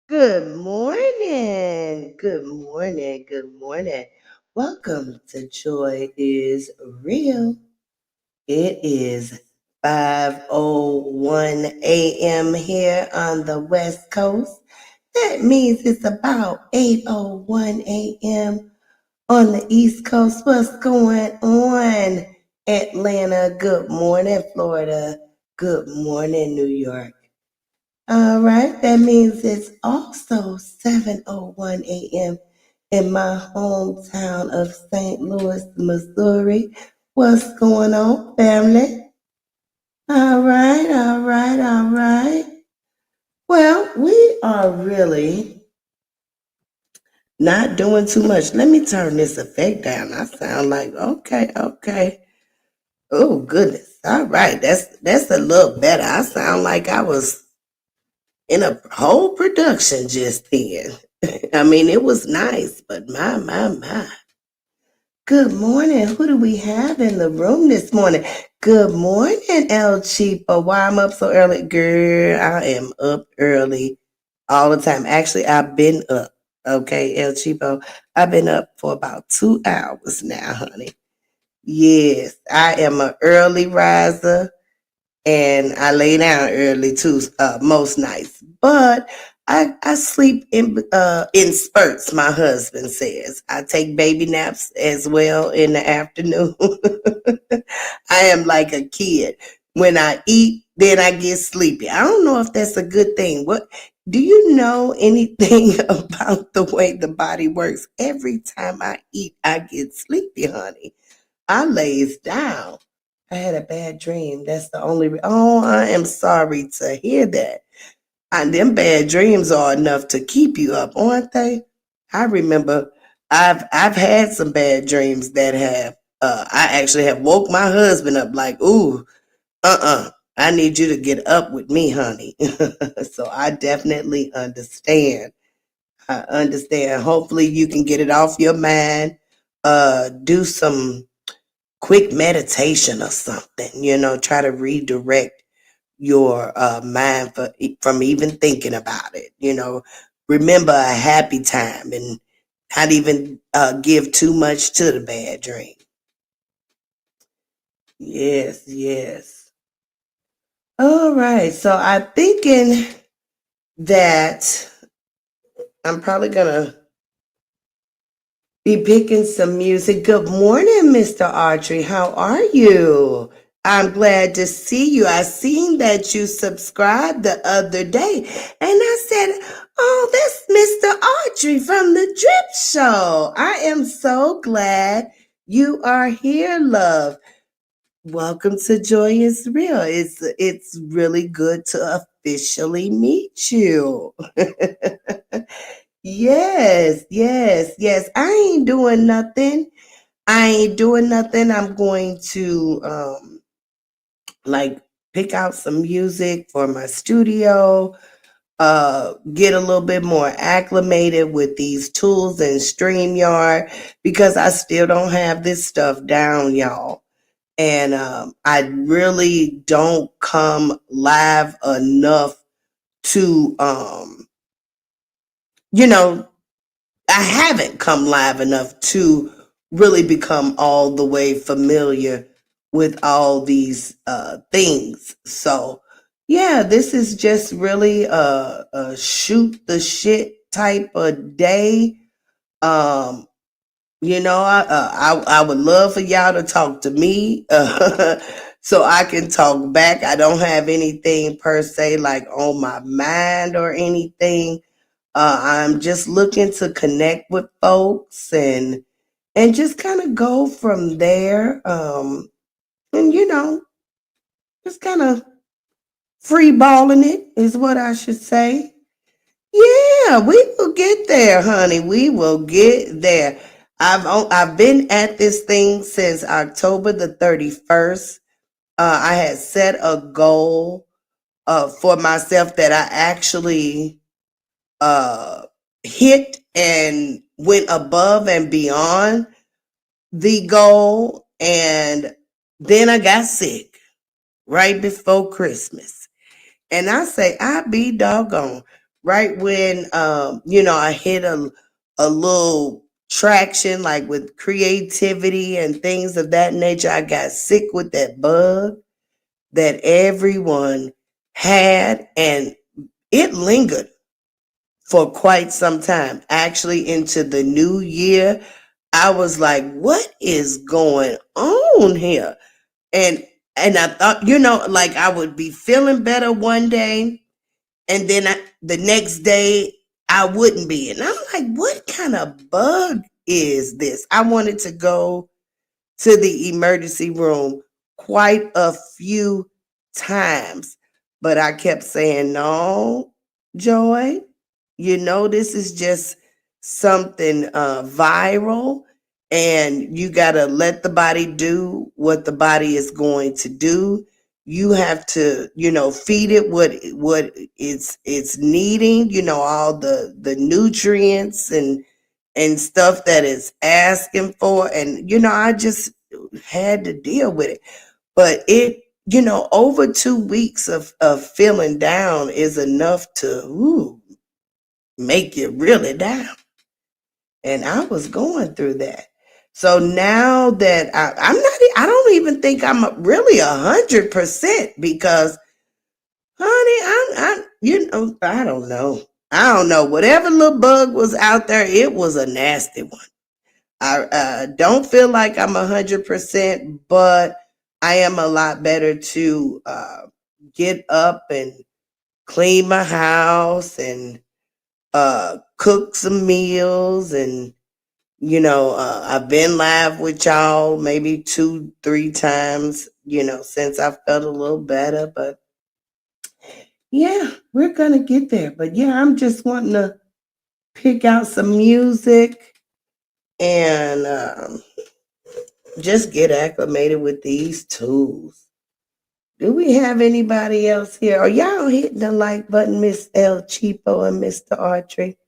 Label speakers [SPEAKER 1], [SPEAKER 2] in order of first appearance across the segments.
[SPEAKER 1] Good morning. Good morning. Good morning. Welcome to Joy is Real. It is 5:01 a.m. here on the West Coast. That means it's about 8:01 a.m. on the East Coast. What's going on? Atlanta, good morning. Florida, good morning. New York. All right, that means it's also 7:01 a.m. in my hometown of St. Louis, Missouri. What's going on, family? All right, all right, all right. Well, we are really not doing too much. Let me turn this effect down. I sound like okay, okay. Oh goodness. All right, that's a little better. I sound like I was in a whole production just then. I mean, it was nice, but my. Good morning. Who do we have in the room this morning? Good morning, El Cheapo. Why I'm up so early? Girl, I am up early all the time. Actually, I've been up. Okay, El Cheapo. I've been up for about 2 hours now, honey. Yes, I am an early riser and I lay down early too, most nights. But I sleep in spurts. My husband says I take baby naps as well in the afternoon. I am like a kid. When I eat, then I get sleepy. I don't know if that's a good thing. What do you know anything about the way the body works? Every time I eat, I get sleepy, honey. I lays down. I had a bad dream. That's the only. Oh, I am sorry to hear that. And them bad dreams are enough to keep you up, aren't they? I remember I've had some bad dreams that have. I actually have woke my husband up like, ooh, I need you to get up with me, honey. So I definitely understand. I understand. Hopefully you can get it off your mind. Do some quick meditation or something, try to redirect your mind from even thinking about it, remember a happy time and not even give too much to the bad dream. Yes, yes. All right, so I'm thinking that I'm probably gonna be picking some music. Good morning, Mr. Audrey. How are you? I'm glad to see you. I seen that you subscribed the other day, and I said, "Oh, that's Mr. Audrey from the Drip Show." I am so glad you are here, love. Welcome to Joy is Real. It's really good to officially meet you. Yes, yes, yes. I ain't doing nothing. I ain't doing nothing. I'm going to like pick out some music for my studio, get a little bit more acclimated with these tools and StreamYard because I still don't have this stuff down, y'all. And I really don't come live enough to you know I haven't come live enough to really become all the way familiar with all these things. So, yeah, this is just really a shoot the shit type of day. Um, I would love for y'all to talk to me, so I can talk back. I don't have anything per se like on my mind or anything. I'm just looking to connect with folks and just kind of go from there. And just kind of free balling it is what I should say. Yeah, we will get there, honey. We will get there. I've been at this thing since October the 31st. I had set a goal for myself that I actually uh, hit and went above and beyond the goal. And then I got sick right before Christmas. And I say, I be doggone. Right when I hit a little traction like with creativity and things of that nature, I got sick with that bug that everyone had, and it lingered for quite some time. Actually, into the new year, I was like, what is going on here? And and I thought, like I would be feeling better one day, and then the next day I wouldn't be. And I'm like, what kind of bug is this? I wanted to go to the emergency room quite a few times, but I kept saying, no, Joy, this is just something viral, and you got to let the body do what the body is going to do. You have to, feed it what it's needing, all the nutrients and stuff that it's asking for. And I just had to deal with it. But over 2 weeks of feeling down is enough to make you really down. And I was going through that. So now that I don't even think I'm really 100%, because honey, I don't know. I don't know. Whatever little bug was out there, it was a nasty one. I don't feel like I'm 100%, but I am a lot better to get up and clean my house and cook some meals. And I've been live with y'all maybe 2-3 times, since I felt a little better. But yeah, we're gonna get there. But yeah, I'm just wanting to pick out some music and just get acclimated with these tools. Do we have anybody else here? Are y'all hitting the like button, Miss El Cheapo and Mr. Archery?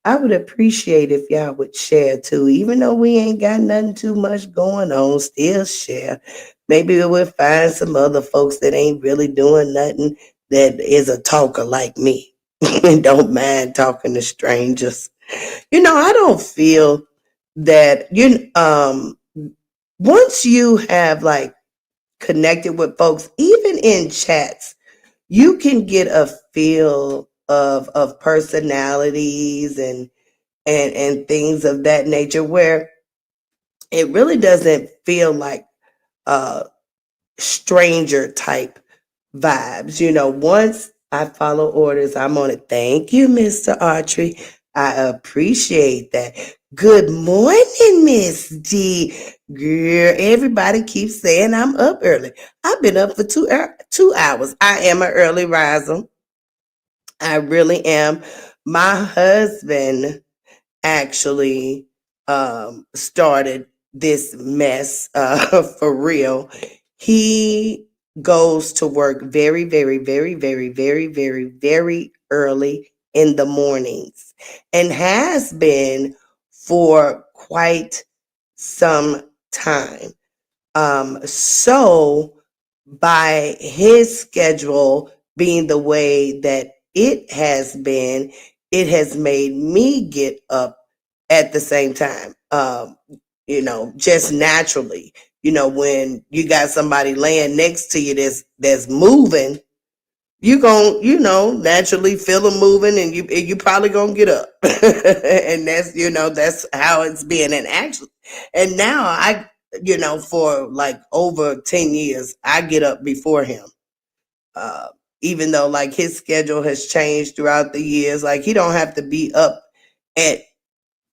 [SPEAKER 1] I would appreciate if y'all would share too. Even though we ain't got nothing too much going on, still share. Maybe we'll find some other folks that ain't really doing nothing, that is a talker like me and don't mind talking to strangers. I don't feel that once you have like connected with folks, even in chats, you can get a feel of personalities and things of that nature, where it really doesn't feel like stranger type vibes. Once I follow orders, I'm on it. Thank you, Mr. Archery. I appreciate that. Good morning, Miss D. Girl, everybody keeps saying I'm up early. I've been up for 2 hours. I am an early riser. I really am. My husband actually started this mess for real. He goes to work very, very, very, very, very, very, very early in the mornings, and has been for quite some time. So by his schedule being the way that it has made me get up at the same time. Just naturally. When you got somebody laying next to you that's moving, you gon' naturally feel them moving, and you probably gonna get up. And that's how it's been. And actually, and now for like over 10 years I get up before him. uh Even though like his schedule has changed throughout the years, like he don't have to be up at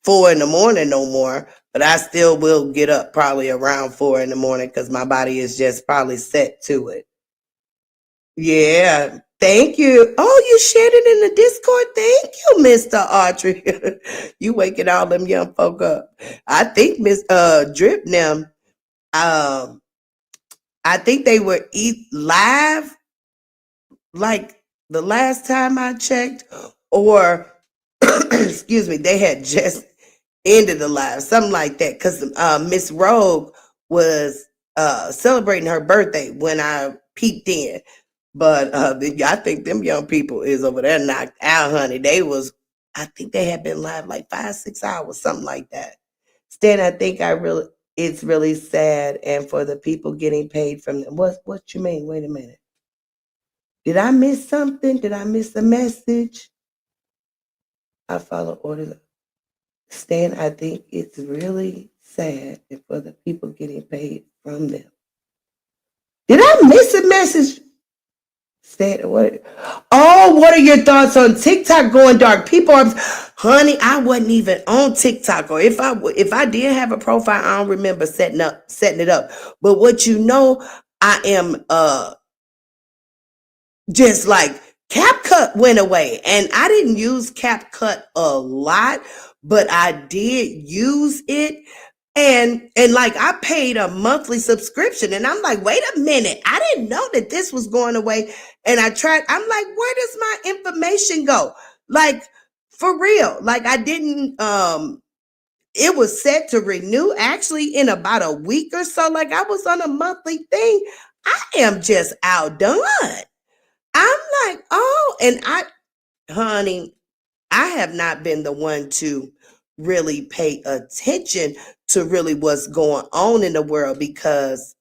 [SPEAKER 1] 4 in the morning no more, but I still will get up probably around 4 in the morning because my body is just probably set to it. Yeah. Thank you. Oh, you shared it in the Discord. Thank you, Mr. Audrey. You waking all them young folk up. I think Miss Drip them, um I think they were eat live like the last time I checked, or excuse me, they had just ended the live, something like that. Because Miss Rogue was celebrating her birthday when I peeked in. But I think them young people is over there knocked out, honey. I think they had been live like 5, 6 hours, something like that. Stan, I think it's really sad, and for the people getting paid from them. What you mean? Wait a minute. Did I miss something? Did I miss a message? I follow orders. Stan, I think it's really sad, and for the people getting paid from them. Did I miss a message? Stan, what? Oh, what are your thoughts on TikTok going dark? People are, honey, I wasn't even on TikTok, or if I did have a profile, I don't remember setting it up. But what I am just like CapCut went away, and I didn't use CapCut a lot, but I did use it. And like I paid a monthly subscription, and I'm like, wait a minute, I didn't know that this was going away. And I'm like, where does my information go? Like, for real. Like, I didn't it was set to renew actually in about a week or so. Like, I was on a monthly thing. I am just outdone. I'm like, oh, and honey, I have not been the one to really pay attention to really what's going on in the world, because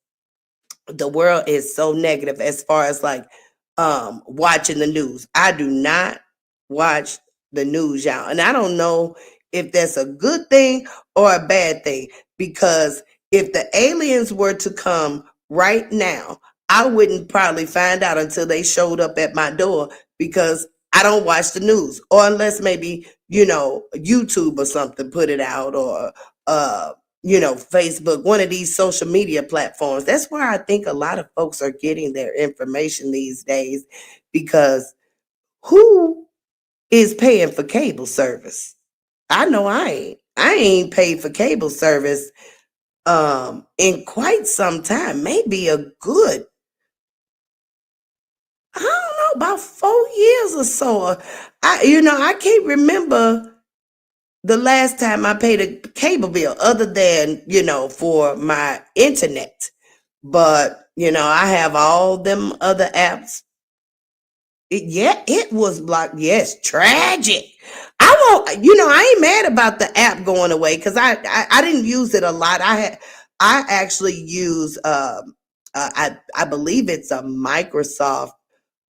[SPEAKER 1] the world is so negative as far as like watching the news. I do not watch the news, y'all. And I don't know if that's a good thing or a bad thing, because if the aliens were to come right now, I wouldn't probably find out until they showed up at my door, because I don't watch the news, or unless maybe, YouTube or something put it out, or Facebook, one of these social media platforms. That's where I think a lot of folks are getting their information these days, because who is paying for cable service? I know I ain't. I ain't paid for cable service in quite some time. Maybe a good, I don't know, about 4 years or so. I can't remember the last time I paid a cable bill, other than, for my internet. But, I have all them other apps. It was like, yes, tragic. I won't, I ain't mad about the app going away, because I didn't use it a lot. I actually use, I believe it's a Microsoft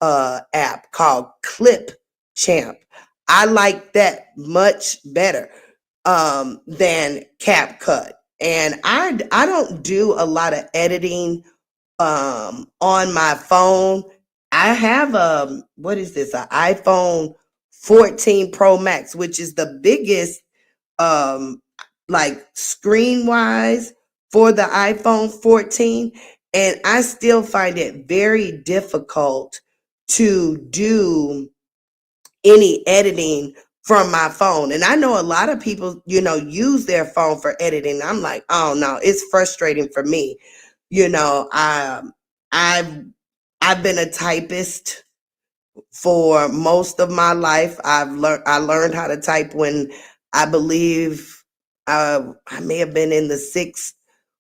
[SPEAKER 1] app called Clip Champ. I like that much better than CapCut. And I don't do a lot of editing on my phone. I have what is this? An iPhone 14 Pro Max, which is the biggest um like screen wise for the iPhone 14, and I still find it very difficult to do any editing from my phone. And I know a lot of people, use their phone for editing. I'm like, oh no, it's frustrating for me. You know, I I've I've been a typist for most of my life. I learned how to type when I believe I may have been in the 6th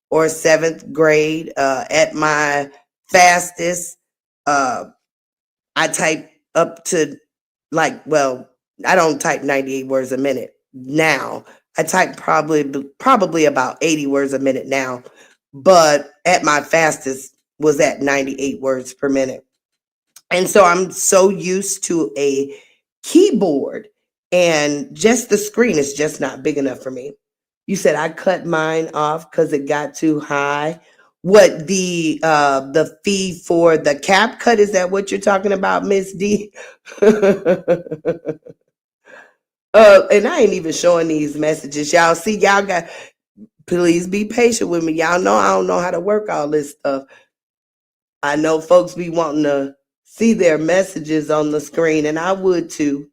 [SPEAKER 1] or 7th grade. At my fastest, uh, I type up to, like, well, I don't type 98 words a minute now. I type probably about 80 words a minute now, but at my fastest was at 98 words per minute. And so I'm so used to a keyboard, and just the screen is just not big enough for me. You said I cut mine off because it got too high. What the fee for the cap cut, is that what you're talking about, Miss D? And I ain't even showing these messages. Y'all see, y'all got, please be patient with me. Y'all know I don't know how to work all this stuff. I know folks be wanting to see their messages on the screen, and I would too.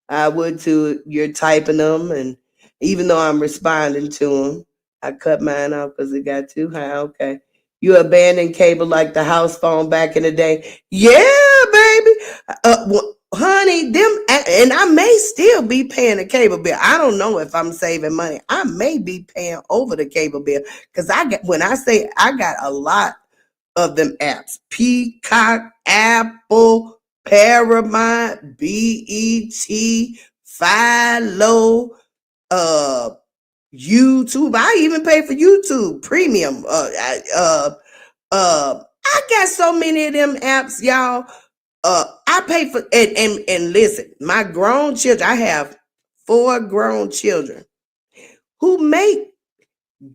[SPEAKER 1] I would too. You're typing them, and even though I'm responding to them, I cut mine off because it got too high. Okay. You abandoned cable like the house phone back in the day. Yeah, baby. Honey, and I may still be paying the cable bill. I don't know if I'm saving money. I may be paying over the cable bill because when I say I got a lot of them apps: Peacock, Apple, Paramount, BET, Philo, uh, YouTube. I even pay for YouTube Premium. I got so many of them apps, y'all. I pay for, and listen, my grown children. I have 4 grown children who make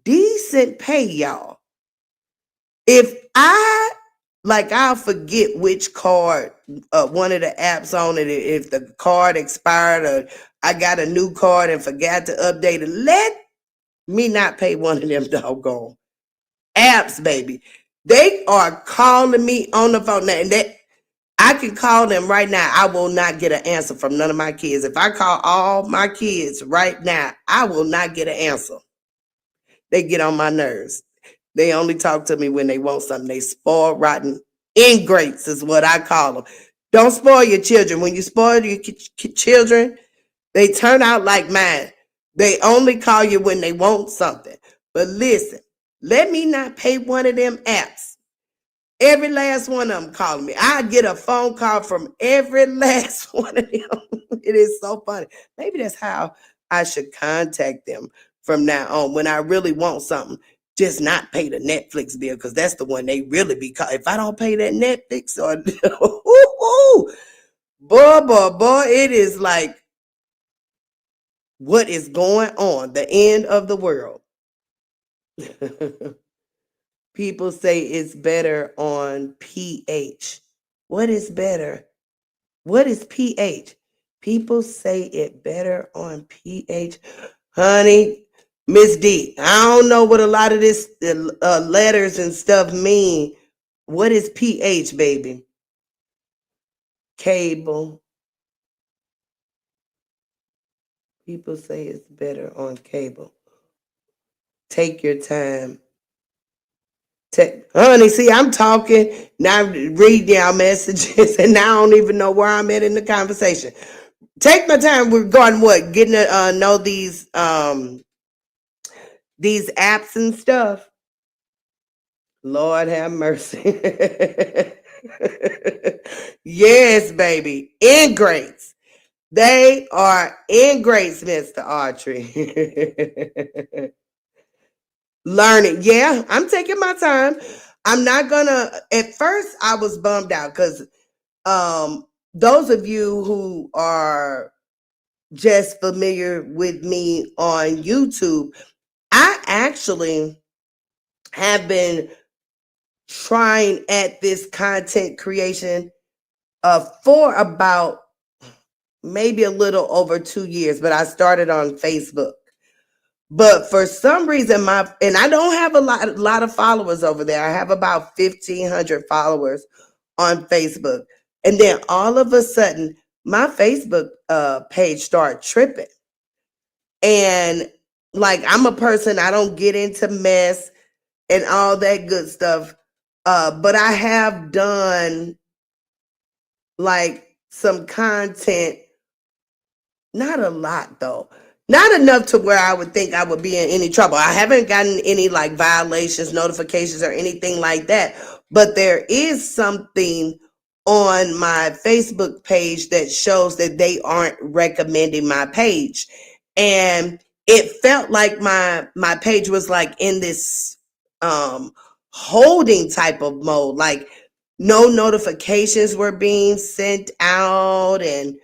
[SPEAKER 1] decent pay, y'all. If I, like, I'll forget which card, one of the apps on it, if the card expired or I got a new card and forgot to update it, let me not pay one of them doggone apps, baby. They are calling me on the phone now, and I can call them right now. I will not get an answer from none of my kids. If I call all my kids right now, I will not get an answer. They get on my nerves. They only talk to me when they want something. They spoil rotten ingrates is what I call them. Don't spoil your children. When you spoil your children, they turn out like mine. They only call you when they want something. But listen, let me not pay one of them apps. Every last one of them calling me. I get a phone call from every last one of them. It is so funny. Maybe that's how I should contact them from now on. When I really want something, just not pay the Netflix bill, because that's the one they really be call. If I don't pay that Netflix or boy, it is like, what is going on? The end of the world. People say it's better on PH. What is better? What is PH? People say it better on PH. Honey, Miss D, I don't know what a lot of this letters and stuff mean. What is PH, baby? Cable. People say it's better on cable. Take your time. Honey, see, I'm talking now, read y'all messages, and now I don't even know where I'm at in the conversation. Take my time regarding what? Getting to know these apps and stuff. Lord have mercy. Yes, baby. Ingrates. They are ingrates, Mr. Autry. Learning. Yeah, I'm taking my time. I'm not gonna, at first I was bummed out because those of you who are just familiar with me on YouTube, I actually have been trying at this content creation for about maybe a little over 2 years, but I started on Facebook. But for some reason, and I don't have a lot of followers over there. I have about 1,500 followers on Facebook. And then all of a sudden, my Facebook page started tripping. And like, I'm a person, I don't get into mess and all that good stuff. But I have done like some content, not a lot though. Not enough to where I would think I would be in any trouble. I haven't gotten any like violations, notifications, or anything like that. But there is something on my Facebook page that shows that they aren't recommending my page. And it felt like my page was like in this holding type of mode. Like, no notifications were being sent out. And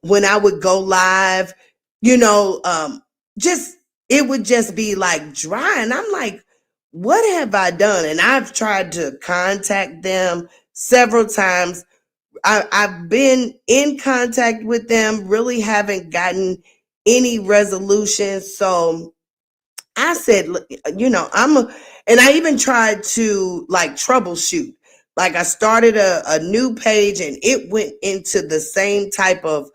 [SPEAKER 1] when I would go live, you know, just it would just be like dry. And I'm like, what have I done? And I've tried to contact them several times. I've been in contact with them, really haven't gotten any resolution. So I said, and I even tried to like troubleshoot. Like I started a new page and it went into the same type of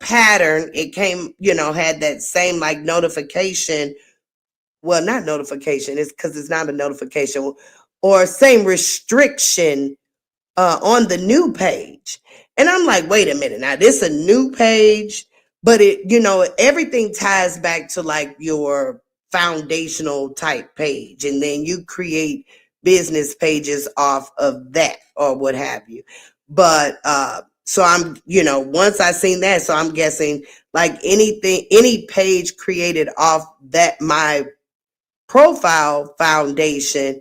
[SPEAKER 1] pattern. It came, had that same like notification. Well, not notification, it's because it's not a notification, or same restriction on the new page. And I'm like, wait a minute, now this a new page, but everything ties back to like your foundational type page. And then you create business pages off of that or what have you. But so I'm, once I seen that, so I'm guessing like any page created off that my profile foundation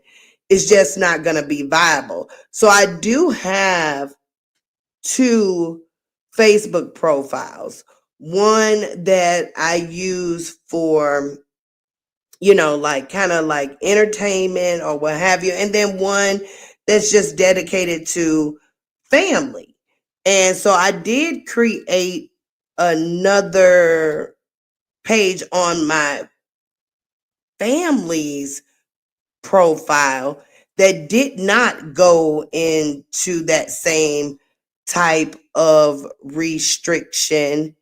[SPEAKER 1] is just not going to be viable. So I do have two Facebook profiles. One that I use for, like kind of like entertainment or what have you. And then one that's just dedicated to family. And so I did create another page on my family's profile that did not go into that same type of restriction,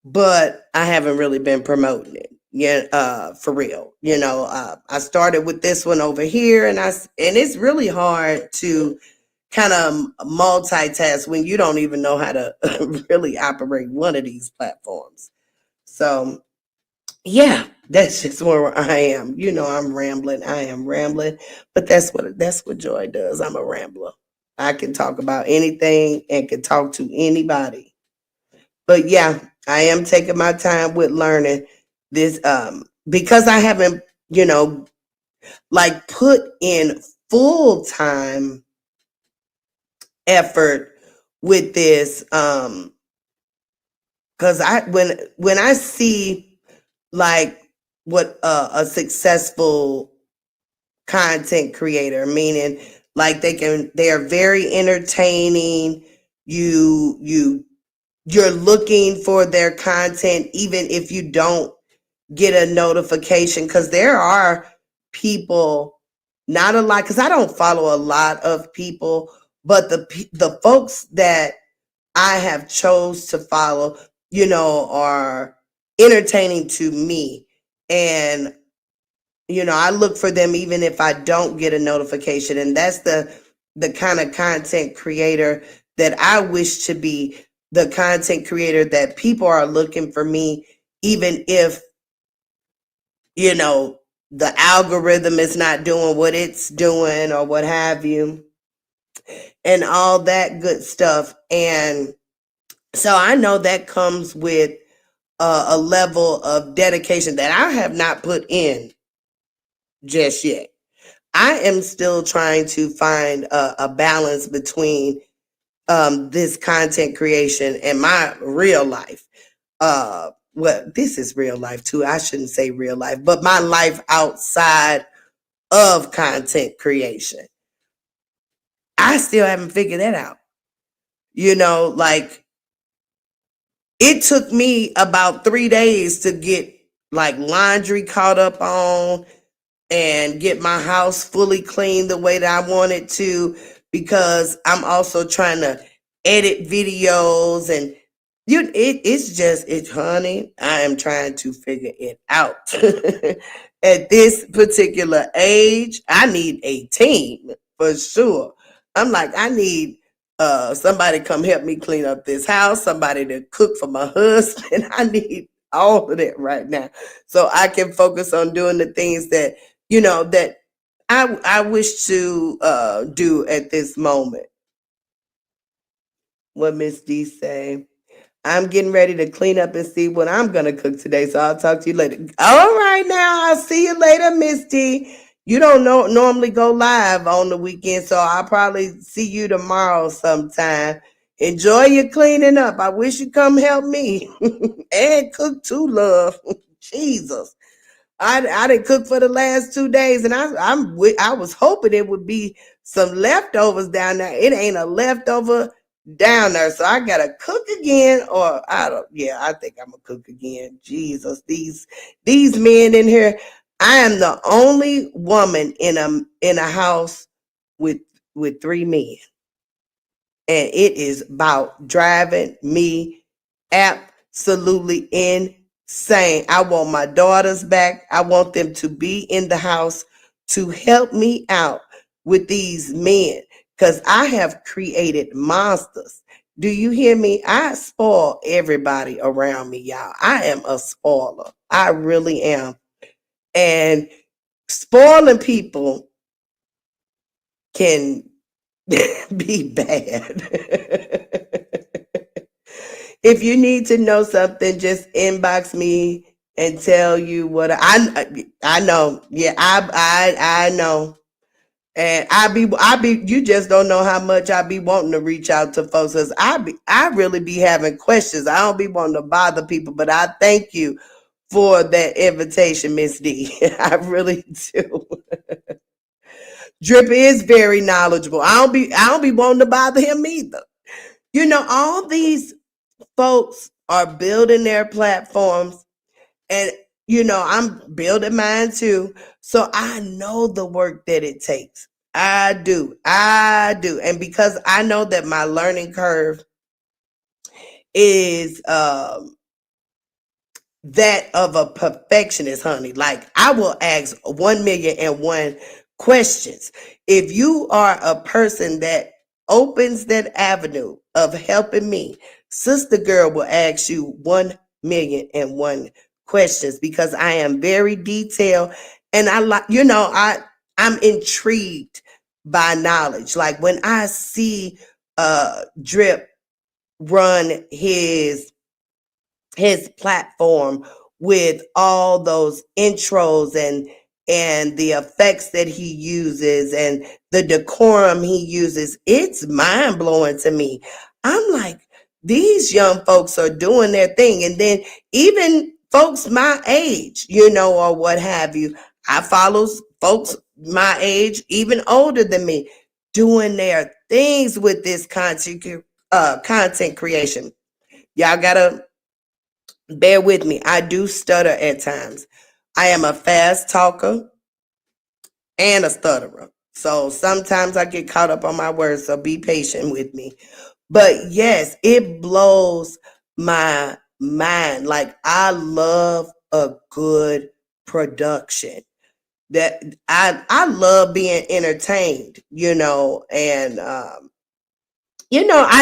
[SPEAKER 1] but I haven't really been promoting it. Yeah, for real. I started with this one over here, and it's really hard to kind of multitask when you don't even know how to really operate one of these platforms. So yeah, that's just where I am. I'm rambling. I am rambling, but that's what Joy does. I'm a rambler. I can talk about anything and can talk to anybody. But yeah, I am taking my time with learning this because I haven't, like put in full time effort with this cuz when I see like what a successful content creator, meaning like they are very entertaining. You're looking for their content even if you don't get a notification, because there are people, not a lot, because I don't follow a lot of people, but the folks that I have chose to follow, are entertaining to me. And I look for them even if I don't get a notification. And that's the kind of content creator that I wish to be, the content creator that people are looking for me, even if, the algorithm is not doing what it's doing or what have you, and all that good stuff. And so I know that comes with a level of dedication that I have not put in just yet. I am still trying to find a balance between this content creation and my real life. Well, this is real life too. I shouldn't say real life, but my life outside of content creation. I still haven't figured that out. Like it took me about 3 days to get like laundry caught up on and get my house fully cleaned the way that I wanted to, because I'm also trying to edit videos. And it's honey, I am trying to figure it out. At this particular age, I need a team for sure. I'm like, I need somebody come help me clean up this house, somebody to cook for my husband. I need all of that right now so I can focus on doing the things that I wish to do at this moment. What Miss D say? I'm getting ready to clean up and see what I'm gonna cook today. So I'll talk to you later. All right now, I'll see you later, Miss D. You don't know normally go live on the weekend, so I'll probably see you tomorrow sometime. Enjoy your cleaning up. I wish you come help me and cook too, love. Jesus. I didn't cook for the last 2 days, and I was hoping it would be some leftovers down there. It ain't a leftover down there, so I gotta cook again. Or I don't. Yeah, I think I'm gonna cook again. Jesus, these men in here. I am the only woman in a house with three men, and it is about driving me absolutely insane. I want my daughters back. I want them to be in the house to help me out with these men because I have created monsters. Do you hear me? I spoil everybody around me, y'all. I am a spoiler. I really am. And spoiling people can be bad. If you need to know something, just inbox me and tell you what I know. Yeah, I know. And I be you just don't know how much I be wanting to reach out to folks because I really be having questions. I don't be wanting to bother people, but I thank you for that invitation, Miss D. I really do. Drip is very knowledgeable. I don't be wanting to bother him either. All these folks are building their platforms, and I'm building mine too, so I know the work that it takes. I do, and because I know that my learning curve is that of a perfectionist, honey. Like I will ask 1,000,001 questions. If you are a person that opens that avenue of helping me, sister girl will ask you 1,000,001 questions because I am very detailed, and I like, I'm intrigued by knowledge. Like when I see Drip run his platform with all those intros and the effects that he uses and the decorum he uses, it's mind-blowing to me. I'm like, these young folks are doing their thing. And then even folks my age, or what have you, I follow folks my age, even older than me, doing their things with this content creation. Y'all gotta bear with me. I do stutter at times. I am a fast talker and a stutterer. So sometimes I get caught up on my words. So be patient with me. But yes, it blows my mind. Like I love a good production. That I love being entertained, and I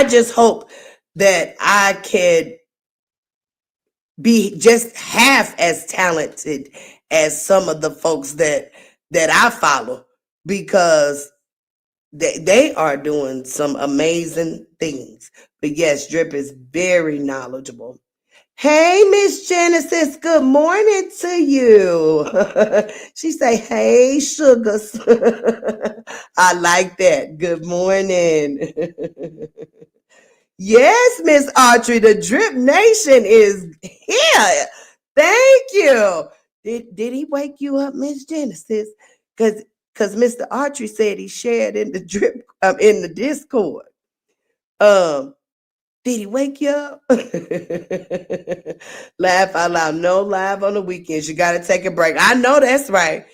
[SPEAKER 1] just hope that I could be just half as talented as some of the folks that I follow because they are doing some amazing things. But yes, Drip is very knowledgeable. Hey, Miss Genesis, good morning to you. She say, "Hey, sugars." I like that. Good morning. Yes, Miss Autry, the Drip Nation is here. Thank you. Did he wake you up, Miss Genesis? Because Mr. Autry said he shared in the drip in the Discord. Um, did he wake you up? Laugh out loud. No live on the weekends. You gotta take a break. I know that's right.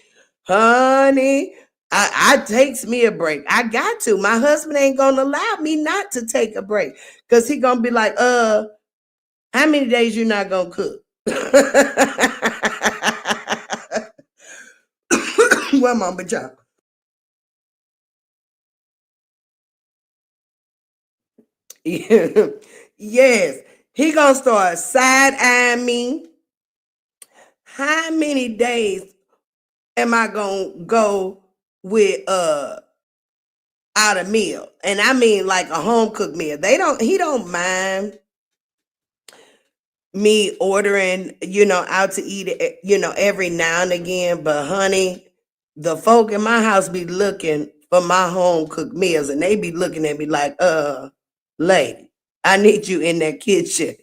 [SPEAKER 1] Honey, I takes me a break. I got to. My husband ain't gonna allow me not to take a break. Cause he gonna be like, how many days you not gonna cook? One moment, y'all. Yes, he gonna start side eyeing me. How many days am I gonna go with out a meal? And I mean like a home cooked meal. He don't mind me ordering, out to eat it, every now and again. But honey, the folk in my house be looking for my home cooked meals, and they be looking at me like, lady, I need you in that kitchen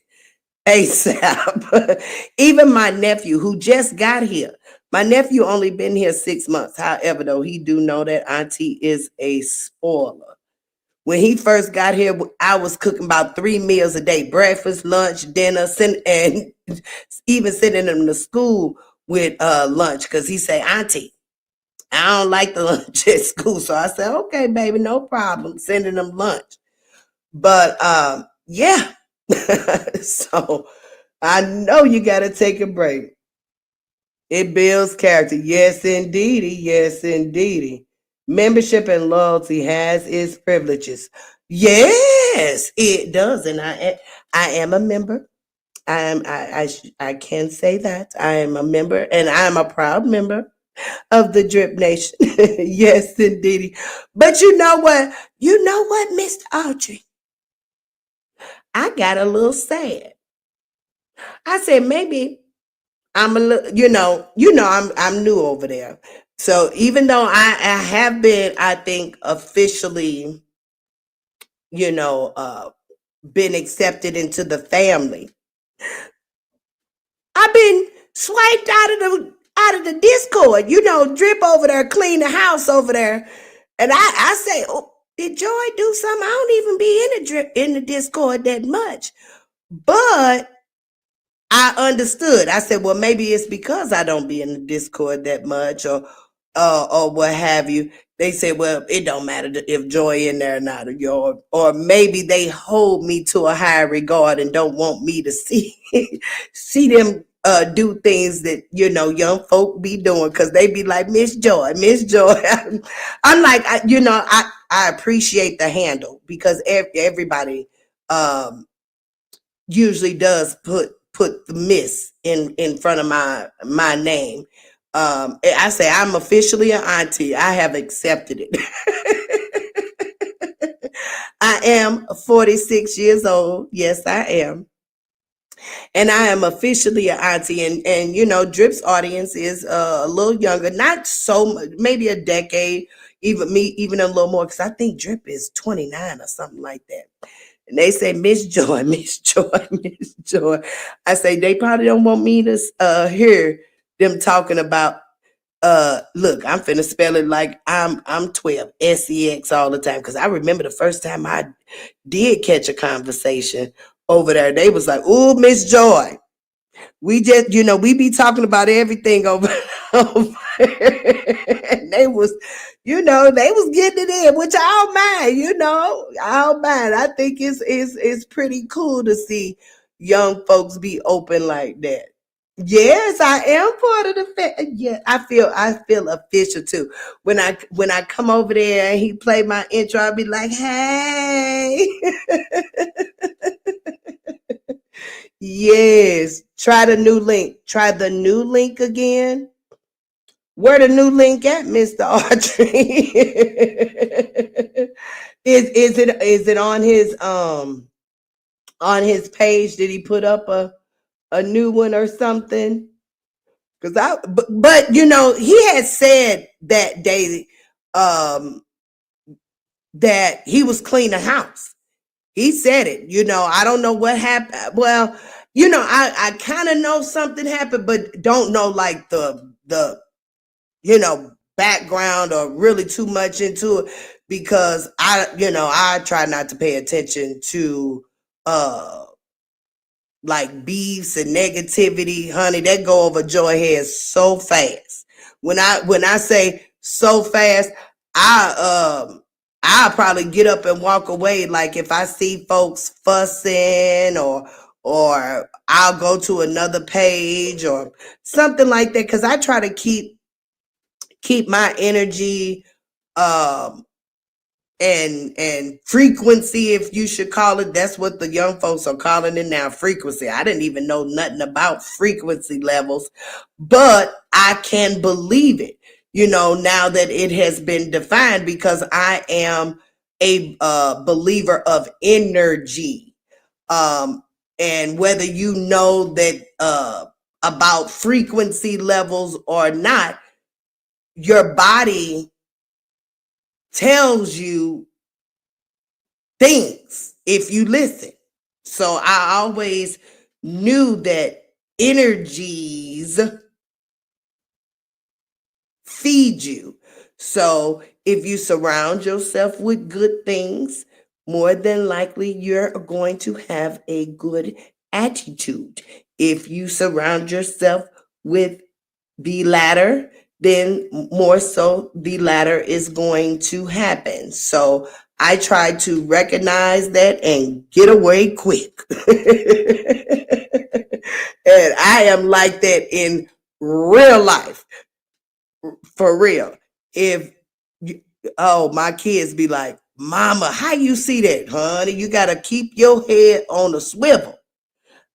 [SPEAKER 1] ASAP. Even my nephew who just got here, my nephew only been here 6 months. However, though, he do know that auntie is a spoiler. When he first got here, I was cooking about 3 meals a day: breakfast, lunch, dinner, and even sending him to school with lunch, because he say, auntie, I don't like the lunch at school. So I said, okay, baby, no problem. Sending them lunch. But yeah. So I know you got to take a break. It builds character. Yes, indeedy. Yes, indeedy. Membership and loyalty has its privileges. Yes, it does. And I am a member. I can say that I am a member, and I am a proud member of the Drip Nation. Yes, indeedy. But you know what? You know what, Mr. Audrey? I got a little sad. I said maybe I'm a little, I'm new over there. So even though I have been, I think, officially, you know, uh, been accepted into the family, I've been swiped out of the Discord. Drip over there, clean the house over there, and I say, oh, did Joy do something? I don't even be in the Discord that much, but I understood. I said, well, maybe it's because I don't be in the Discord that much, or what have you. They said, well, it don't matter if Joy in there or not, or maybe they hold me to a higher regard and don't want me to see see them do things that young folk be doing, because they be like, Miss Joy, Miss Joy. I'm like, I appreciate the handle, because everybody usually does put the miss in front of my name. I say I'm officially an auntie. I have accepted it. I am 46 years old. Yes, I am. And I am officially an auntie. And Drip's audience is a little younger, not so much, maybe a decade, even a little more, because I think Drip is 29 or something like that. And they say, Miss Joy, Miss Joy, Miss Joy. I say, they probably don't want me to hear them talking about, look, I'm finna spell it like I'm 12, SEX all the time. Because I remember the first time I did catch a conversation over there, they was like, ooh, Miss Joy. We just, we be talking about everything over, over. And they was getting it in, which I don't mind, I don't mind. I think it's pretty cool to see young folks be open like that. Yes, I am part of the yeah, I feel official too. When I come over there and he play my intro, I'll be like, hey. Yes. Try the new link. Try the new link again. Where the new link at, Mr. Audrey? Is it on his page? Did he put up a new one or something? But he had said that day that he was cleaning the house. He said it. I don't know what happened. Well, I kind of know something happened, but don't know like the background or really too much into it, because I try not to pay attention to like beefs and negativity, honey. That go over Joy head so fast. When I say so fast, I'll probably get up and walk away. Like if I see folks fussing, or I'll go to another page or something like that, because I try to keep my energy um and frequency, if you should call it. That's what the young folks are calling it now, frequency. I didn't even know nothing about frequency levels, but I can believe it, now that it has been defined, because I am a believer of energy. um and whether you know that about frequency levels or not, your body tells you things if you listen. So I always knew that energies feed you. So if you surround yourself with good things, more than likely you're going to have a good attitude. If you surround yourself with the latter, then more so the latter is going to happen. So I try to recognize that and get away quick. And I am like that in real life, for real. If oh, my kids be like, "Mama, how you see that, honey? You got to keep your head on a swivel."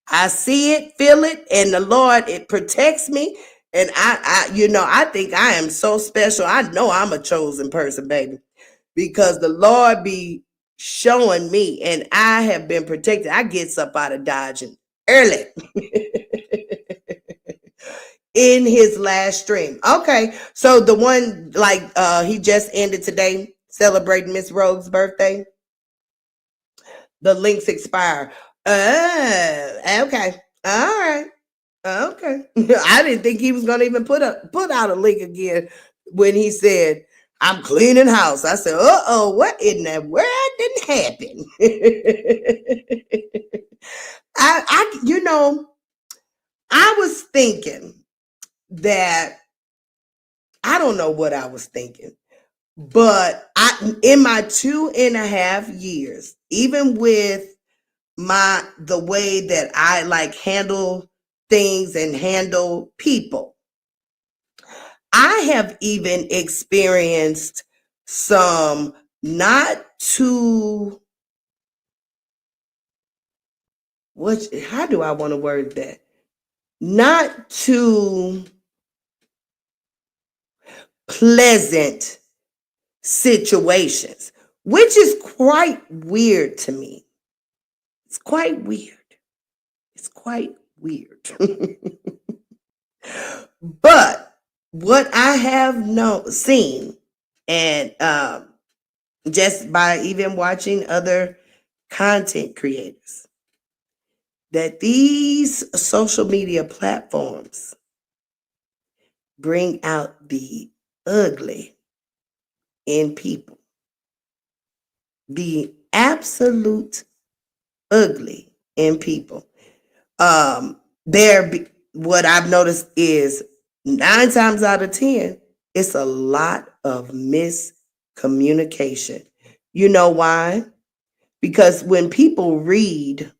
[SPEAKER 1] I see it, feel it, and the Lord, it protects me. And I think I am so special. I know I'm a chosen person, baby, because the Lord be showing me, and I have been protected. I gets up out of dodging early in his last stream. Okay, so the one like he just ended today, celebrating Miss Rogue's birthday. The links expire. Okay, all right. Okay. I didn't think he was gonna even put out a link again when he said, "I'm cleaning house." I said, "Uh-oh, what in the world didn't happen?" I was thinking that I don't know what I was thinking, but in my 2.5 years, even with the way that I like handle things and handle people, I have even experienced some not too how do I want to word that? Not too pleasant situations, which is quite weird to me. It's quite weird. It's quite weird. But what I have seen, and just by even watching other content creators, that these social media platforms bring out the ugly in people, the absolute ugly in people. What I've noticed is 9 times out of 10, it's a lot of miscommunication. You know why? Because when people read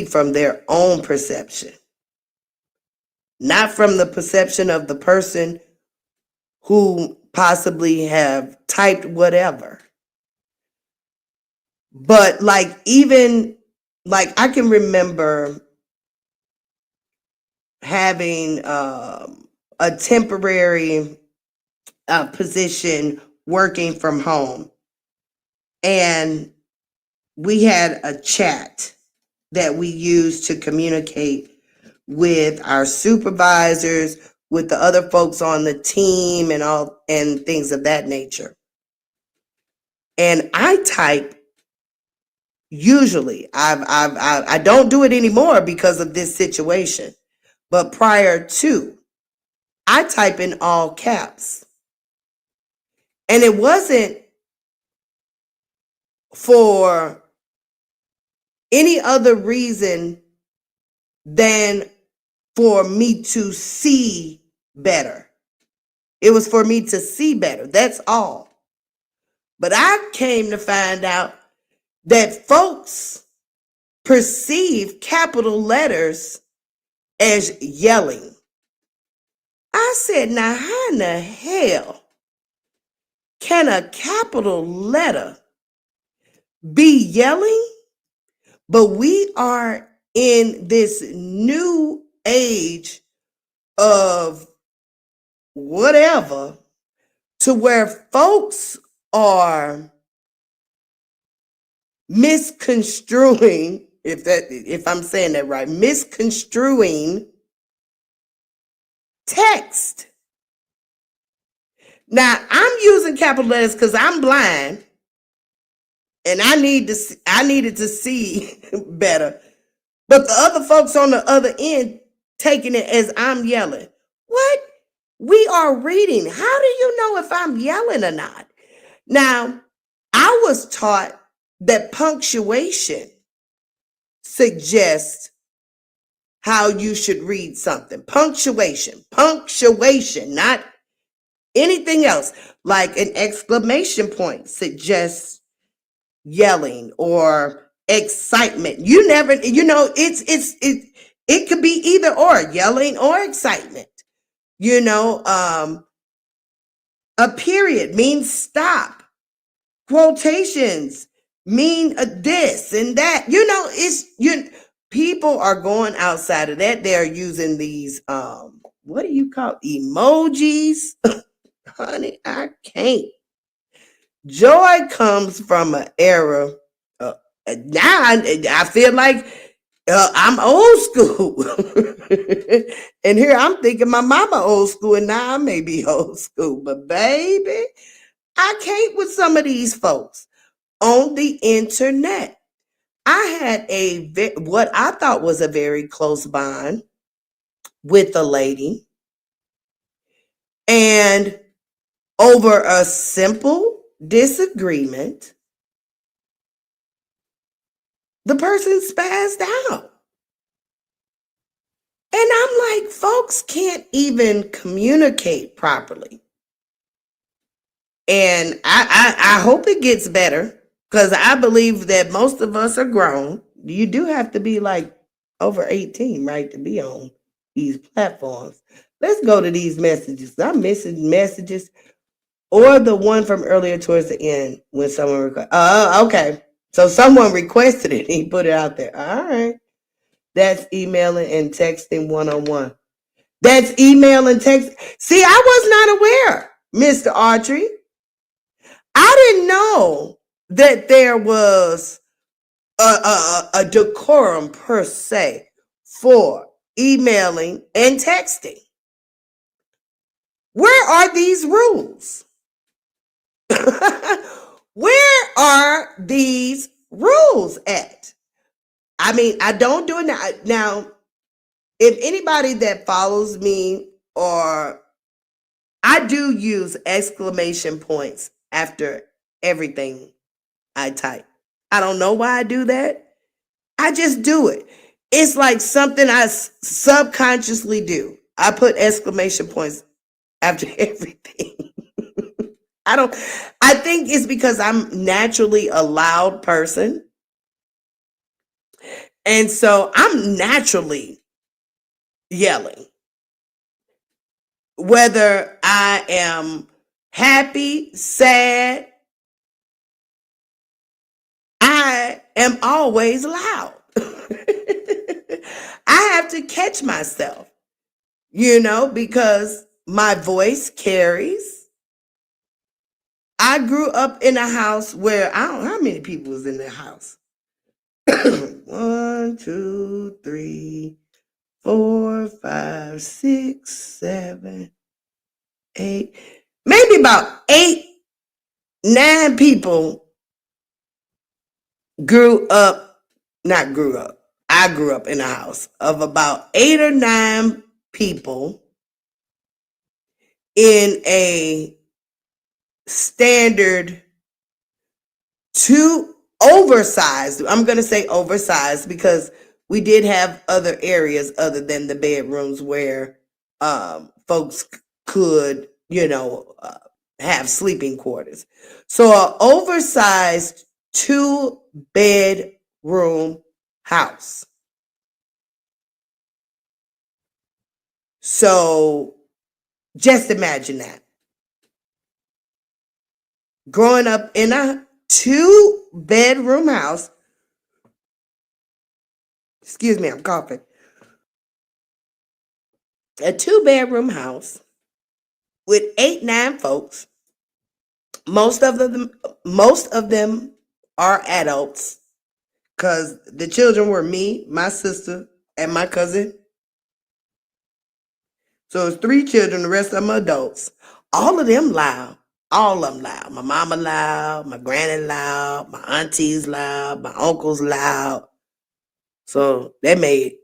[SPEAKER 1] from their own perception, not from the perception of the person who possibly have typed whatever. But like, even like, I can remember having a temporary position working from home, and we had a chat that we used to communicate with our supervisors, with the other folks on the team, and things of that nature. And I type, usually I don't do it anymore because of this situation, but prior to, I type in all caps, and it wasn't for any other reason than for me to see better. It was for me to see better. That's all. But I came to find out that folks perceive capital letters as yelling. I said, now how in the hell can a capital letter be yelling? But we are in this new age of whatever, to where folks are misconstruing, if I'm saying that right, misconstruing text. Now I'm using capital letters because I'm blind and I needed to see better. But the other folks on the other end taking it as I'm yelling. What? We are reading. How do you know if I'm yelling or not? Now, I was taught that punctuation suggests how you should read something. Punctuation, not anything else. Like an exclamation point suggests yelling or excitement. You never, it could be either or, yelling or excitement. A period means stop. Quotations mean this and that. People are going outside of that. They're using these what do you call emojis? Honey, I can't. Joy comes from an era. Now I feel like I'm old school. And here I'm thinking my mama old school, and now I may be old school. But baby, I can't with some of these folks on the internet. I had what I thought was a very close bond with a lady, and over a simple disagreement, the person spazzed out. And I'm like, folks can't even communicate properly. And I hope it gets better, because I believe that most of us are grown. You do have to be like over 18, right, to be on these platforms. Let's go to these messages. I'm missing messages, or the one from earlier towards the end when someone okay. So someone requested it. He put it out there. All right. That's emailing and texting one-on-one. That's email and text. See, I was not aware, Mr. Autry. I didn't know that there was a decorum per se for emailing and texting. Where are these rules? Where are these rules at? I mean, I don't do it now. If anybody that follows me, or I do use exclamation points after everything I type. I don't know why I do that. I just do it. It's like something I subconsciously do. I put exclamation points after everything. I think it's because I'm naturally a loud person. And so I'm naturally yelling. Whether I am happy, sad, I am always loud. I have to catch myself, because my voice carries. I grew up in a house where I don't know how many people was in the house. 1, 2, 3, 4, 5, 6, 7, 8, maybe about 8, 9 people I grew up in a house of about 8 or 9 people in a standard oversized. I'm going to say oversized because we did have other areas other than the bedrooms where folks could, have sleeping quarters. So an oversized 2-bedroom house. So just imagine that. Growing up in a 2-bedroom house. Excuse me, I'm coughing. A 2-bedroom house with 8, 9 folks. Most of them are adults, because the children were me, my sister, and my cousin. So it's 3 children, the rest of them adults. All of them loud. All of them loud. My mama loud, my granny loud, my aunties loud, my uncles loud. So that made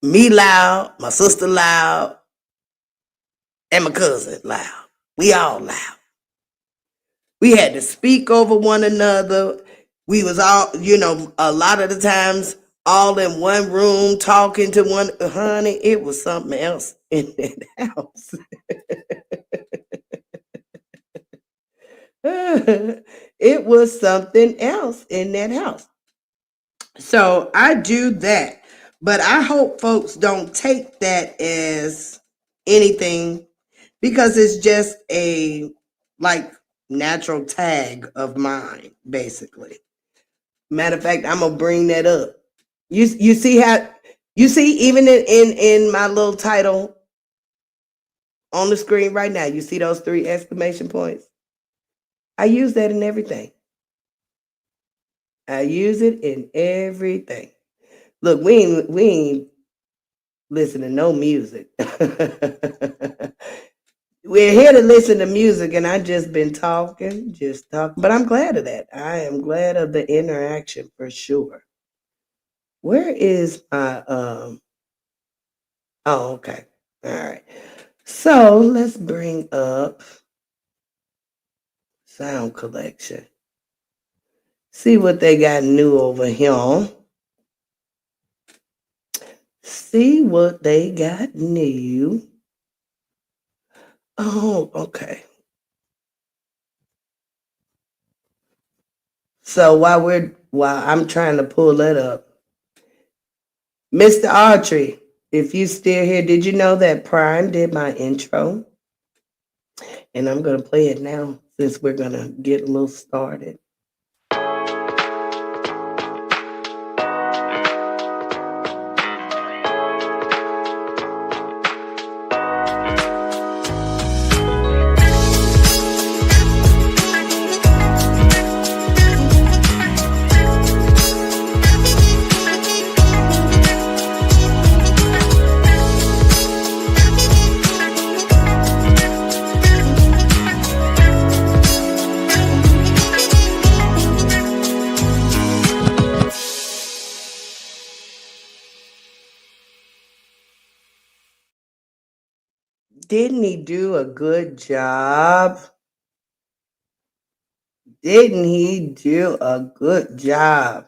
[SPEAKER 1] me loud, my sister loud, and my cousin loud. We all loud. We had to speak over one another. We was all, a lot of the times all in one room talking to one. Honey, it was something else in that house. It was something else in that house. So I do that. But I hope folks don't take that as anything, because it's just a like natural tag of mine, basically. Matter of fact, I'm gonna bring that up. You see how you see even in my little title on the screen right now, you see those 3 exclamation points? I use that in everything. I use it in everything. Look, we ain't listening to no music. We're here to listen to music, and I just been talking, just talking. But I'm glad of that. I am glad of the interaction for sure. Where is my Oh, okay. All right. So let's bring up sound collection. See what they got new over here. See what they got new. Oh, okay. So while I'm trying to pull that up, Mr. Autry, if you still here, did you know that Prime did my intro? And I'm gonna play it now since we're gonna get a little started. Didn't he do a good job? Didn't he do a good job?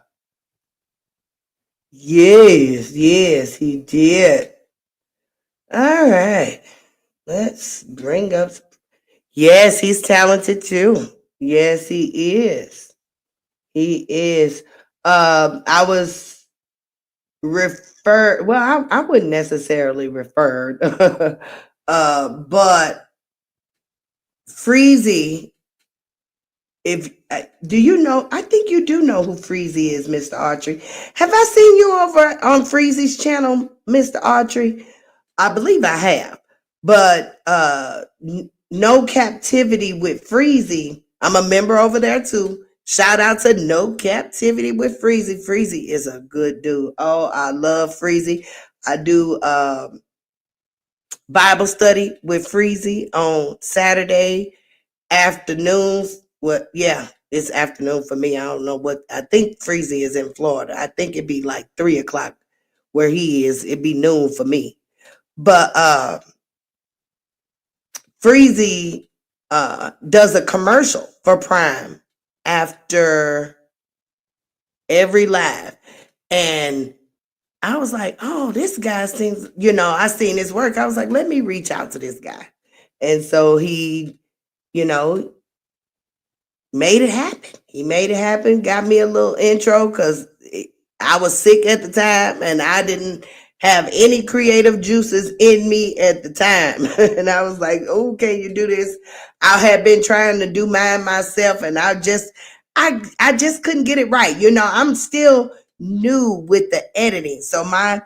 [SPEAKER 1] Yes, he did. All right. Let's bring up. Yes, he's talented too. Yes, he is. He is. I was referred. Well, I wouldn't necessarily referred, but Freezy. If do you know? I think you do know who Freezy is, Mr. Autry. Have I seen you over on Freezy's channel, Mr. Autry? I believe I have, but No Captivity with Freezy. I'm a member over there too. Shout out to No Captivity with Freezy. Freezy is a good dude. Oh, I love Freezy. I do Bible study with Freezy on Saturday afternoons. What? Yeah, it's afternoon for me. I don't know what. I think Freezy is in Florida. I think it'd be like 3 o'clock where he is. It'd be noon for me. But Freezy does a commercial for Prime after every live. And I was like, oh, this guy seems, I seen his work. I was like, let me reach out to this guy. And so he, you know, made it happen. He made it happen, got me a little intro because I was sick at the time and I didn't have any creative juices in me at the time. And I was like, oh, can you do this? I had been trying to do mine myself and I just couldn't get it right. I'm still new with the editing. So my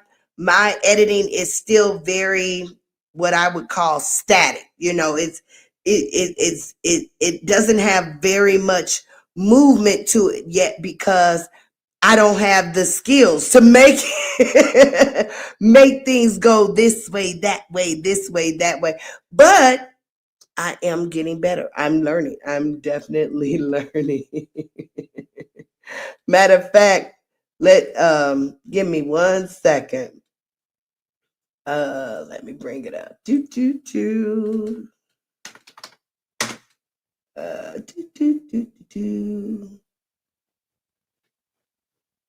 [SPEAKER 1] editing is still very what I would call static. It doesn't have very much movement to it yet because I don't have the skills to make make things go this way, that way, this way, that way. But I am getting better. I'm learning. I'm definitely learning. Matter of fact, give me 1 second. Let me bring it up. Do do do. Do do do do do.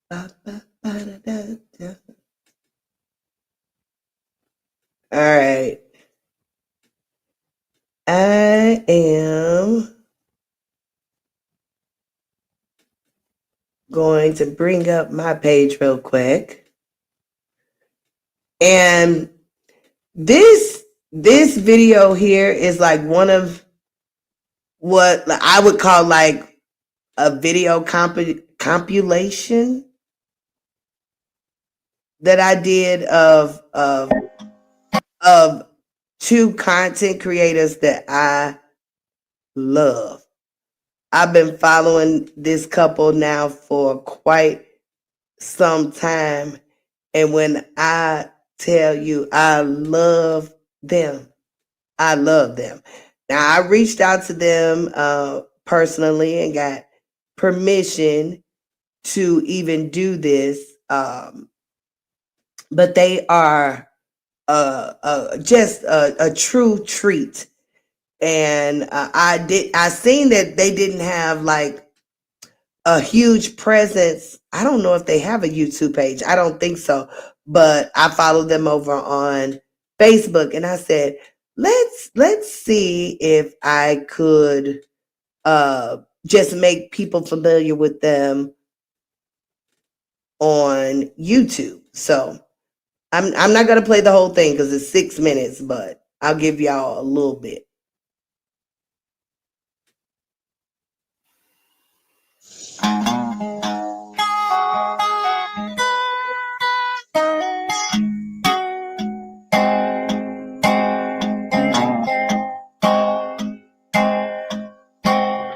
[SPEAKER 1] Ba, ba, ba, da, da, da. All right. I am going to bring up my page real quick. And this video here is like one of what I would call like a video compilation that I did of two content creators that I love. I've been following this couple now for quite some time. And when I tell you I love them, I love them. Now, I reached out to them personally and got permission to even do this. But they are just a true treat. And I seen that they didn't have like a huge presence. I don't know if they have a YouTube page. I don't think so. But I followed them over on Facebook and I said, let's see if I could just make people familiar with them on YouTube. So I'm not gonna play the whole thing because it's 6 minutes, but I'll give y'all a little bit.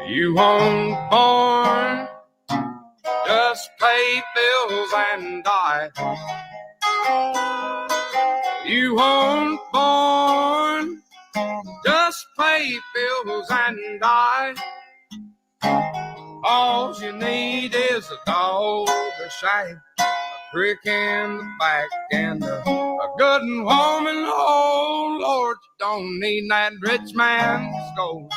[SPEAKER 2] You weren't born, just pay bills and die. You weren't born, just pay bills and die. All you need is a dog, a shine, a prick in the back, and a good woman. Oh Lord, you don't need that rich man's gold.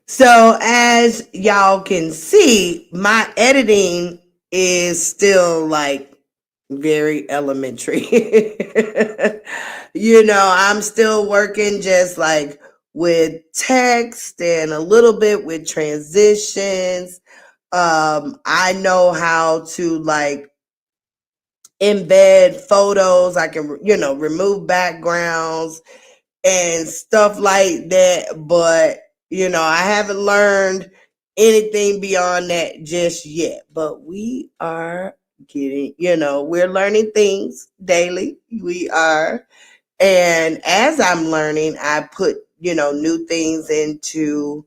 [SPEAKER 1] So as y'all can see, my editing is still like very elementary. I'm still working just like with text and a little bit with transitions. I know how to like embed photos. I can, remove backgrounds and stuff like that. But, I haven't learned anything beyond that just yet. But we are getting, we're learning things daily. We are. And as I'm learning, I put, new things into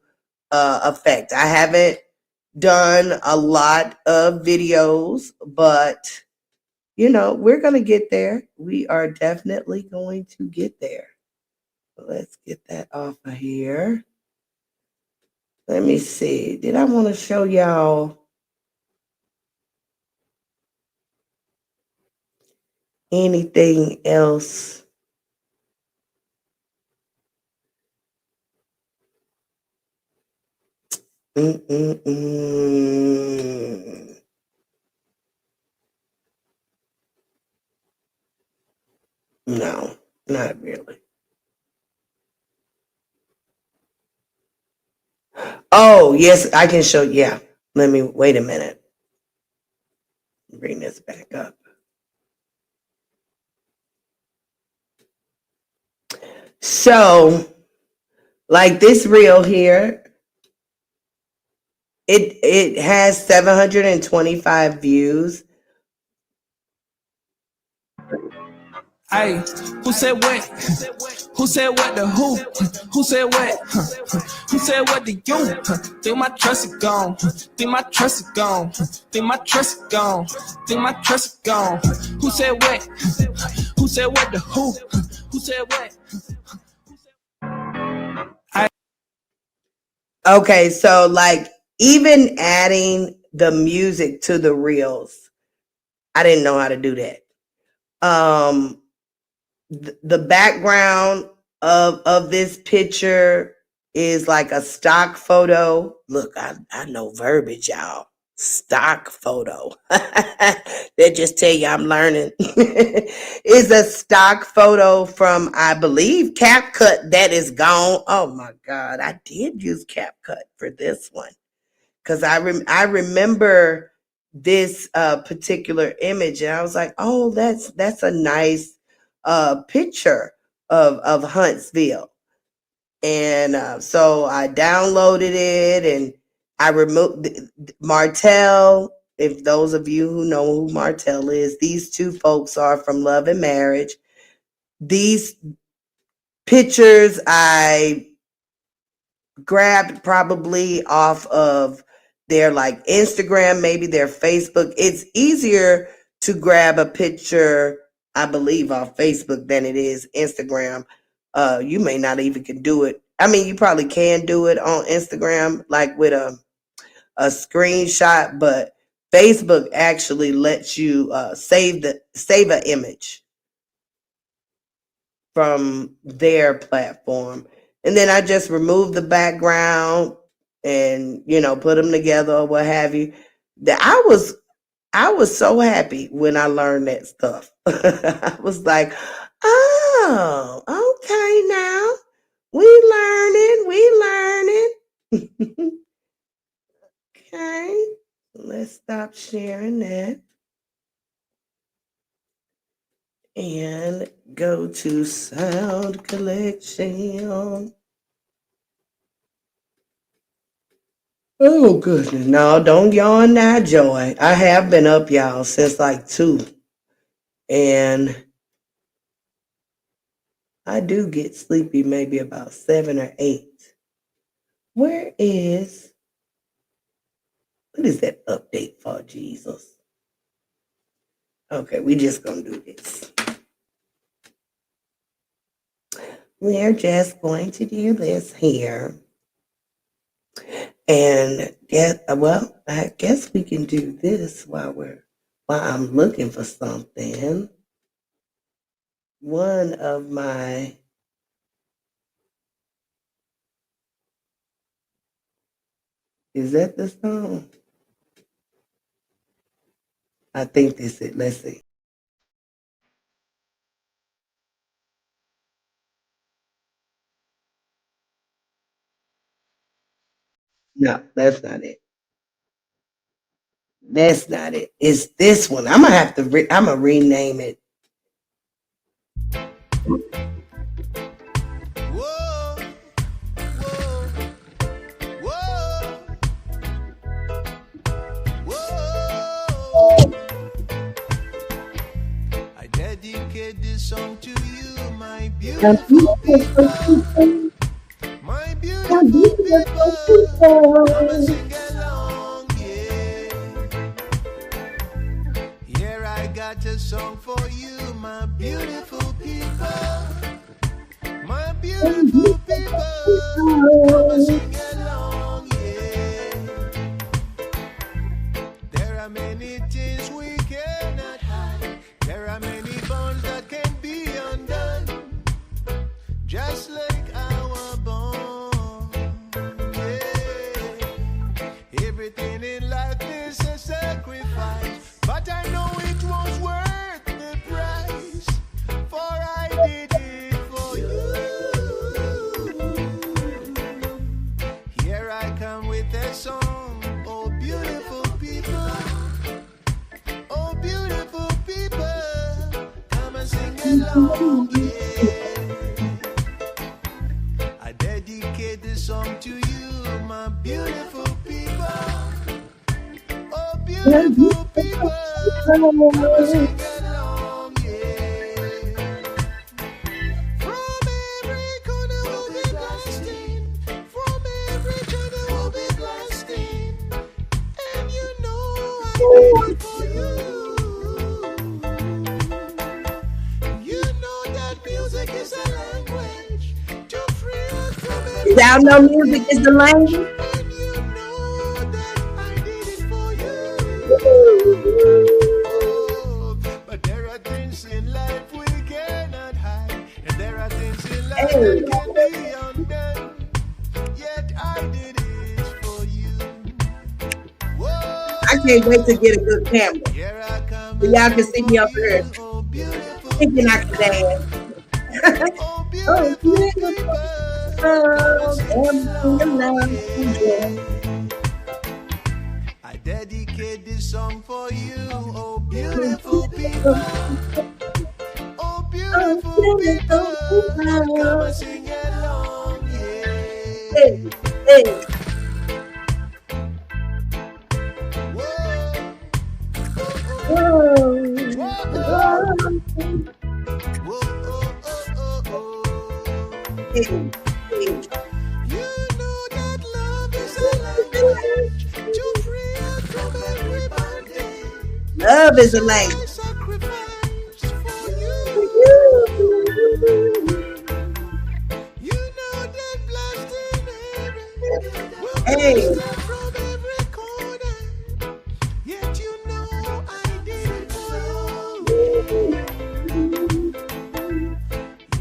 [SPEAKER 1] effect. I haven't done a lot of videos, but, we're going to get there. We are definitely going to get there. Let's get that off of here. Let me see. Did I want to show y'all anything else? Mm-mm-mm. No, not really. Oh, yes, I can show. Yeah. Let me wait a minute. Bring this back up. So, like this reel here, it has 725 views.
[SPEAKER 2] Hey, who said what? Who said what to who? Who said what? Who said what to you? Think my trust is gone. Think my trust is gone. Think my trust is gone. Think my trust is gone. Who said what? Who said what to who? Who said what?
[SPEAKER 1] Okay, so like even adding the music to the reels, I didn't know how to do that. The background of this picture is like a stock photo. Look, I know verbiage, y'all. Stock photo. They just tell you I'm learning. Is a stock photo from, I believe, CapCut that is gone. Oh my God, I did use CapCut for this one because I remember this particular image, and I was like, oh, that's a nice picture of Huntsville. And so I downloaded it, and I removed Martell. If those of you who know who Martell is, these two folks are from Love and Marriage. These pictures I grabbed probably off of their like Instagram, maybe their Facebook. It's easier to grab a picture, I believe, off Facebook than it is Instagram. You may not even can do it. I mean, you probably can do it on Instagram, like with a screenshot, but Facebook actually lets you save an image from their platform. And then I just removed the background and, put them together or what have you. That I was so happy when I learned that stuff. I was like, oh, okay, now we learning. Okay, let's stop sharing that and go to sound collection. Oh goodness, no, don't yawn now, Joy. I have been up, y'all, since like 2, and I do get sleepy maybe about 7 or 8. What is that update for, Jesus? Okay, we just gonna do this. We're just going to do this here. And I guess we can do this while I'm looking for something. One of my is that the song? I think this is. Let's see. No, that's not it. That's not it. It's this one. I'm gonna have to. I'm gonna rename it.
[SPEAKER 2] Whoa, whoa, whoa, whoa. I dedicate this song to you, my beautiful people. My beautiful people. Come sing along, yeah. Here I got a song for you, my beautiful people. My beautiful people, come sing along, yeah. are many things we cannot hide. There are many bonds that can be undone. Just like our bond. Yeah. Everything in life is a sacrifice. But I know it was worth the price. For I did it for you. Here I come with a song. Oh, beautiful people. Oh, beautiful people. Come and sing along. Yeah. I dedicate this song to you, my beautiful people. Oh, beautiful people. Come and sing along. Yeah. From every corner we'll be blasting. From every channel we'll be blasting. And you know I did it for you. You know that music is a language to free us from every
[SPEAKER 1] Y'all know music is the language.
[SPEAKER 2] and you know that I did it for you. Oh, but there are things in life we cannot hide, and there are things in life that can be undone. Yet I did it for you. Whoa,
[SPEAKER 1] I can't wait to get a good camera
[SPEAKER 2] here I come
[SPEAKER 1] so y'all can see me up
[SPEAKER 2] for
[SPEAKER 1] here
[SPEAKER 2] you. Oh, beautiful
[SPEAKER 1] thinking I can dance.
[SPEAKER 2] oh,
[SPEAKER 1] Oh,
[SPEAKER 2] beautiful
[SPEAKER 1] beautiful.
[SPEAKER 2] people.
[SPEAKER 1] Oh, everything alone.
[SPEAKER 2] I dedicate this song for you, oh beautiful people. Oh beautiful people. Come and sing along, yeah.
[SPEAKER 1] Hey, hey.
[SPEAKER 2] Whoa,
[SPEAKER 1] Oh,
[SPEAKER 2] whoa,
[SPEAKER 1] oh,
[SPEAKER 2] whoa, oh.
[SPEAKER 1] hey, hey.
[SPEAKER 2] You know that love is a language to free us from every bondage.
[SPEAKER 1] Love is a language.
[SPEAKER 2] I sacrifice for you. You know that blasting will
[SPEAKER 1] Hey.
[SPEAKER 2] blast us from every corner. Yet you know I did it for you.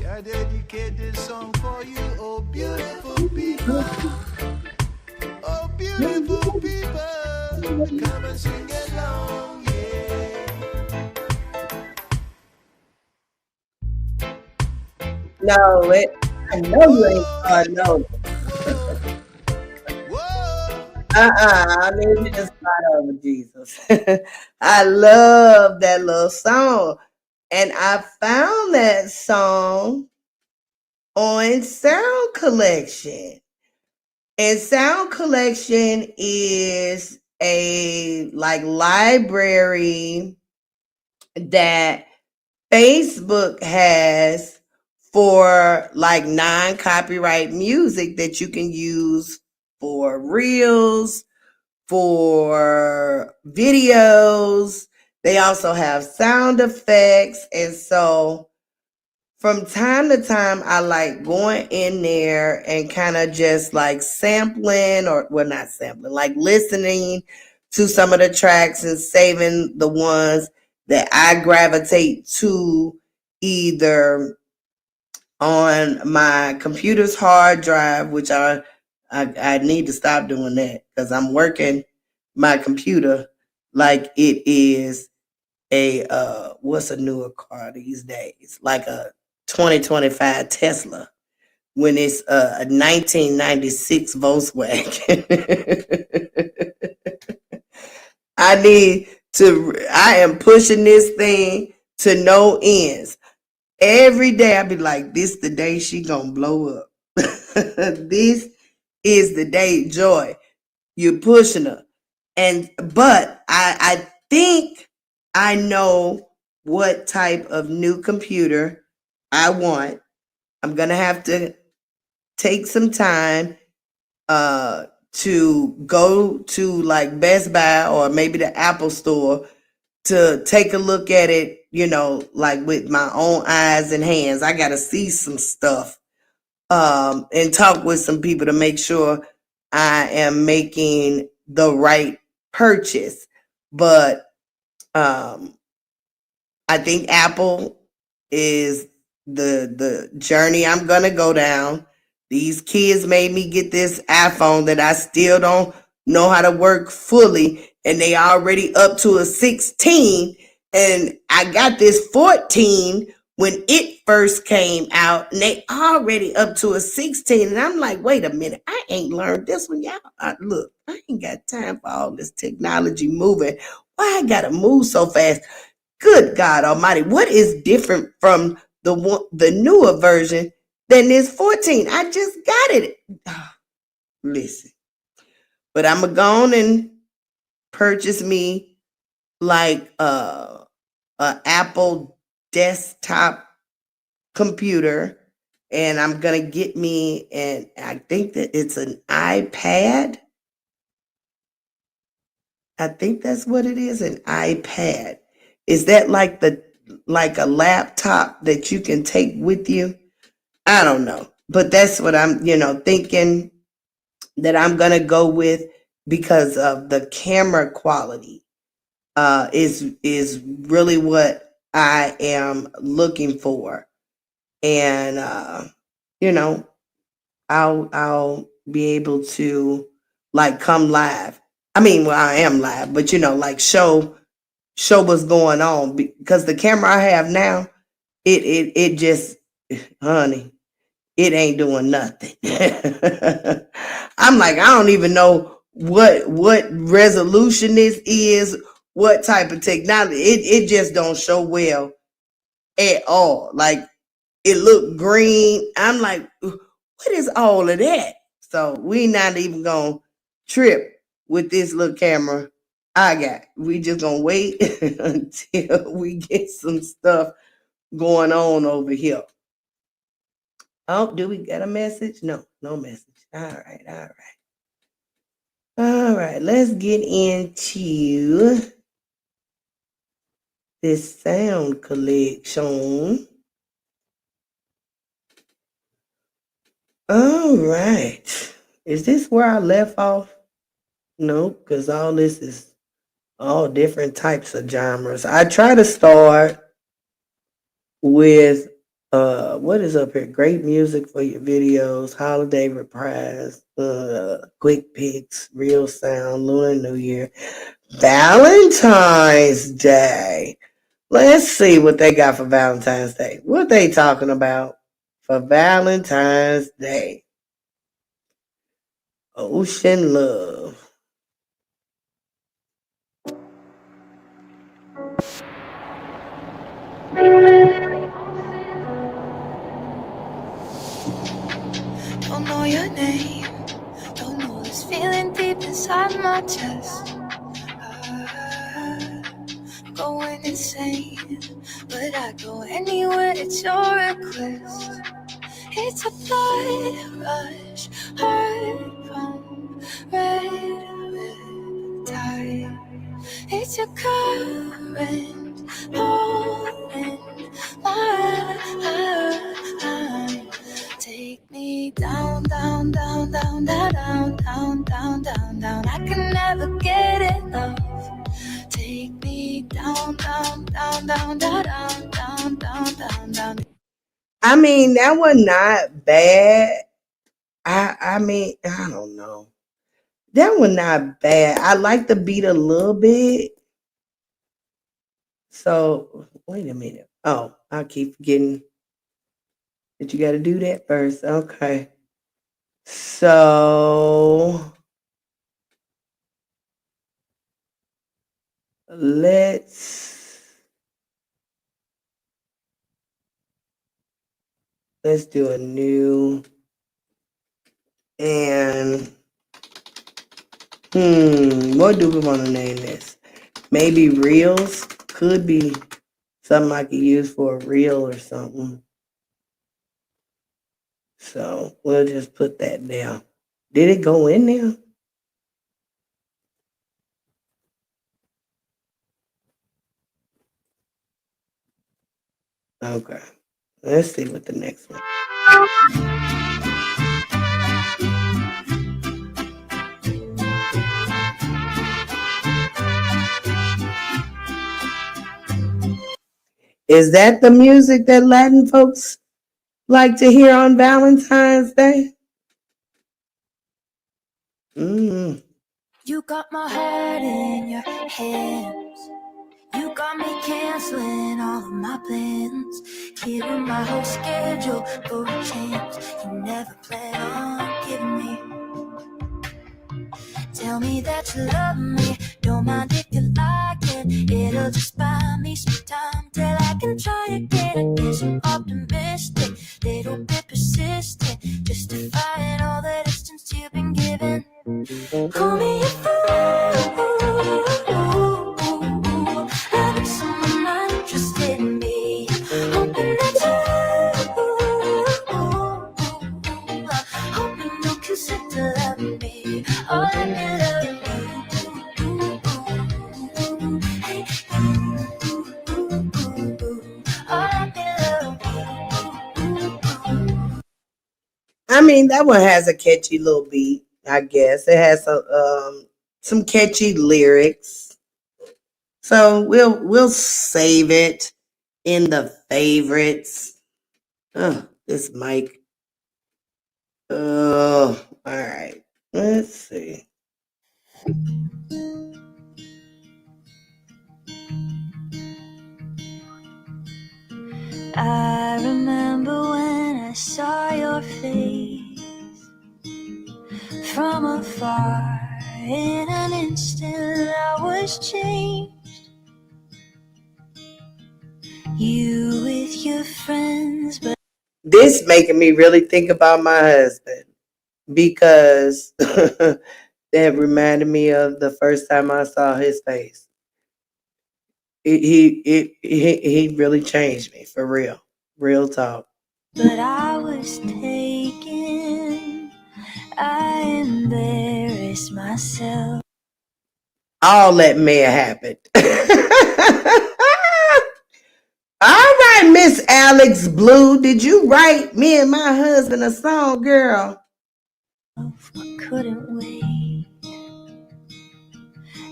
[SPEAKER 2] Yeah, I dedicate this song for you, oh beautiful people. Oh beautiful people. Come and sing along, yeah.
[SPEAKER 1] No, it. I know you ain't. No.
[SPEAKER 2] Whoa.
[SPEAKER 1] I need you to start over, Jesus. I love that little song. And I found that song on Sound Collection. And Sound Collection is a like library that Facebook has for like non-copyright music that you can use for reels, for videos. They also have sound effects. And so from time to time, I like going in there and kind of just like sampling, or well, not sampling, like listening to some of the tracks and saving the ones that I gravitate to, either on my computer's hard drive, which I need to stop doing that because I'm working my computer like it is a what's a newer car these days, like a 2025 Tesla, when it's a 1996 Volkswagen. I am pushing this thing to no ends. Every day I be like, this the day she gonna blow up. This is the day, Joy. You're pushing her. But I think I know what type of new computer I want. I'm gonna have to take some time to go to like Best Buy or maybe the Apple store to take a look at it, like with my own eyes and hands. I gotta see some stuff and talk with some people to make sure I am making the right purchase. But um, I think Apple is the journey I'm gonna go down. These kids made me get this iPhone that I still don't know how to work fully, and they already up to a 16. And I got this 14 when it first came out, and they already up to a 16. And I'm like, wait a minute, I ain't learned this one. Y'all, look, I ain't got time for all this technology moving. Why I gotta move so fast? Good God Almighty, what is different from the newer version than this 14? I just got it. Listen, but I'm gonna go on and purchase me like a Apple desktop computer, and I'm gonna get me, and I think that it's an iPad. I think that's what it is, an iPad. Is that like a laptop that you can take with you? I don't know. But that's what I'm, thinking that I'm going to go with because of the camera quality. Is really what I am looking for. And you know, I'll be able to like come live. I mean, well, I am live, but like show what's going on because the camera I have now, it just, honey, it ain't doing nothing. I'm like, I don't even know what resolution this is, what type of technology. It just don't show well at all. Like it looked green. I'm like, what is all of that? So we not even gonna trip with this little camera I got. We just gonna wait until we get some stuff going on over here. Oh, do we get a message? No, no message. All right, all right. All right, let's get into this sound collection. All right. Is this where I left off? No, because all this is all different types of genres. I try to start with what is up here? Great music for your videos, holiday reprise, quick picks, real sound, Lunar New Year, Valentine's Day. Let's see what they got for Valentine's Day. What they talking about for Valentine's Day? Ocean Love.
[SPEAKER 2] Don't know your name, don't know this feeling deep inside my chest. Going insane, but I go anywhere, it's your request. It's a blood rush, heart pump, red tide. It's your current pulling my mind. Take me down, down, down, down, down, down, down, down, down, down. I can never get enough. Take me down, down, down, down, down, down, down, down, down, down.
[SPEAKER 1] I mean, that was not bad. I mean, I don't know. That was not bad. I like the beat a little bit. So wait a minute. Oh, I keep forgetting that you got to do that first. Okay. So let's do a new and what do we want to name this? Maybe reels could be something I could use for a reel or something. So we'll just put that down. Did it go in there? Okay. Let's see what the next one. Is that the music that Latin folks like to hear on Valentine's Day? Mm.
[SPEAKER 2] You got my heart in your hands. You got me canceling all of my plans. Clearing my whole schedule for a chance you never plan on giving me. Tell me that you love me, don't mind if you like it. It'll just buy me some time till I can try again. I guess I'm optimistic, little bit persistent, justifying all the distance you've been given. Call me a fool, having someone not interested in me. Hoping that hoping you'll consent to love me. All I can love you. Hey, all I can love you.
[SPEAKER 1] I mean, that one has a catchy little beat, I guess. It has some catchy lyrics. So we'll save it in the favorites. This mic. Oh, all right. Let's see.
[SPEAKER 2] I remember when I saw your face from afar. In an instant I was changed. You with your friends, but
[SPEAKER 1] This making me really think about my husband because that reminded me of the first time I saw his face. He really changed me for real talk.
[SPEAKER 2] but I was taken. I embarrassed myself.
[SPEAKER 1] All that may have happened. All right, Miss Alex Blue, did you write me and my husband a song, girl?
[SPEAKER 2] I couldn't wait,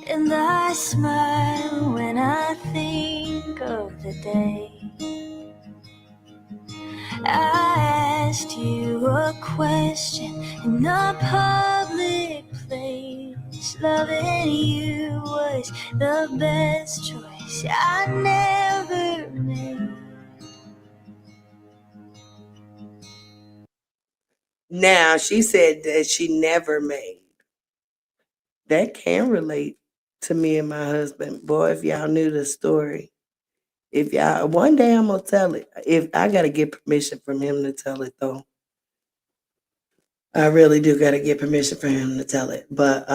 [SPEAKER 2] and I smile when I think of the day I asked you a question in a public place. Loving you was the best choice I never made.
[SPEAKER 1] Now, she said that she never made. That can relate to me and my husband. Boy, if y'all knew the story. If y'all one day I'm gonna tell it. If I gotta get permission from him to tell it though. I really do gotta get permission from him to tell it. But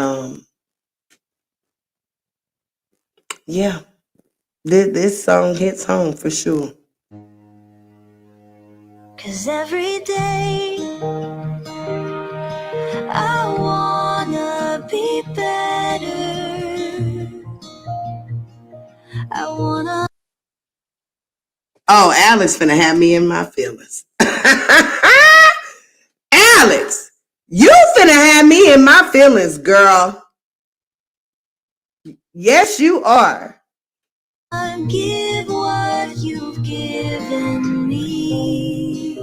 [SPEAKER 1] yeah, this song hits home for sure.
[SPEAKER 2] 'Cause every day I wanna be better. I wanna.
[SPEAKER 1] Oh, Alex finna have me in my feelings. Alex, you finna have me in my feelings, girl. Yes, you are.
[SPEAKER 2] Give what you've given me.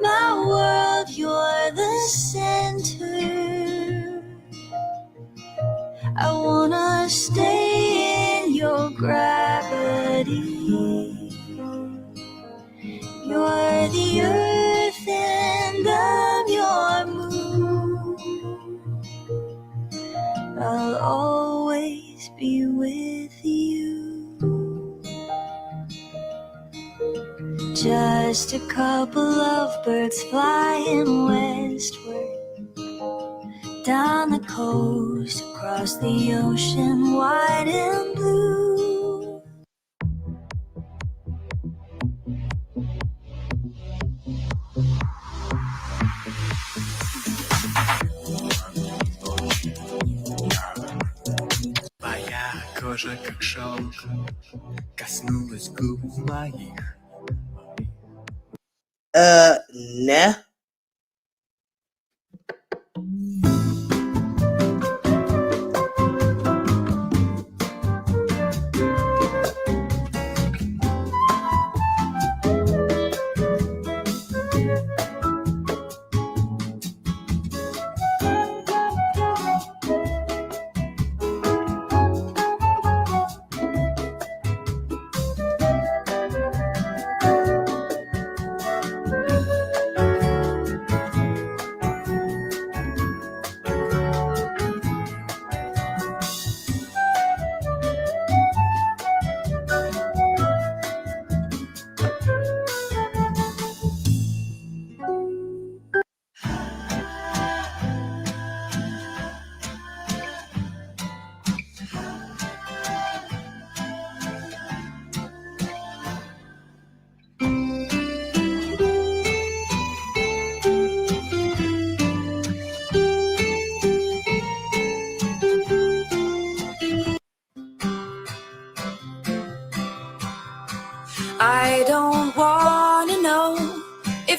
[SPEAKER 2] My world, you're the center. I wanna stay in your gravity. You're the earth and I'm your moon. I'll always be with you. Just a couple of birds flying westward, down the coast, across the ocean, wide and blue.
[SPEAKER 3] Твоя кожа, как шелк, коснулась губ моих.
[SPEAKER 1] Nah.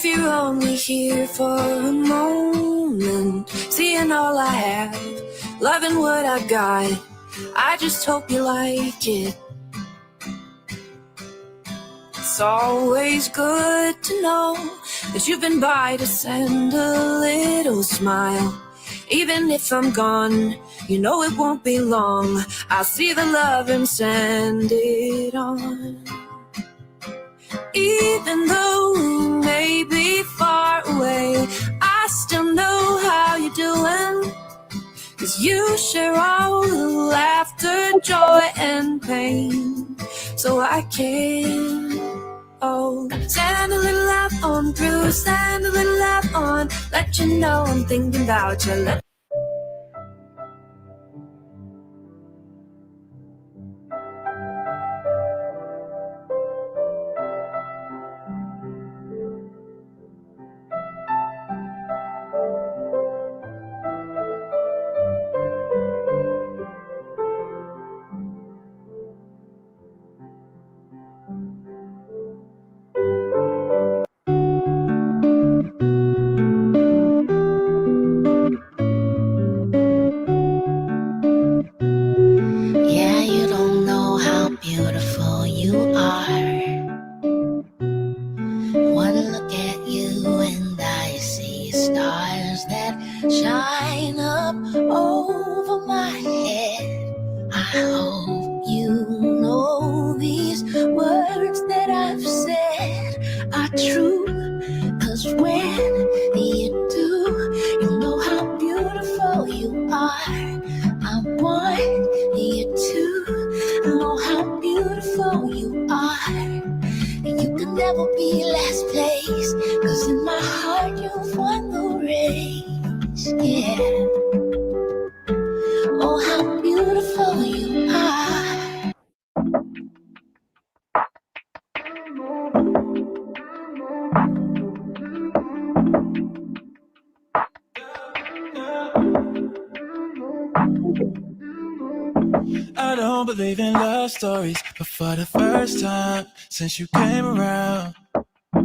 [SPEAKER 3] if you're only here for a moment, seeing all I have, loving what I got, I just hope you like it. It's always good to know that you've been by to send a little smile. Even if I'm gone, you know it won't be long. I'll see the love and send it on. Even though we may be far away, I still know how you're doing. 'Cause you share all the laughter, joy, and pain. So I can, oh, send a little love on through, send a little love on, let you know I'm thinking about you. Yeah, you don't know how beautiful you are. One look at you and I see stars that shine up over my head. I hope you know these words that I've said are true. 'Cause when you do, you know how beautiful you are. I want you to know how beautiful you are. You can never be last place, 'cause in my heart you've won the race, yeah. Oh, how beautiful you are. I don't believe in love stories, but for the first time since you came around,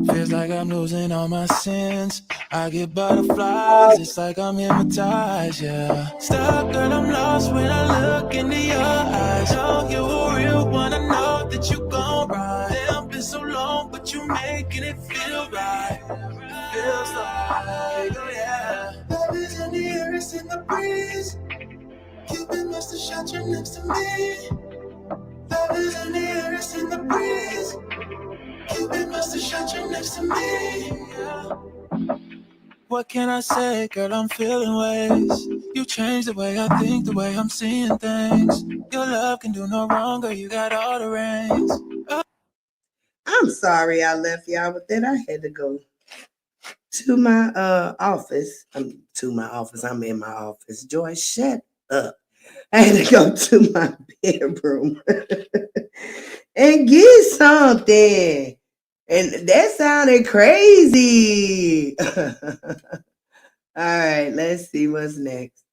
[SPEAKER 3] feels like I'm losing all my sins. I get butterflies, it's like I'm hypnotized, yeah. Stuck, girl, I'm lost when I look into your eyes. Know you a real one, I know that you gon' ride. Damn, been so long, but you making it feel right. Feels like, oh yeah. Love is in the air, it's in the breeze. Cupid must have shot you next to me. Love is in the air, it's in the breeze. Cupid must have shot you next to me. What can I say, girl? I'm feeling ways. You changed the way I think, the way I'm seeing things. Your love can do no wrong, girl. You got all the reins.
[SPEAKER 1] I'm sorry I left y'all, but then I had to go to my office. I'm in my office. Joyce, shut up. I had to go to my bedroom and get something. And that sounded crazy. All right, let's see what's next.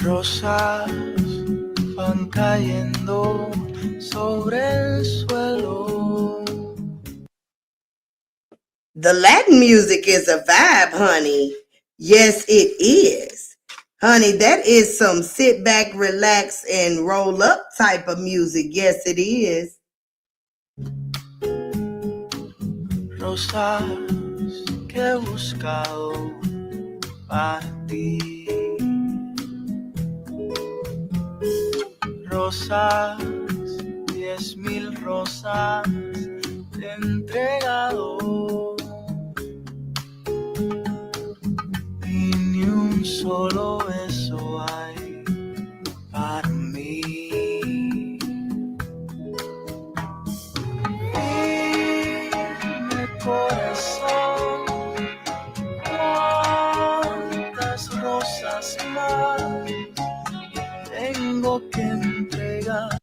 [SPEAKER 3] Rosas van cayendo sobre el suelo.
[SPEAKER 1] The Latin music is a vibe, honey. Yes, it is. Honey, that is some sit back, relax, and roll up type of music. Yes, it is.
[SPEAKER 3] Rosas que he buscado para ti. Rosas, 10,000 rosas te he entregado. Y ni un solo beso hay para mí. Dime, corazón, cuántas rosas más tengo que entregar.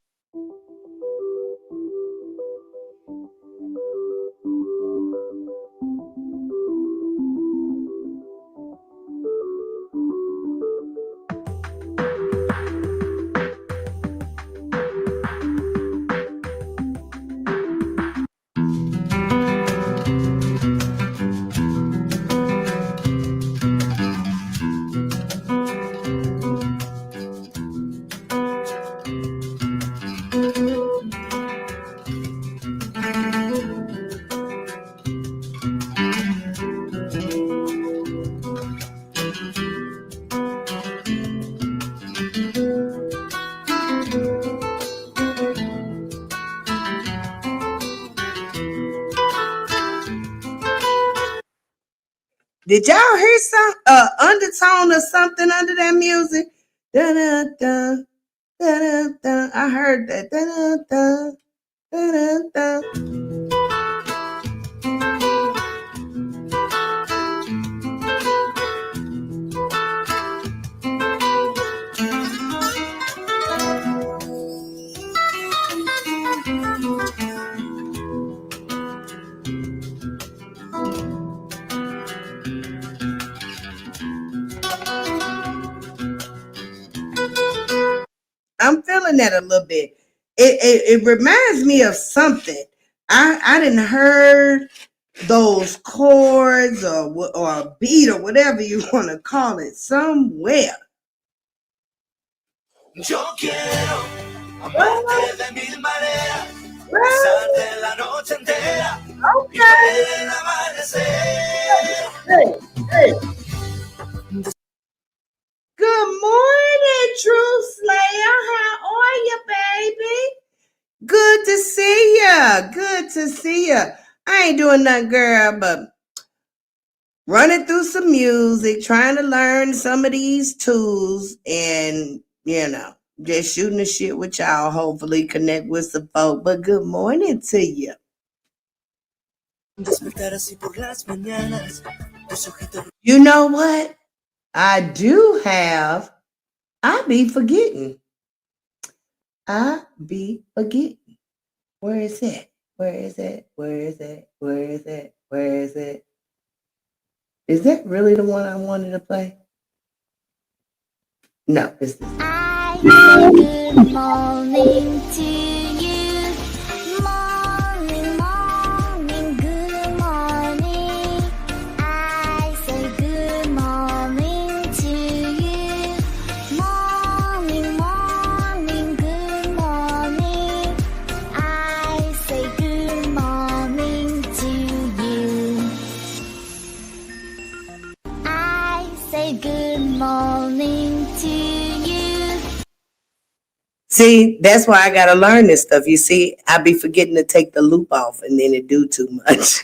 [SPEAKER 1] Did y'all hear some undertone or something under that music? Da da da da da da. I heard that. Da da da da da da. I'm feeling that a little bit. It reminds me of something. I didn't heard those chords or a beat or whatever you want to call it somewhere.
[SPEAKER 3] Yo quiero amarte de mil maneras, besarte la noche entera y ver el amanecer.
[SPEAKER 1] Hey, hey. Good morning, Truth Slayer. How are you, baby? Good to see ya. Good to see ya. I ain't doing nothing, girl, but running through some music, trying to learn some of these tools, and just shooting the shit with y'all. Hopefully, connect with some folk. But good morning to you. You know what? I do have. I be forgetting. Where is it? Where is it? Where is it? Where is it? Where is it? Is that really the one I wanted to play? No, it's this.
[SPEAKER 4] I say good morning to you. Morning, morning, good morning. I say good morning to you. Morning, morning, good morning. I say good morning to you. I say good morning to you.
[SPEAKER 1] See, that's why I gotta learn this stuff. You see, I be forgetting to take the loop off and then it do too much.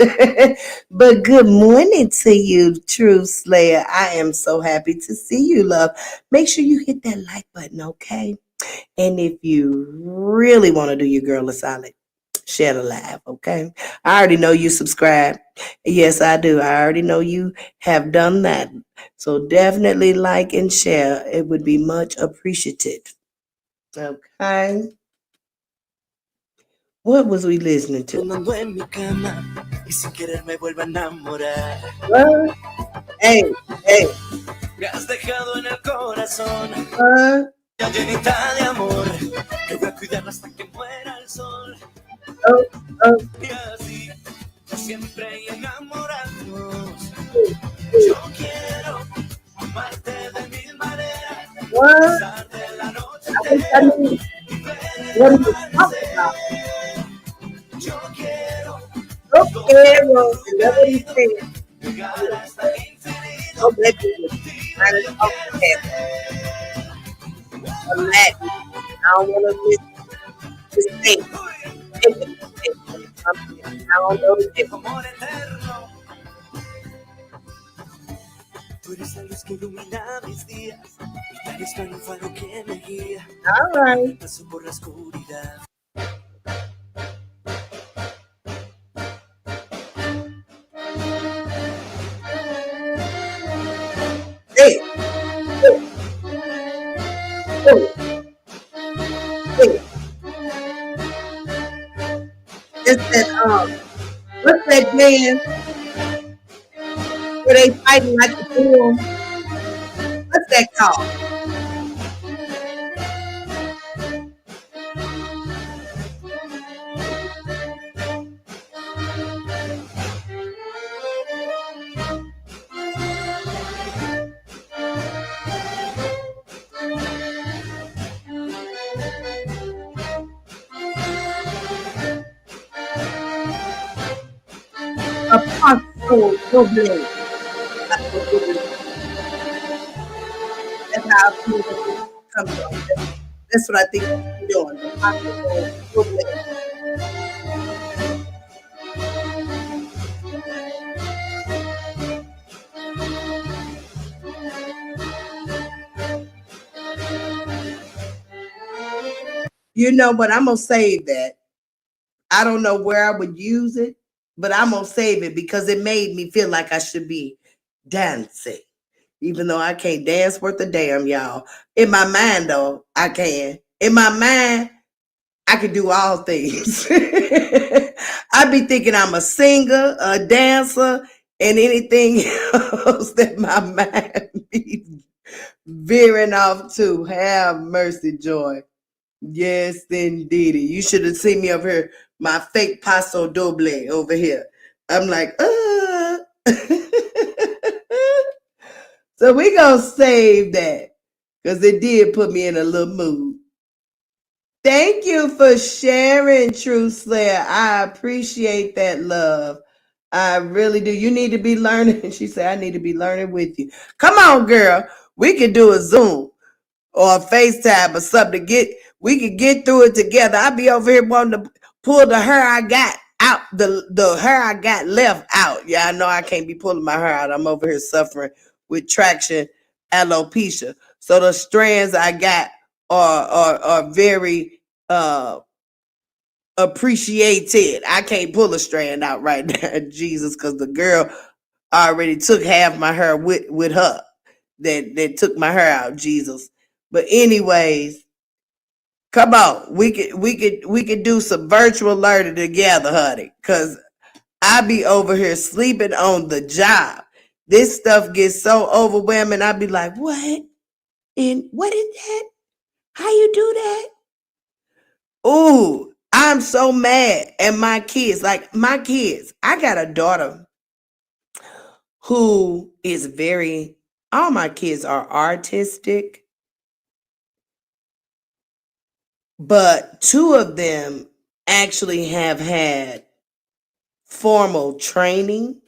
[SPEAKER 1] But good morning to you, True Slayer. I am so happy to see you, love. Make sure you hit that like button, okay? And if you really want to do your girl a solid, share the live, okay? I already know you subscribe. Yes, I do. I already know you have done that. So definitely like and share. It would be much appreciated. Okay. What was we listening to? What? Hey, hey.
[SPEAKER 3] Me has dejado en el corazón,
[SPEAKER 1] What?
[SPEAKER 3] ya llenita de amor, que voy a cuidarla hasta que muera el sol.
[SPEAKER 1] Oh, oh.
[SPEAKER 3] Y así, por siempre y enamorarnos.
[SPEAKER 1] Hey,
[SPEAKER 3] Yo quiero amarte de mil maneras,
[SPEAKER 1] what?
[SPEAKER 3] besarte la noche
[SPEAKER 1] I think I
[SPEAKER 3] entera
[SPEAKER 1] need.
[SPEAKER 3] y ver el
[SPEAKER 1] What are you talking about?
[SPEAKER 3] amanecer. Yo quiero
[SPEAKER 1] Okay, well, is that what he said?
[SPEAKER 3] llegar hasta el infinito.
[SPEAKER 1] Oh, maybe it was
[SPEAKER 3] Contigo
[SPEAKER 1] trying to
[SPEAKER 3] yo
[SPEAKER 1] talk
[SPEAKER 3] quiero
[SPEAKER 1] that
[SPEAKER 3] ser.
[SPEAKER 1] or Latin. I don't want to just think. I don't know the difference.
[SPEAKER 3] Amor eterno. Tú eres la luz que ilumina mis días. Y parezco en un faro que me guía.
[SPEAKER 1] All right.
[SPEAKER 3] Paso por la oscuridad.
[SPEAKER 1] Hey, hey, hey. It's that what's that man where they fighting like a bull? What's that called? Apostle problem. That's how I feel that this comes on. That's what I think you're doing. Apostle problem. You know, but I'm gonna save that. I don't know where I would use it, but I'm gonna save it because it made me feel like I should be dancing. Even though I can't dance worth a damn, y'all. In my mind, though, I can. In my mind, I can do all things. I be thinking I'm a singer, a dancer, and anything else that my mind be veering off to. Have mercy, Joy. Yes, indeedy. You should have seen me over here, my fake paso doble over here. I'm like, So we gonna save that because it did put me in a little mood. Thank you for sharing, True Slayer. I appreciate that, love. I really do. You need to be learning. She said, I need to be learning with you. Come on, girl. We can do a Zoom or a FaceTime or something. We could get through it together. I be over here wanting to pull the hair I got out, the hair I got left out. Yeah, I know I can't be pulling my hair out. I'm over here suffering with traction alopecia. So the strands I got are very appreciated. I can't pull a strand out right now, Jesus, because the girl already took half my hair with her. That took my hair out, Jesus. But anyways, come on, we could do some virtual learning together, honey. Cause I be over here sleeping on the job. This stuff gets so overwhelming. I be like, what? And what is that? How you do that? Ooh, I'm so mad at my kids. Like my kids, I got a daughter who is very. All my kids are artistic, but two of them actually have had formal training.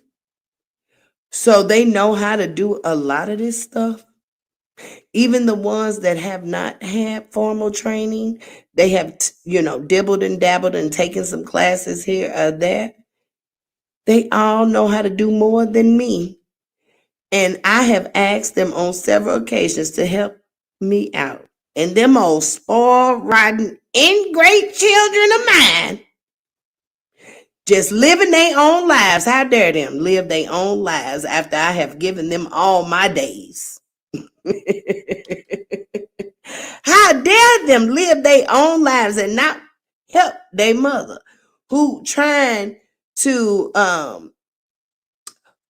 [SPEAKER 1] So they know how to do a lot of this stuff. Even the ones that have not had formal training, they have, dibbled and dabbled and taken some classes here or there. They all know how to do more than me. And I have asked them on several occasions to help me out. And them old spoiled, rotten, ingrate children of mine just living their own lives. How dare them live their own lives after I have given them all my days? How dare them live their own lives and not help their mother who trying to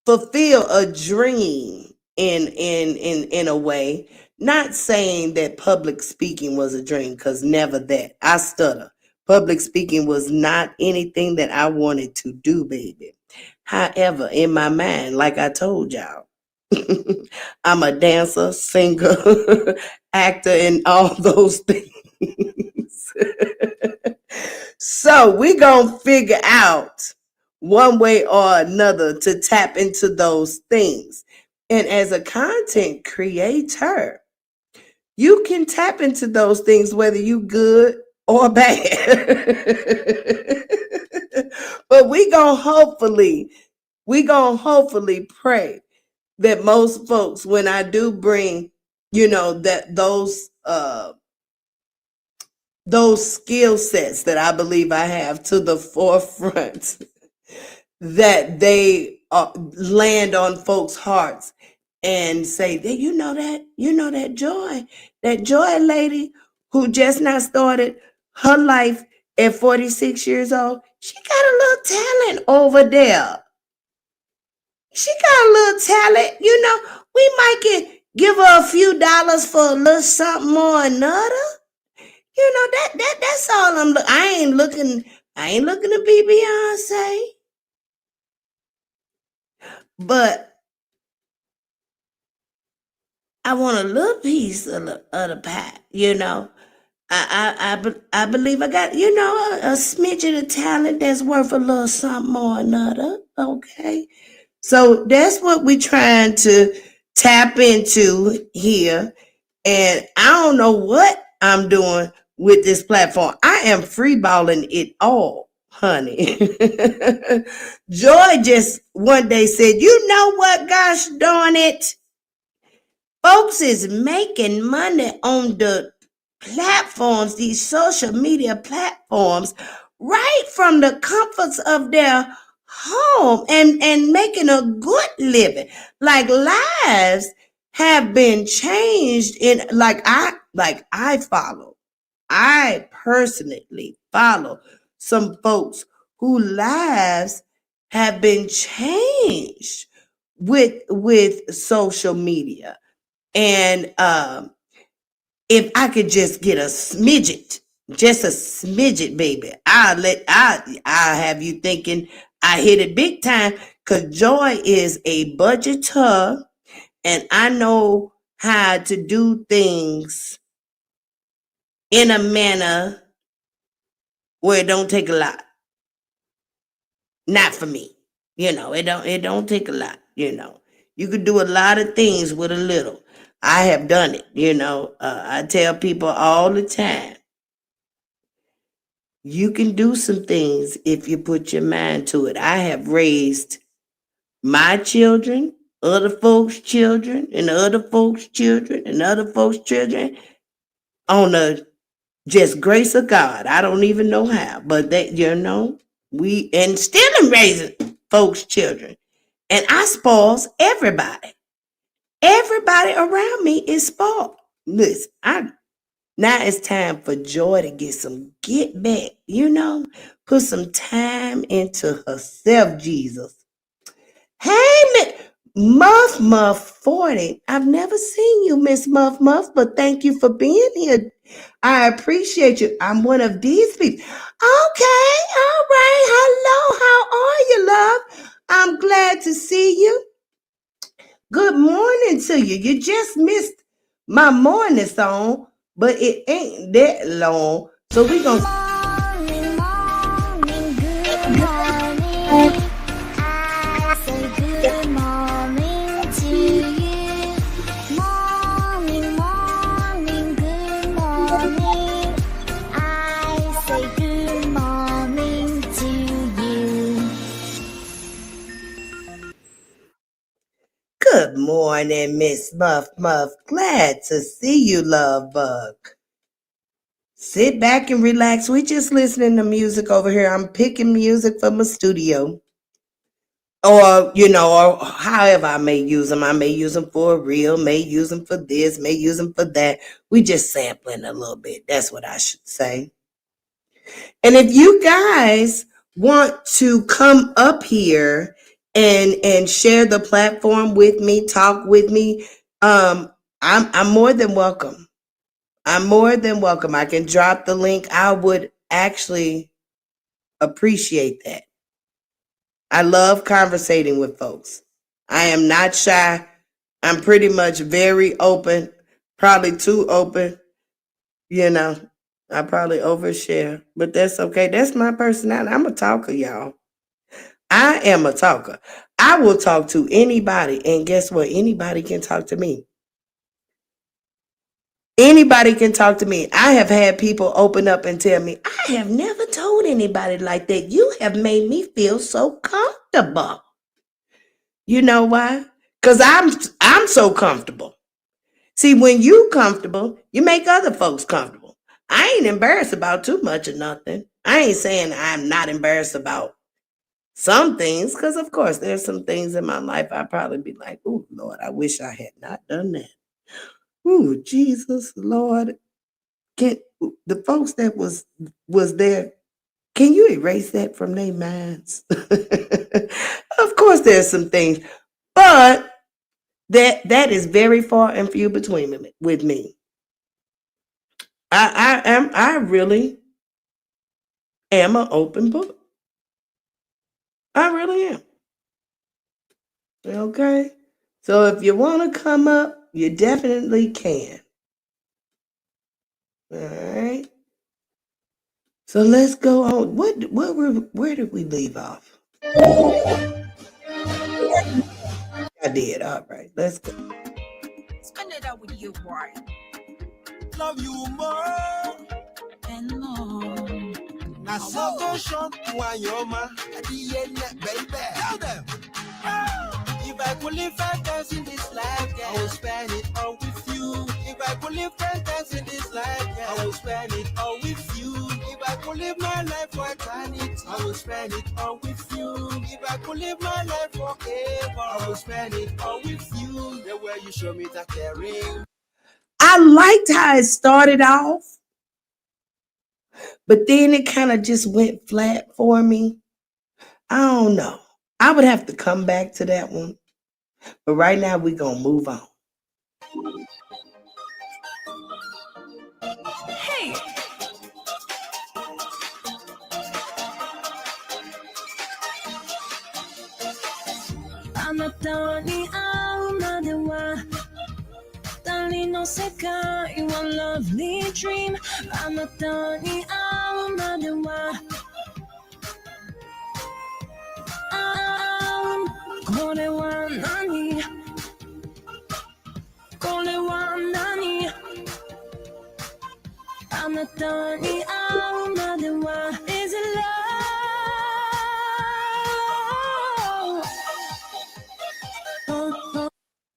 [SPEAKER 1] fulfill a dream in a way. Not saying that public speaking was a dream, because never that. I stutter. Public speaking was not anything that I wanted to do, baby. However, in my mind, like I told y'all, I'm a dancer, singer, actor, and all those things. So we gonna figure out one way or another to tap into those things. And as a content creator, you can tap into those things whether you good or bad. But we gonna hopefully pray that most folks, when I do bring, that those skill sets that I believe I have to the forefront, that they land on folks' hearts and say, you know that joy lady who just now started her life at 46 years old. She got a little talent over there. She got a little talent. We might give her a few dollars for a little something or another. That's all I ain't looking to be Beyonce. But I want a little piece of the pie, I believe I got, a smidgen of talent that's worth a little something or another. Okay. So that's what we're trying to tap into here. And I don't know what I'm doing with this platform. I am freeballing it all, honey. Joy just one day said, you know what, gosh darn it. Folks is making money on the platforms, these social media platforms, right from the comforts of their home and making a good living. Like lives have been changed in I personally follow some folks whose lives have been changed with social media. And if I could just get just a smidget, baby, I have you thinking I hit it big time. Cause Joy is a budgeter, and I know how to do things in a manner where it don't take a lot. Not for me, it don't take a lot. You could do a lot of things with a little. I have done it. I tell people all the time, you can do some things if you put your mind to it. I have raised my children, other folks' children, and other folks' children, and other folks' children on the just grace of God. I don't even know how, but we and still am raising folks' children. And I spoils everybody. Everybody around me is spoiled. Listen, now it's time for Joy to get back, put some time into herself, Jesus. Hey, Muff 40. I've never seen you, Miss Muff, but thank you for being here. I appreciate you. I'm one of these people. Okay, all right. Hello, how are you, love? I'm glad to see you. Good morning to you. You just missed my morning song, but it ain't that long. So we gonna
[SPEAKER 4] Morning, morning, good morning. I say good morning to you. Morning, morning, good morning. I say good morning to you.
[SPEAKER 1] Good morning, Miss Muff. Glad to see you, love bug. Sit back and relax. We just listening to music over here. I'm picking music from my studio. Or however I may use them. I may use them for a reel, may use them for this, may use them for that. We just sampling a little bit. That's what I should say. And if you guys want to come up here and share the platform with me, talk with me, I'm more than welcome. I'm more than welcome. I can drop the link. I would actually appreciate that. I love conversating with folks. I am not shy. I'm pretty much very open, probably too open. I probably overshare, but that's okay. That's my personality. I'm a talker, y'all. I am a talker. I will talk to anybody, and guess what? Anybody can talk to me. Anybody can talk to me. I have had people open up and tell me, I have never told anybody like that. You have made me feel so comfortable. You know why? Because I'm so comfortable. See, when you comfortable, you make other folks comfortable. I ain't embarrassed about too much of nothing. I ain't saying I'm not embarrassed about some things, because of course there's some things in my life I'd probably be like, oh Lord, I wish I had not done that. Oh, Jesus, Lord. Can the folks that was there, can you erase that from their minds? Of course there's some things, but that is very far and few between with me. I really am an open book. I really am. Okay. So if you want to come up, you definitely can. All right. So let's go on. Where did we leave off? I did. All right. Let's go.
[SPEAKER 3] Spend it out with you, boy. Love you more and more. Now, so go short to Wyoma at the end, baby. Tell them. If I could live 5 times in this life, yeah, I will spend it all with you. If I could live 10 times in this life, yeah, I I will spend it all with you. If I could live my life forever, I will spend it all with you. The way you show me that caring.
[SPEAKER 1] I liked how it started off, but then it kind of just went flat for me. I don't know. I would have to come back to that one. But right now, we're going to move on.
[SPEAKER 3] Hey, I'm not Tony, I'm not the one. Tony no seka, you a lovely dream. I'm not Tony, I'm not the one. I'm gonna want nani, gonna want nani. I'm not Tony, I'm not the one. Is it love?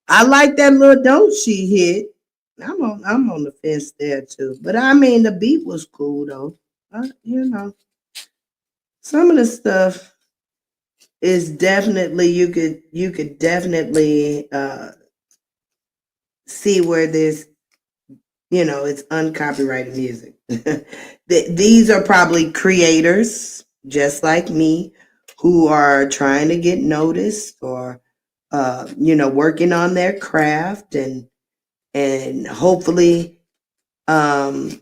[SPEAKER 1] I like that little don't she hit. I'm on the fence there too. But I mean the beat was cool though. Some of the stuff is definitely you could definitely see where this it's uncopyrighted music. These are probably creators just like me who are trying to get noticed or working on their craft and hopefully um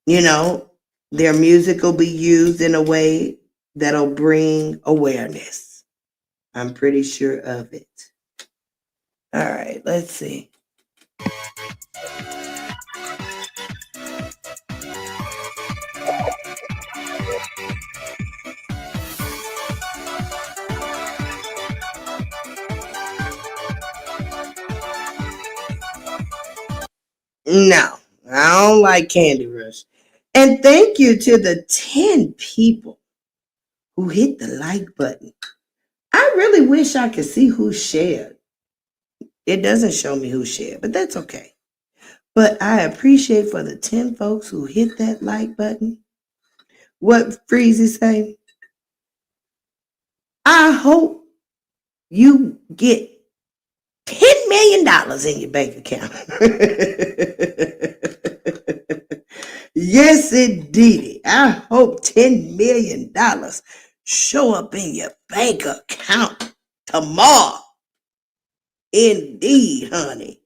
[SPEAKER 1] you know their music will be used in a way that'll bring awareness. I'm pretty sure of it. All right, let's see. No, I don't like Candy Rush. And thank you to the 10 people who hit the like button. I really wish I could see who shared. It doesn't show me who shared, but that's okay. But I appreciate for the 10 folks who hit that like button. What Freezy say? I hope you get $10 million in your bank account. Yes, indeed. I hope $10 million show up in your bank account tomorrow. Indeed, honey.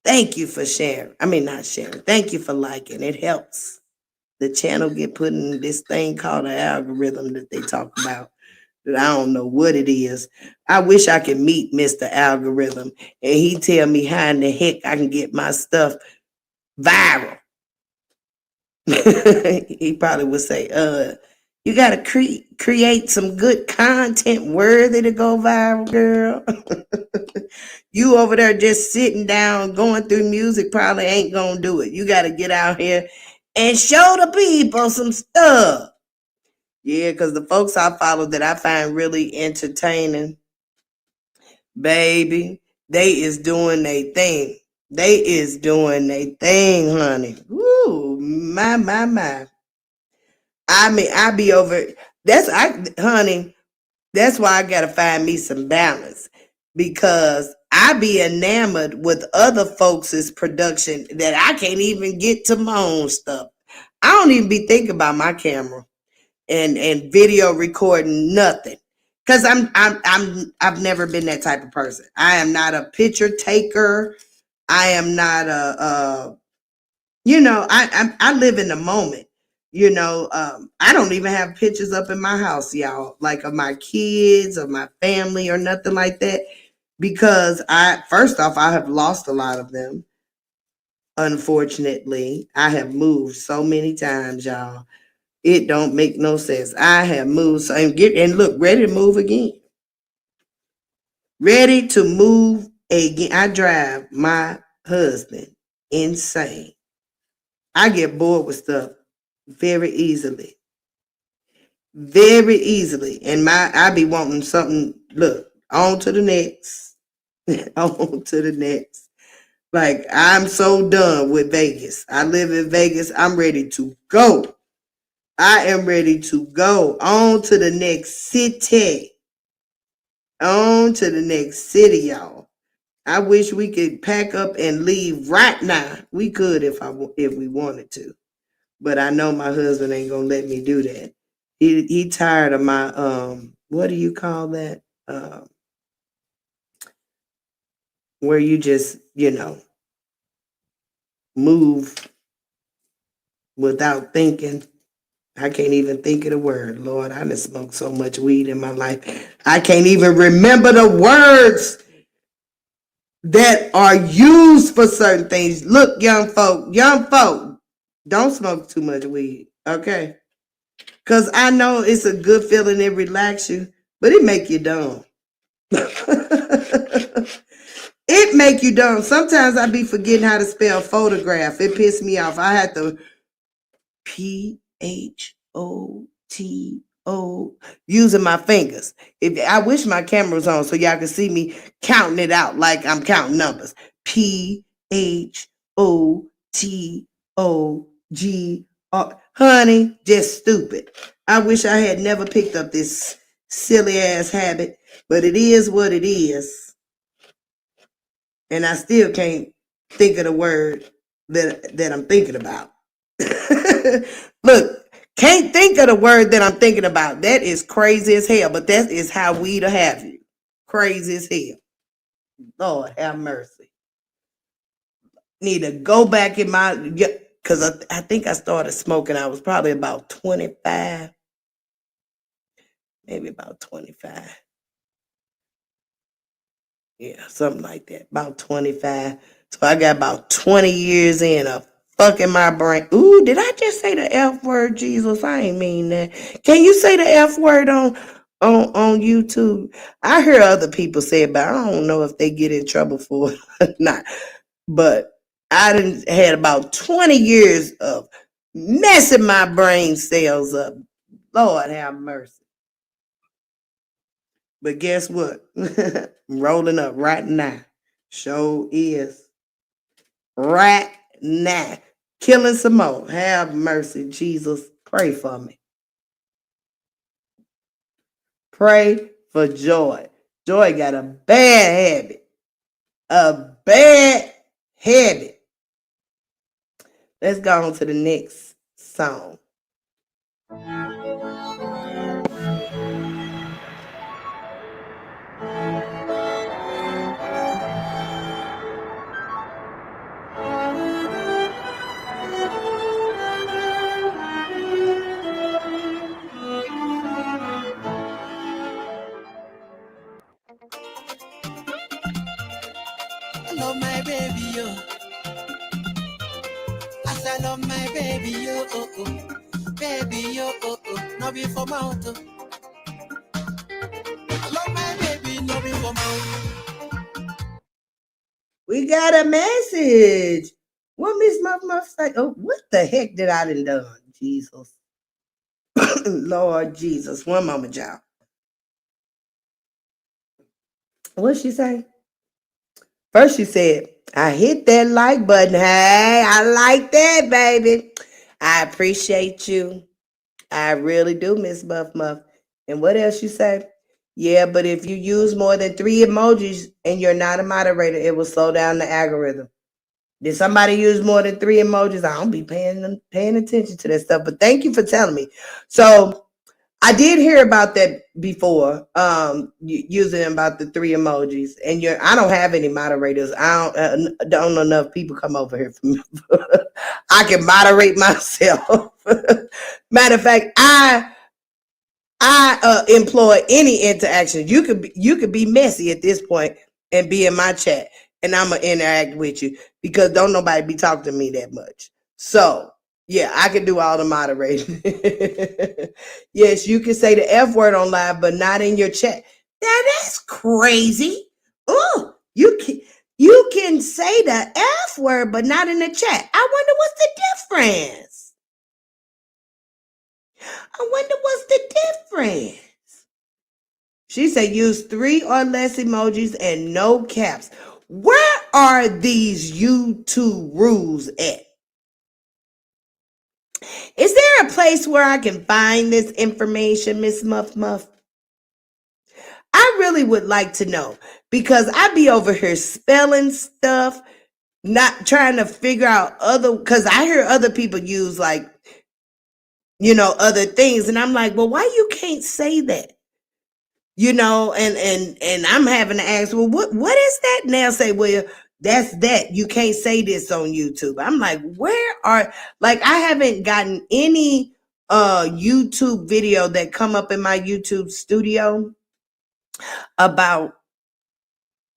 [SPEAKER 1] Thank you for sharing. I mean, not sharing. Thank you for liking. It helps the channel get put in this thing called an algorithm that they talk about. That I don't know what it is. I wish I could meet Mr. Algorithm and he tell me how in the heck I can get my stuff viral. He probably would say, you gotta create some good content worthy to go viral, girl. You over there just sitting down going through music probably ain't gonna do it. You gotta get out here and show the people some stuff. Yeah, because the folks I follow that I find really entertaining, baby, they is doing their thing. They is doing their thing, honey. Woo, my. I mean, I be over. Honey. That's why I gotta find me some balance because I be enamored with other folks' production that I can't even get to my own stuff. I don't even be thinking about my camera and video recording nothing because I've never been that type of person. I am not a picture taker. I am not I live in the moment. I don't even have pictures up in my house, y'all, like of my kids, of my family, or nothing like that, because first off, I have lost a lot of them. Unfortunately, I have moved so many times, y'all. It don't make no sense. I have moved and look, ready to move again. Ready to move again. I drive my husband insane. I get bored with stuff very easily. Very easily. And I be wanting something, look, on to the next. On to the next. Like, I'm so done with Vegas. I live in Vegas. I'm ready to go. I am ready to go on to the next city. On to the next city, y'all. I wish we could pack up and leave right now. We could if we wanted to, but I know my husband ain't gonna let me do that. He tired of my what do you call that? Where you just move without thinking. I can't even think of the word. Lord, I done smoked so much weed in my life. I can't even remember the words that are used for certain things. Look, young folk, don't smoke too much weed, okay? Because I know it's a good feeling, it relax you, but it make you dumb. It make you dumb. Sometimes I be forgetting how to spell photograph. It pissed me off. I had to PHOTO using my fingers. If I wish my camera was on so y'all can see me counting it out like I'm counting numbers. PHOTOG. Honey, just stupid. I wish I had never picked up this silly ass habit, but it is what it is. And I still can't think of the word that I'm thinking about. Look, can't think of the word that I'm thinking about. That is crazy as hell, but that is how we'd have you. Crazy as hell. Lord have mercy. Need to go back in my, because I think I started smoking. I was probably about 25, maybe about 25. Yeah, something like that. About 25. So I got about 20 years in of fucking my brain. Ooh, did I just say the F word, Jesus? I ain't mean that. Can you say the F word on YouTube? I hear other people say it, but I don't know if they get in trouble for it or not. But I done had about 20 years of messing my brain cells up. Lord have mercy. But guess what? I'm rolling up right now. Show is right now. Killing some more. Have mercy, Jesus. Pray for me. Pray for Joy. Joy got a bad habit. A bad habit. Let's go on to the next song.
[SPEAKER 3] I love my baby, yo. As I love my baby, yo, oh, oh. Baby, yo, oh, oh. No be for mouth, oh. I love my baby, no be for mouth.
[SPEAKER 1] We got a message. What Miss Muff say? Oh, what the heck did I done? Jesus. Lord Jesus. One moment, y'all. What'd she say? First, she said, I hit that like button. Hey, I like that, baby. I appreciate you. I really do, Miss Muff. And what else you say? Yeah, but if you use more than 3 emojis and you're not a moderator, it will slow down the algorithm. Did somebody use more than 3 emojis? I don't be paying attention to that stuff. But thank you for telling me. So I did hear about that before, using about the 3 emojis. And I don't have any moderators. I don't know enough people come over here for me. I can moderate myself. Matter of fact, I employ any interaction. You could be messy at this point and be in my chat, and I'm gonna interact with you because don't nobody be talking to me that much. So yeah, I can do all the moderating. Yes, you can say the F word on live, but not in your chat. Now that's crazy. Oh, you can say the F word, but not in the chat. I wonder what's the difference. I wonder what's the difference. She said use 3 or less emojis and no caps. Where are these YouTube rules at? Is there a place where I can find this information, Miss Muff Muff? I really would like to know because I be over here spelling stuff, not trying to figure out other, because I hear other people use like, other things. And I'm like, well, why you can't say that? And I'm having to ask, well, what is that? And they'll say, well, that's that. You can't say this on YouTube. I'm like, I haven't gotten any YouTube video that come up in my YouTube studio about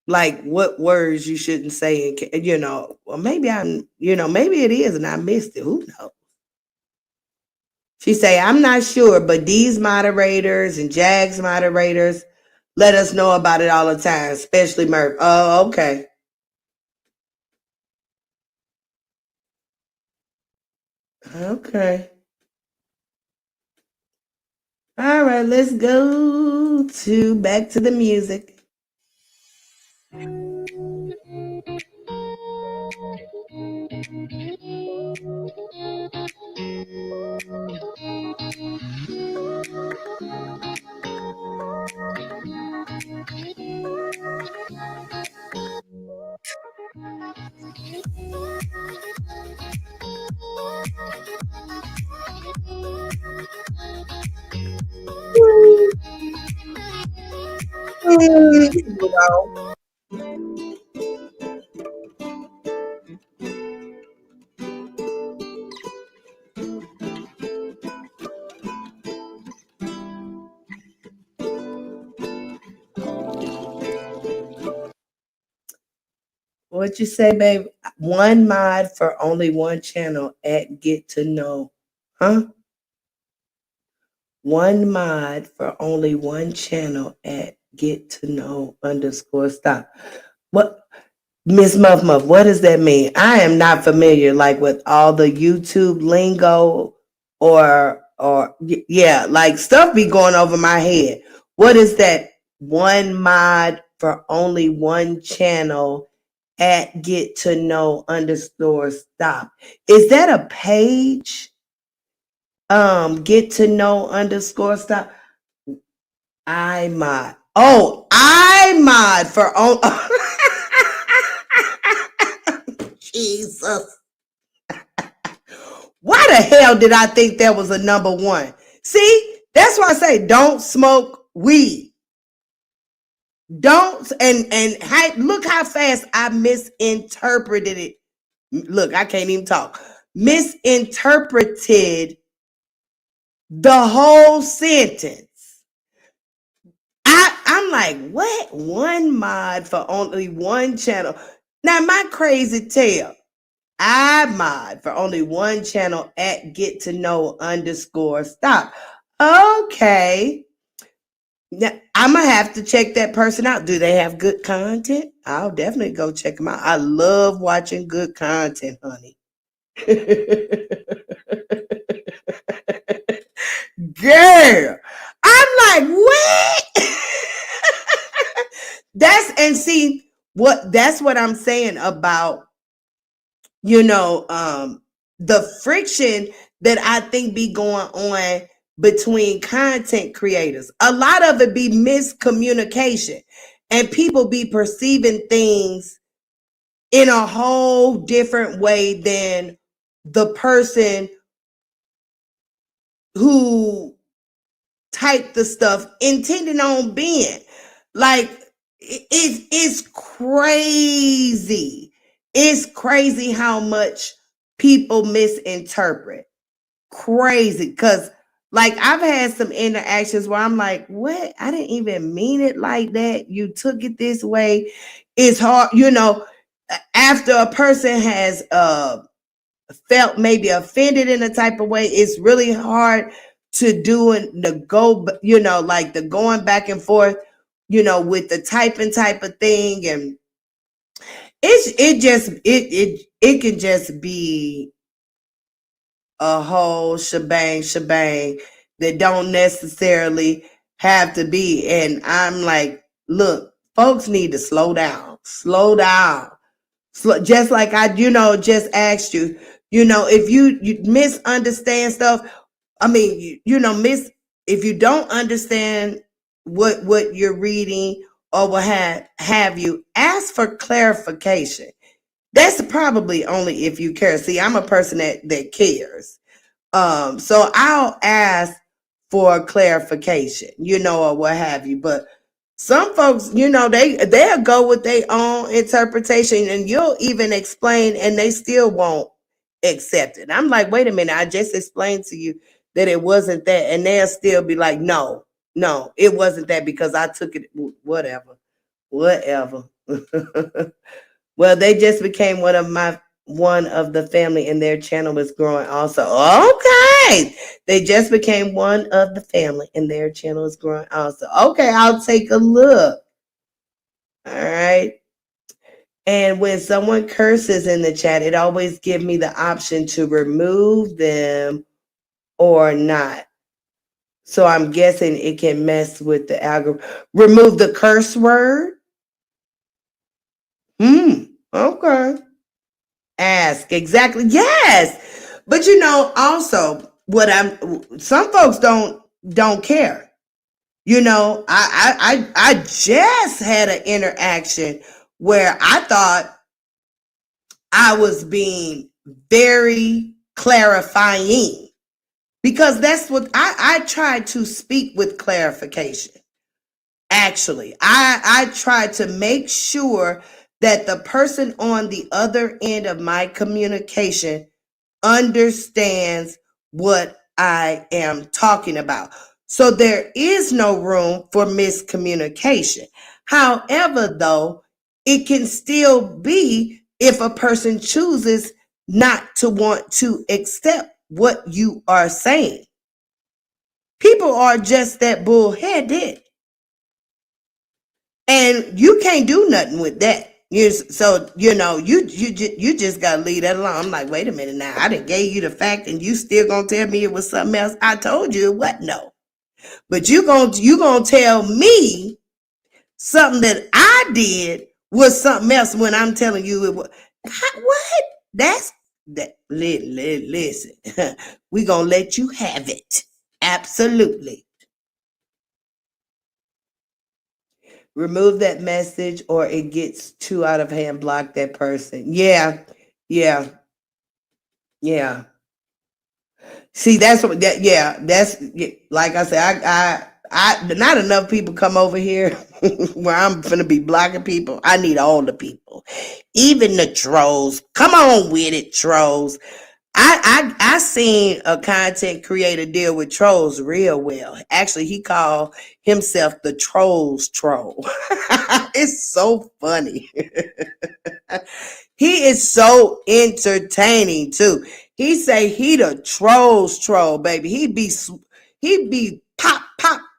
[SPEAKER 1] like what words you shouldn't say, or maybe maybe it is and I missed it. Who knows? She say, I'm not sure, but these moderators and Jags moderators let us know about it all the time, especially Murph. Oh, okay. Okay. All right, let's go back to the music. What you say, babe? One mod for only one channel at Get to Know. Huh? One mod for only one channel at Get to Know _. Stop. What, Miss Muff Muff, what does that mean? I am not familiar like with all the YouTube lingo or yeah, like stuff be going over my head. What is that? One mod for only one channel at Get to Know _ stop. Is that a page? Get to Know _ stop. I mod. Oh, I mod for on. Jesus. Why the hell did I think that was a number one? See, that's why I say don't smoke weed. Don't look how fast I misinterpreted it. Look, I can't even talk. Misinterpreted the whole sentence. I'm like, what? One mod for only one channel. Now, my crazy tail, I mod for only one channel at Get to Know _ stop. Okay. Now, I'm going to have to check that person out. Do they have good content? I'll definitely go check them out. I love watching good content, honey. Girl, I'm like, what? That's what I'm saying about, the friction that I think be going on between content creators. A lot of it be miscommunication and people be perceiving things in a whole different way than the person who typed the stuff intended on being. Like, it's crazy. It's crazy how much people misinterpret. Crazy. Because, like, I've had some interactions where I'm like, what? I didn't even mean it like that. You took it this way. It's hard, after a person has felt maybe offended in a type of way, it's really hard to do and the go, like the going back and forth, with the typing type of thing. And it can just be a whole shebang that don't necessarily have to be. And I'm like, look, folks need to slow down. Just like I, just asked you, If you misunderstand stuff, I mean, if you don't understand what you're reading or what have you, ask for clarification. That's probably only if you care. See, I'm a person that cares. So I'll ask for clarification, or what have you. But some folks, they'll go with their own interpretation, and you'll even explain, and they still won't accept it. I'm like, wait a minute, I just explained to you that it wasn't that, and they'll still be like, no, no, it wasn't that because I took it, whatever, whatever. Well, they just became one of the family, and their channel was growing also. Okay. They just became one of the family, and their channel is growing also. Okay, I'll take a look. All right. And when someone curses in the chat, it always gives me the option to remove them or not. So I'm guessing it can mess with the algorithm. Remove the curse word? Okay. Ask. Exactly. Yes. But also some folks don't care. I just had an interaction where I thought I was being very clarifying, because that's what I try to speak with clarification. Actually, I try to make sure that the person on the other end of my communication understands what I am talking about. So there is no room for miscommunication. However, though, it can still be if a person chooses not to want to accept what you are saying. People are just that bullheaded. And you can't do nothing with that. You just gotta leave that alone. I'm like, wait a minute now. I done gave you the fact, and you still gonna tell me it was something else. I told you it wasn't. No, but you gonna tell me something that I did was something else when I'm telling you it was. What? That's that. Listen, we gonna let you have it. Absolutely. Remove that message or it gets too out of hand. Block that person. Yeah. Yeah. Yeah. See, that's what that. Yeah, like I said. Not enough people come over here where I'm gonna be blocking people. I need all the people, even the trolls. Come on with it, trolls. I seen a content creator deal with trolls real well. Actually, he called himself the trolls troll. It's so funny. He is so entertaining too. He say he the trolls troll, baby. He be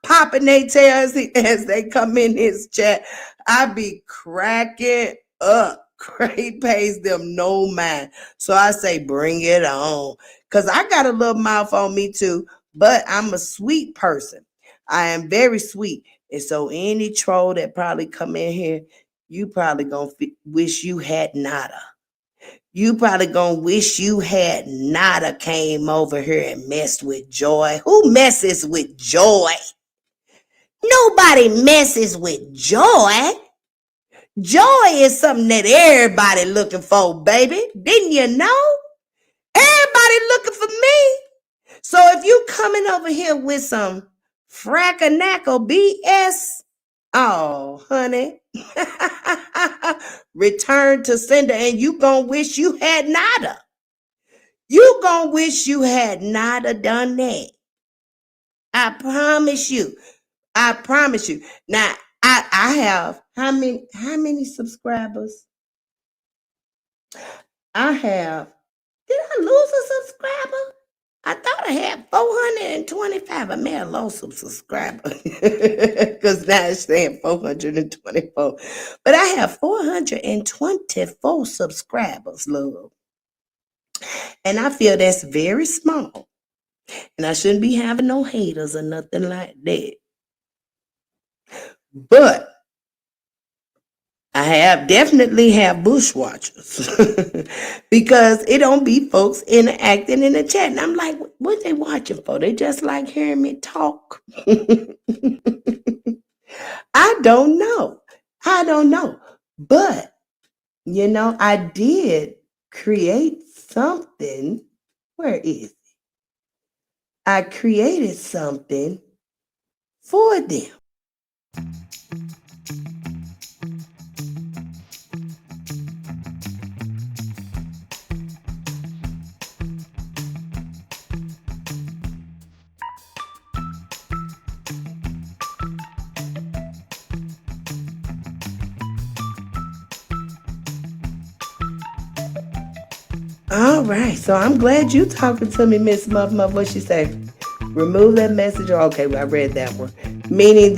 [SPEAKER 1] popping their tails as they come in his chat. I be cracking up. He pays them no mind. So I say, bring it on. Because I got a little mouth on me too, but I'm a sweet person. I am very sweet. And so any troll that probably come in here, you probably gonna wish you had nada. You probably gonna wish you had nada came over here and messed with Joy. Who messes with Joy? Nobody messes with Joy. Joy is something that everybody looking for, baby. Didn't you know? Everybody looking for me. So if you coming over here with some frackanackle BS, oh, honey, return to sender, and you gonna wish you had nada. You gonna wish you had nada done that. I promise you. I promise you. Now, I have how many subscribers? I have. Did I lose a subscriber? I thought I had 425. I may have lost some subscribers because now it's saying 424. But I have 424 subscribers, love. And I feel that's very small. And I shouldn't be having no haters or nothing like that. But I have definitely have bushwatchers because it don't be folks interacting in the chat. And I'm like, what they watching for? They just like hearing me talk. I don't know. I don't know. But, I did create something. Where is it? I created something for them. All right. So I'm glad you talking to me, Miss Muff Muff. What she say? Remove that message. Okay, well, I read that one. Meaning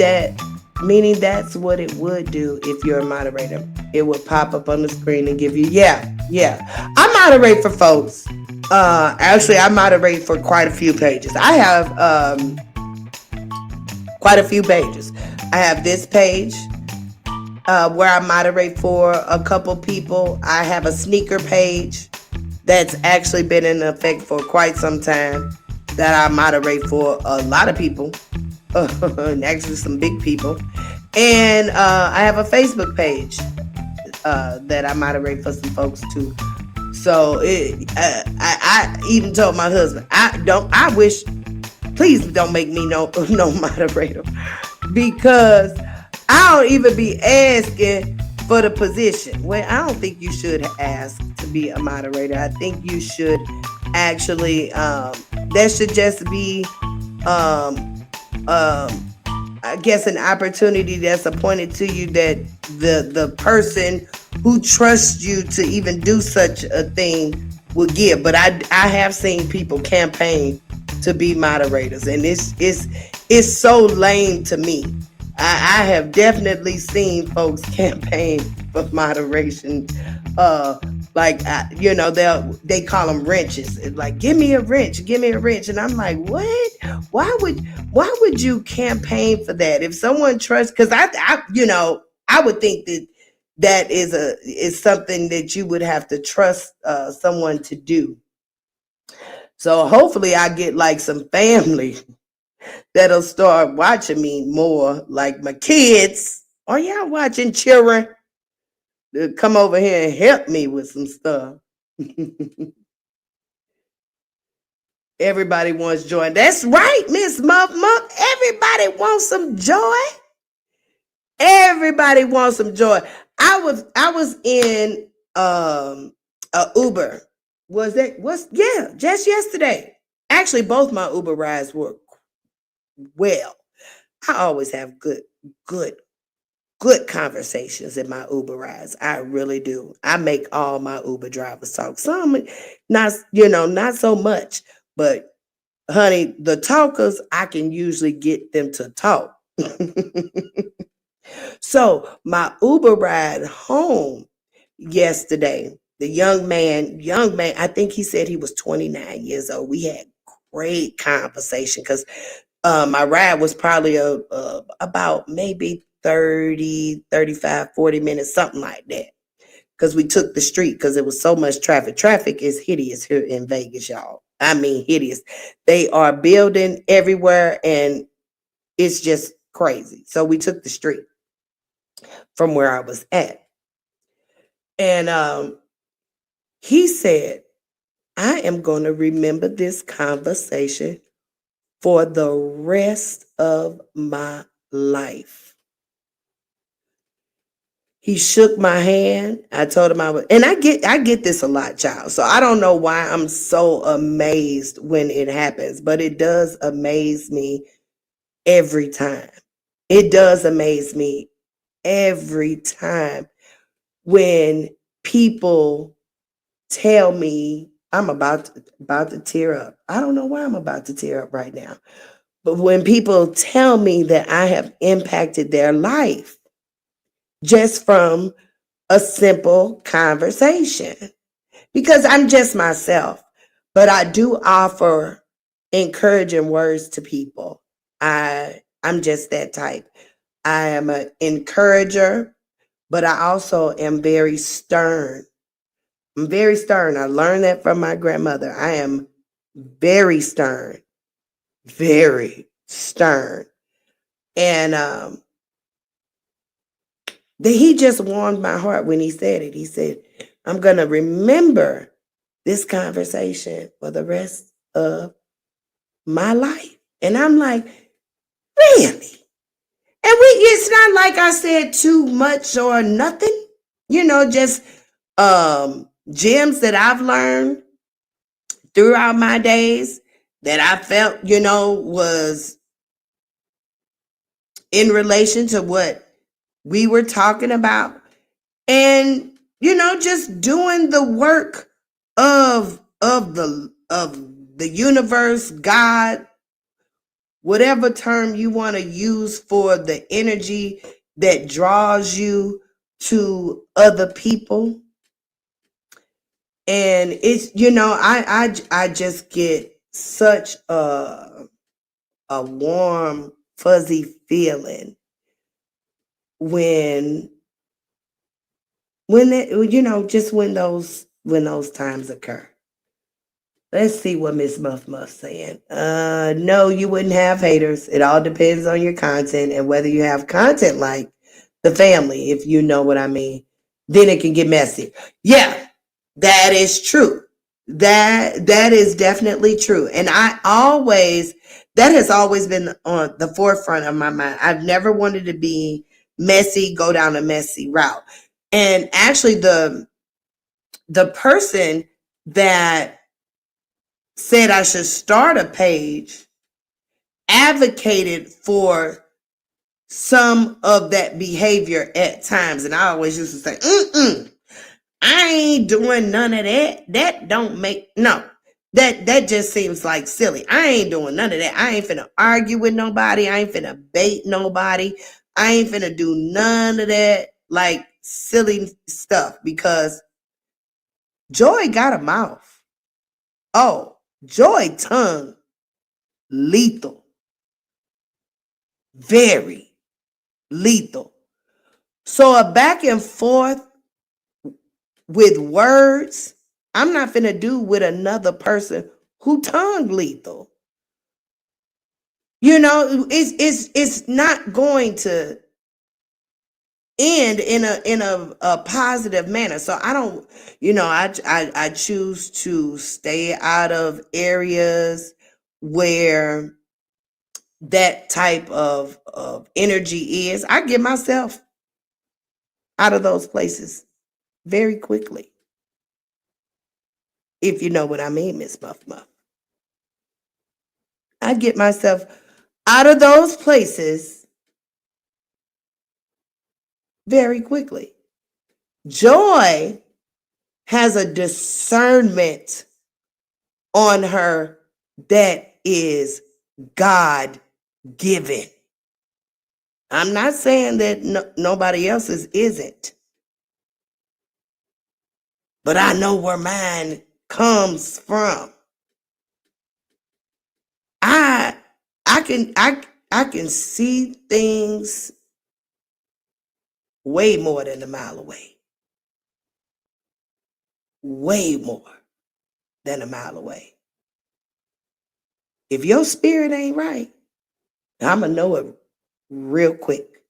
[SPEAKER 1] that's what it would do if you're a moderator. It would pop up on the screen and give you, yeah. I moderate for folks. Actually, I moderate for quite a few pages. I have quite a few pages. I have this page where I moderate for a couple people. I have a sneaker page that's actually been in effect for quite some time that I moderate for a lot of people, and actually some big people. And I have a Facebook page that I moderate for some folks too. So I even told my husband, please don't make me no moderator, because I don't even be asking for the position. Well, I don't think you should ask to be a moderator. I think you should actually that should just be I guess an opportunity that's appointed to you that the person who trusts you to even do such a thing will give. But I have seen people campaign to be moderators, and it's so lame to me. I have definitely seen folks campaign for moderation. They call them wrenches. It's like, give me a wrench, and I'm like, what? Why would you campaign for that? If someone trusts, because I would think that is something that you would have to trust someone to do. So hopefully I get like some family that'll start watching me more, like my kids. Are y'all watching children? They'll come over here and help me with some stuff. Everybody wants joy. That's right, Miss Muff Muff. Everybody wants some joy. Everybody wants some joy. I was in a Uber. Just yesterday. Actually, both my Uber rides were well. I always have good conversations in my Uber rides. I really do. I make all my Uber drivers talk. Some not so much, but honey, the talkers, I can usually get them to talk. So my Uber ride home yesterday, the young man, I think he said he was 29 years old. We had great conversation because my ride was probably about maybe 30, 35, 40 minutes, something like that. Because we took the street because there was so much traffic. Traffic is hideous here in Vegas, y'all. I mean, hideous. They are building everywhere and it's just crazy. So we took the street from where I was at. And he said, I am going to remember this conversation for the rest of my life. He shook my hand. I told him and I get this a lot, child. So I don't know why I'm so amazed when it happens, but it does amaze me every time. It does amaze me every time when people tell me I'm about to tear up. I don't know why I'm about to tear up right now. But when people tell me that I have impacted their life just from a simple conversation, because I'm just myself, but I do offer encouraging words to people. I'm just that type. I am an encourager, but I also am very stern. I'm very stern. I learned that from my grandmother. I am very stern, very stern. And he just warmed my heart when he said it. He said, I'm going to remember this conversation for the rest of my life. And I'm like, really? And it's not like I said too much or nothing, just gems that I've learned throughout my days that I felt, was in relation to what we were talking about. And, just doing the work of the universe, God, whatever term you want to use for the energy that draws you to other people. And it's, I just get such a warm, fuzzy feeling when just when those times occur. Let's see what Miss Muff Muff's saying. No, you wouldn't have haters. It all depends on your content and whether you have content like the family, if you know what I mean. Then it can get messy. Yeah, that is true. That is definitely true. And that has always been on the forefront of my mind. I've never wanted to be messy, go down a messy route. And actually the person that said I should start a page advocated for some of that behavior at times. And I always used to say, I ain't doing none of that. That don't make, no, that just seems like silly. I ain't doing none of that. I ain't finna argue with nobody. I ain't finna bait nobody. I ain't finna do none of that like silly stuff because Joy got a mouth. Oh, Joy tongue lethal. Very lethal. So a back and forth with words, I'm not finna do with another person who tongue lethal. It's not going to end in a positive manner. So I don't, I choose to stay out of areas where that type of energy is. I get myself out of those places very quickly. If you know what I mean, Miss Muff Muff. I get myself out of those places very quickly. Joy has a discernment on her that is God given. I'm not saying that nobody else's isn't, but I know where mine comes from. I can see things way more than a mile away. Way more than a mile away. If your spirit ain't right, I'ma know it real quick.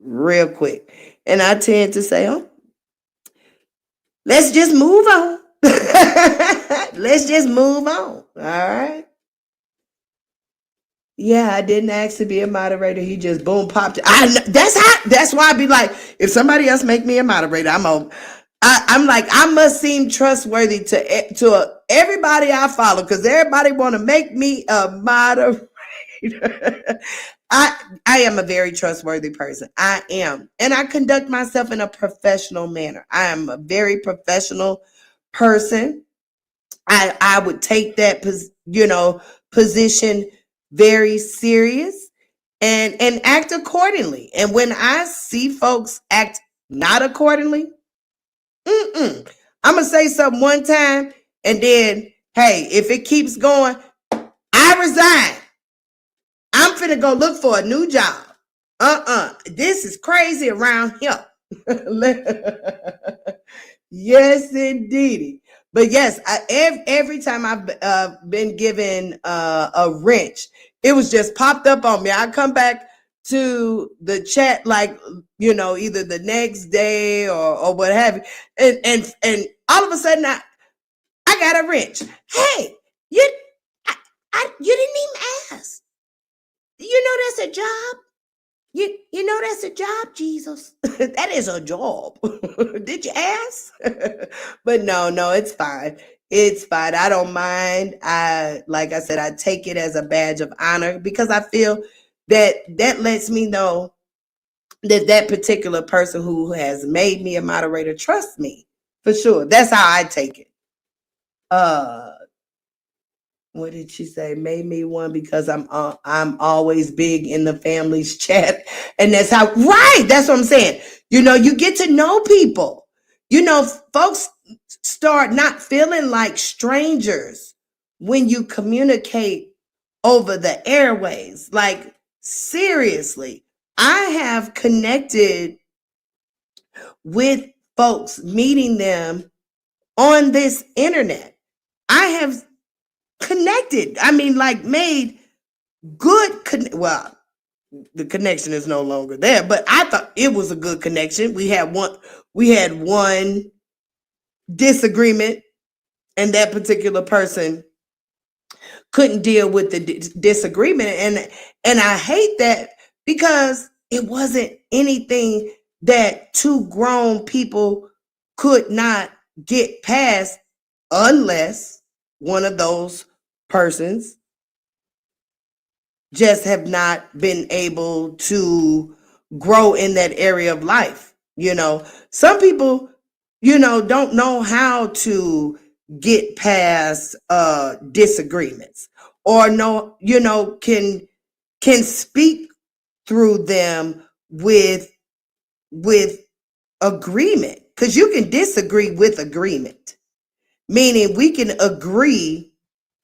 [SPEAKER 1] Real quick. And I tend to say, oh, let's just move on. Let's just move on. All right. Yeah, I didn't ask to be a moderator. He just boom popped it. That's why I'd be like, if somebody else make me a moderator, I'm like, I must seem trustworthy to everybody I follow because everybody want to make me a moderator. I am a very trustworthy person. I am. And I conduct myself in a professional manner. I am a very professional person. I would take that position very serious and act accordingly. And when I see folks act not accordingly, I'm gonna say something one time and then, hey, if it keeps going, I resign. I'm finna go look for a new job. This is crazy around here. Yes, indeedy. But yes, every time I've been given a wrench, it was just popped up on me. I come back to the chat like, either the next day or what have you, and all of a sudden I got a wrench. Hey, you you didn't even ask. That's a job. That's a job, Jesus. That is a job. Did you ask? But no, it's fine. It's fine. I don't mind. Like I said, I take it as a badge of honor because I feel that lets me know that particular person who has made me a moderator trusts me for sure. That's how I take it. Uh, what did she say? Made me one because I'm always big in the family's chat, and that's how. Right, that's what I'm saying. You get to know people. Folks start not feeling like strangers when you communicate over the airways. Like seriously, I have connected with folks, meeting them on this internet. I have connected. I mean, like made well, the connection is no longer there, but I thought it was a good connection. We had one disagreement, and that particular person couldn't deal with the disagreement, and I hate that because it wasn't anything that two grown people could not get past unless one of those persons just have not been able to grow in that area of life. Some people, don't know how to get past disagreements, or can speak through them with agreement, because you can disagree with agreement, meaning we can agree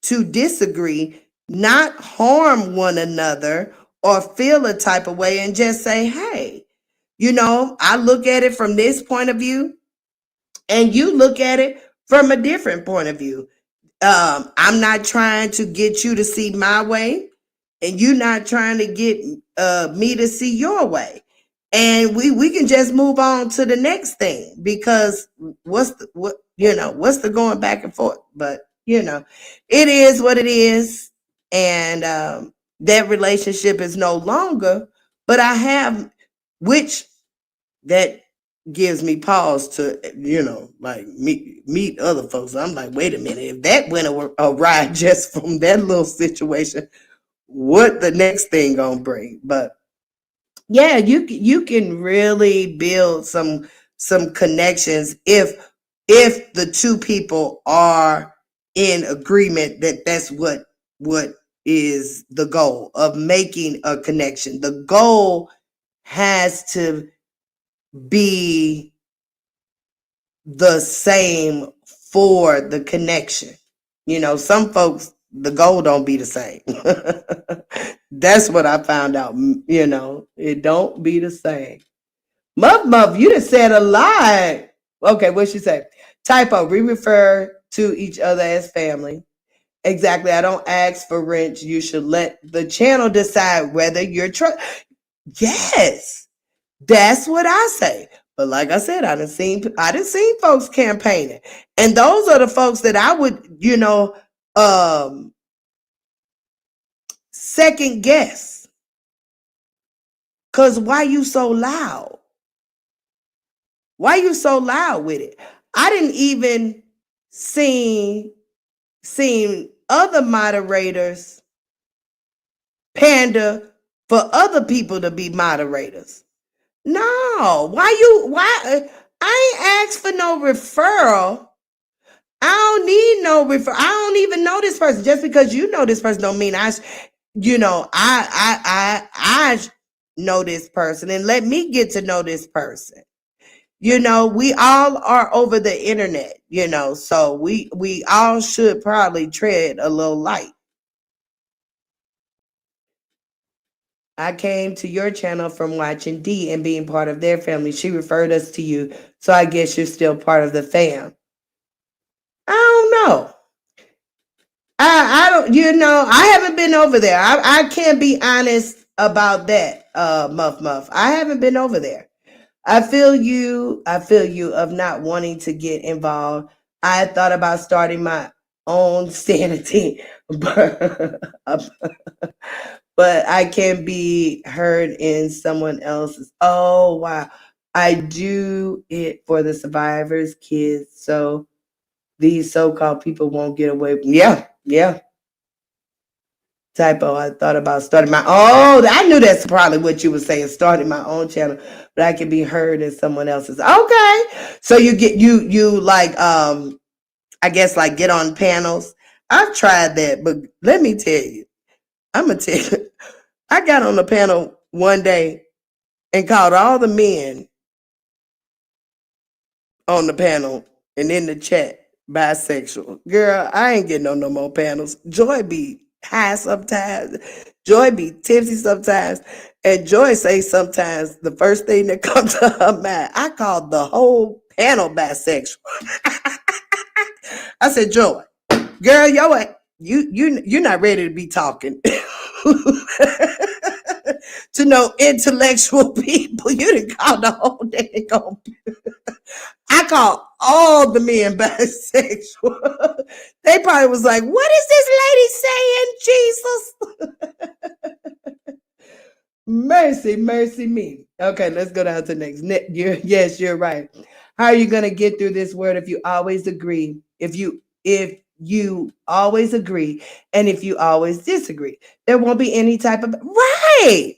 [SPEAKER 1] to disagree, not harm one another or feel a type of way, and just say, hey, I look at it from this point of view and you look at it from a different point of view. I'm not trying to get you to see my way, and you're not trying to get me to see your way. And we can just move on to the next thing, because what's the going back and forth? But it is what it is, and that relationship is no longer. But I have, which that gives me pause to like meet other folks. I'm like, wait a minute, if that went awry just from that little situation, what the next thing gonna bring? But yeah, you can really build some connections if the two people are in agreement that that's what is the goal of making a connection. The goal has to be the same for the connection. Some folks, the goal don't be the same. That's what I found out. It don't be the same. Muff, you just said a lot. Okay, what she say? Typo, we refer to each other as family. Exactly. I don't ask for rent. You should let the channel decide whether you're Yes, that's what I say. But like I said, I done seen folks campaigning, and those are the folks that I would, second guess. Cause why you so loud? Why you so loud with it? I didn't even seen other moderators pander for other people to be moderators. No, why I ain't asked for no referral. I don't need no referral. I don't even know this person. Just because you know this person don't mean I know this person, and let me get to know this person. We all are over the internet, so we all should probably tread a little light. I came to your channel from watching D and being part of their family. She referred us to you, so I guess you're still part of the fam. I don't know. I don't, I haven't been over there. I can't be honest about that, Muff Muff. I haven't been over there. I feel you. I feel you of not wanting to get involved. I thought about starting my own sanity, but I can be heard in someone else's. Oh, wow. I do it for the survivors' kids, so these so-called people won't get away. Yeah, yeah. Typo. I thought about starting my. Oh, I knew that's probably what you were saying. Starting my own channel, but I can be heard in someone else's. Okay, so you get you like I guess like get on panels. I've tried that, but let me tell you, I'm gonna tell you. I got on the panel one day and called all the men on the panel and in the chat bisexual. Girl, I ain't getting on no more panels. Joy be high sometimes. Joy be tipsy sometimes. And Joy say sometimes the first thing that comes to her mind, I called the whole panel bisexual. I said, Joy, girl, you're not ready to be talking to no intellectual people. You didn't call the whole day. I call all the men bisexual. They probably was like, what is this lady saying, Jesus? Mercy, mercy me. Okay, let's go down to the next. Yes, you're right. How are you going to get through this word if you always agree? If you always agree and if you always disagree, there won't be any type of right.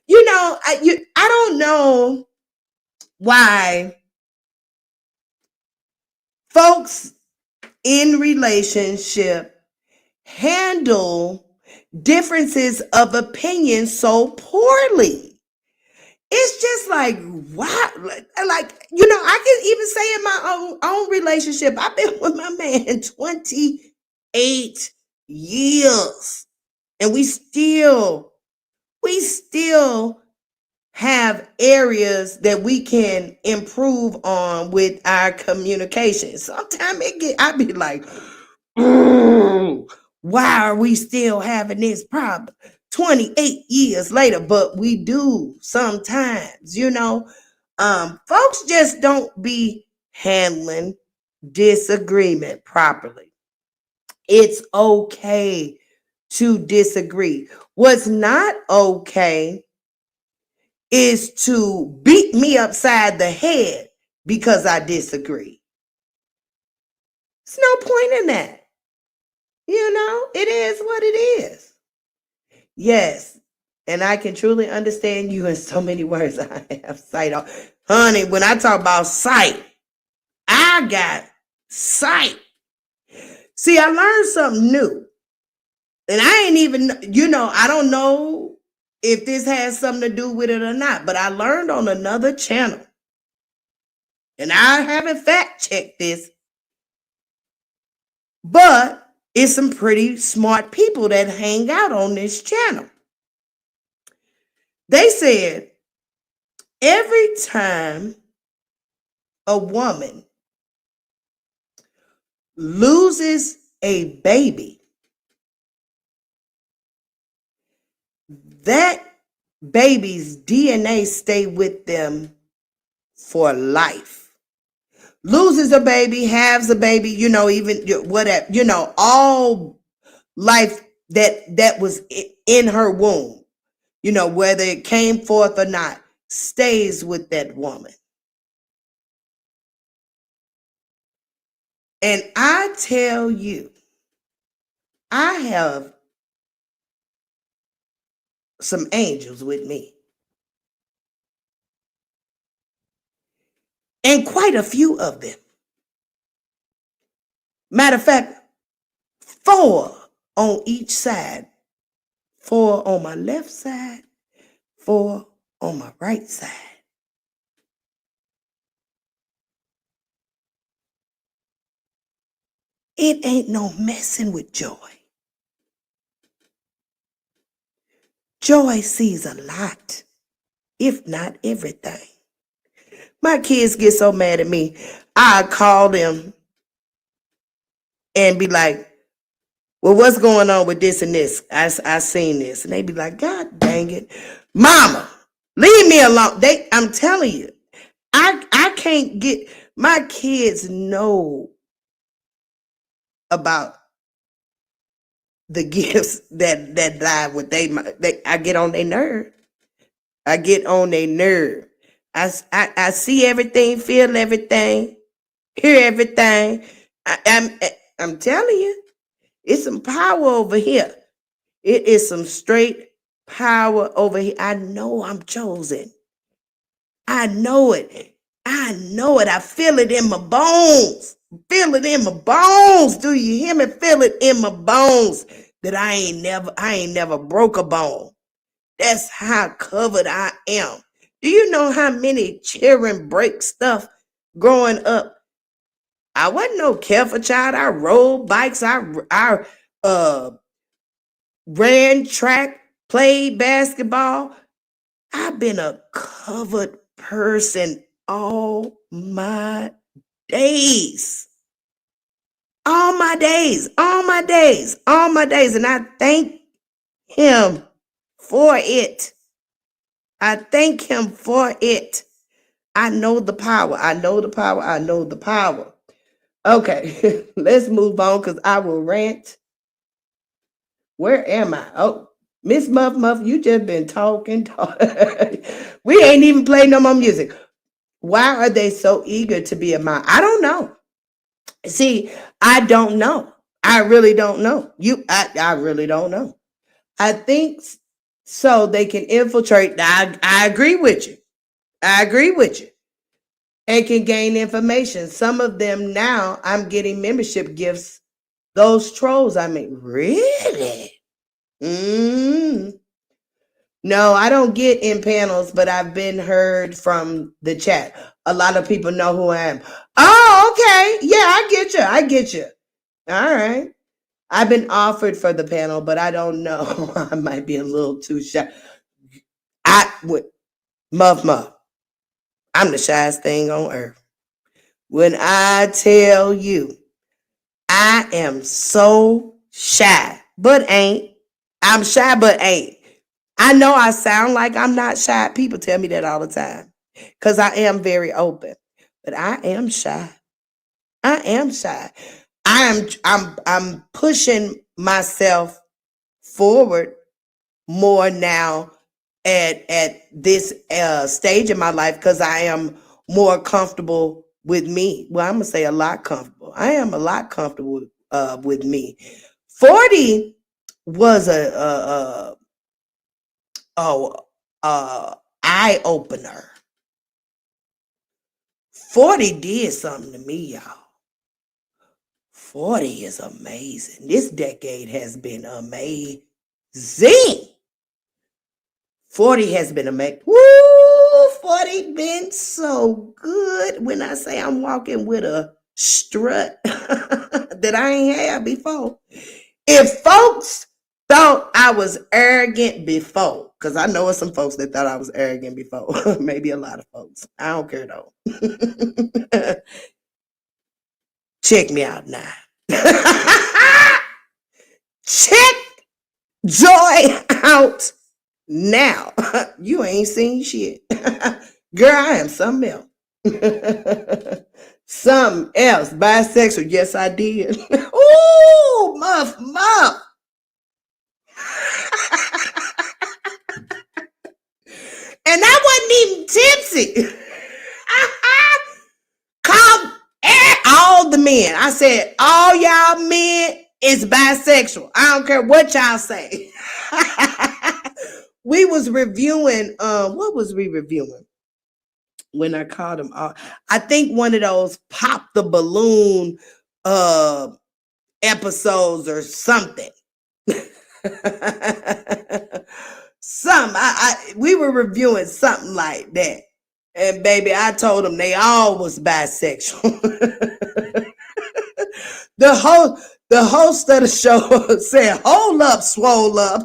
[SPEAKER 1] I don't know why folks in relationship handle differences of opinion so poorly. It's just like, wow. Like, I can even say in my own relationship, I've been with my man 28 years. And we still have areas that we can improve on with our communication. Sometimes I be like, why are we still having this problem 28 years later? But we do sometimes, folks just don't be handling disagreement properly. It's okay to disagree. What's not okay is to beat me upside the head because I disagree. There's no point in that. It is what it is. Yes. And I can truly understand you in so many words. I have sight on. Honey, when I talk about sight, I got sight. See, I learned something new. And I ain't even, I don't know if this has something to do with it or not, but I learned on another channel. And I haven't fact checked this, but it's some pretty smart people that hang out on this channel. They said every time a woman loses a baby, that baby's DNA stay with them for life. Loses a baby, has a baby, even whatever, all life that was in her womb, whether it came forth or not, stays with that woman. And I tell you, I have some angels with me. And quite a few of them. Matter of fact, 4 on each side. 4 on my left side, 4 on my right side. It ain't no messing with Joy. Joy sees a lot, if not everything. My kids get so mad at me. I call them and be like, well, what's going on with this and this? I seen this. And they be like, God dang it. Mama, leave me alone. I'm telling you, I can't get, my kids know about the gifts that lie with I get on their nerve. I get on their nerve. I see everything, feel everything, hear everything. I'm telling you, it's some power over here. It is some straight power over here. I know I'm chosen. I know it. I know it. I feel it in my bones. Feel it in my bones. Do you hear me? Feel it in my bones that I ain't never broke a bone. That's how covered I am. Do you know how many children break stuff growing up? I wasn't no careful child. I rode bikes. I ran track, played basketball. I've been a covered person all my days. All my days. And I thank him for it. I thank him for it. I know the power. Okay, let's move on because I will rant. Where am I? Oh, Miss Muff, you just been talking. We ain't even played no more music. Why are they so eager to be a mom? I don't know. See, I don't know. I really don't know. I really don't know. I think so they can infiltrate. I agree with you. And can gain information. Some of them now, I'm getting membership gifts. Those trolls, I mean, really? No, I don't get in panels, but I've been heard from the chat. A lot of people know who I am. Oh, okay. Yeah, I get you. All right. I've been offered for the panel, but I don't know. I might be a little too shy. Muff. I'm the shyest thing on earth. When I tell you, I am so shy, but ain't. I'm shy, but ain't. I know I sound like I'm not shy. People tell me that all the time because I am very open, but I am shy. I'm pushing myself forward more now at this stage in my life because I am more comfortable with me. Well, I'm gonna say a lot comfortable. I am a lot comfortable with me. 40 was a eye opener. 40 did something to me, y'all. 40 is amazing. This decade has been amazing. 40 has been amazing. Woo! 40 been so good. When I say I'm walking with a strut that I ain't had before. If folks thought I was arrogant before, because I know some folks that thought I was arrogant before. Maybe a lot of folks. I don't care though. Check me out now. Check Joy out now. You ain't seen shit. Girl, I am something else. Something else. Bisexual. Yes, I did. Ooh, muff. And I wasn't even tipsy. Called all the men. I said, all y'all men is bisexual. I don't care what y'all say. We was reviewing, what was we reviewing? When I called them all, I think one of those pop the balloon episodes or something. We were reviewing something like that. And baby, I told them they all was bisexual. The host of the show said, hold up, swole up.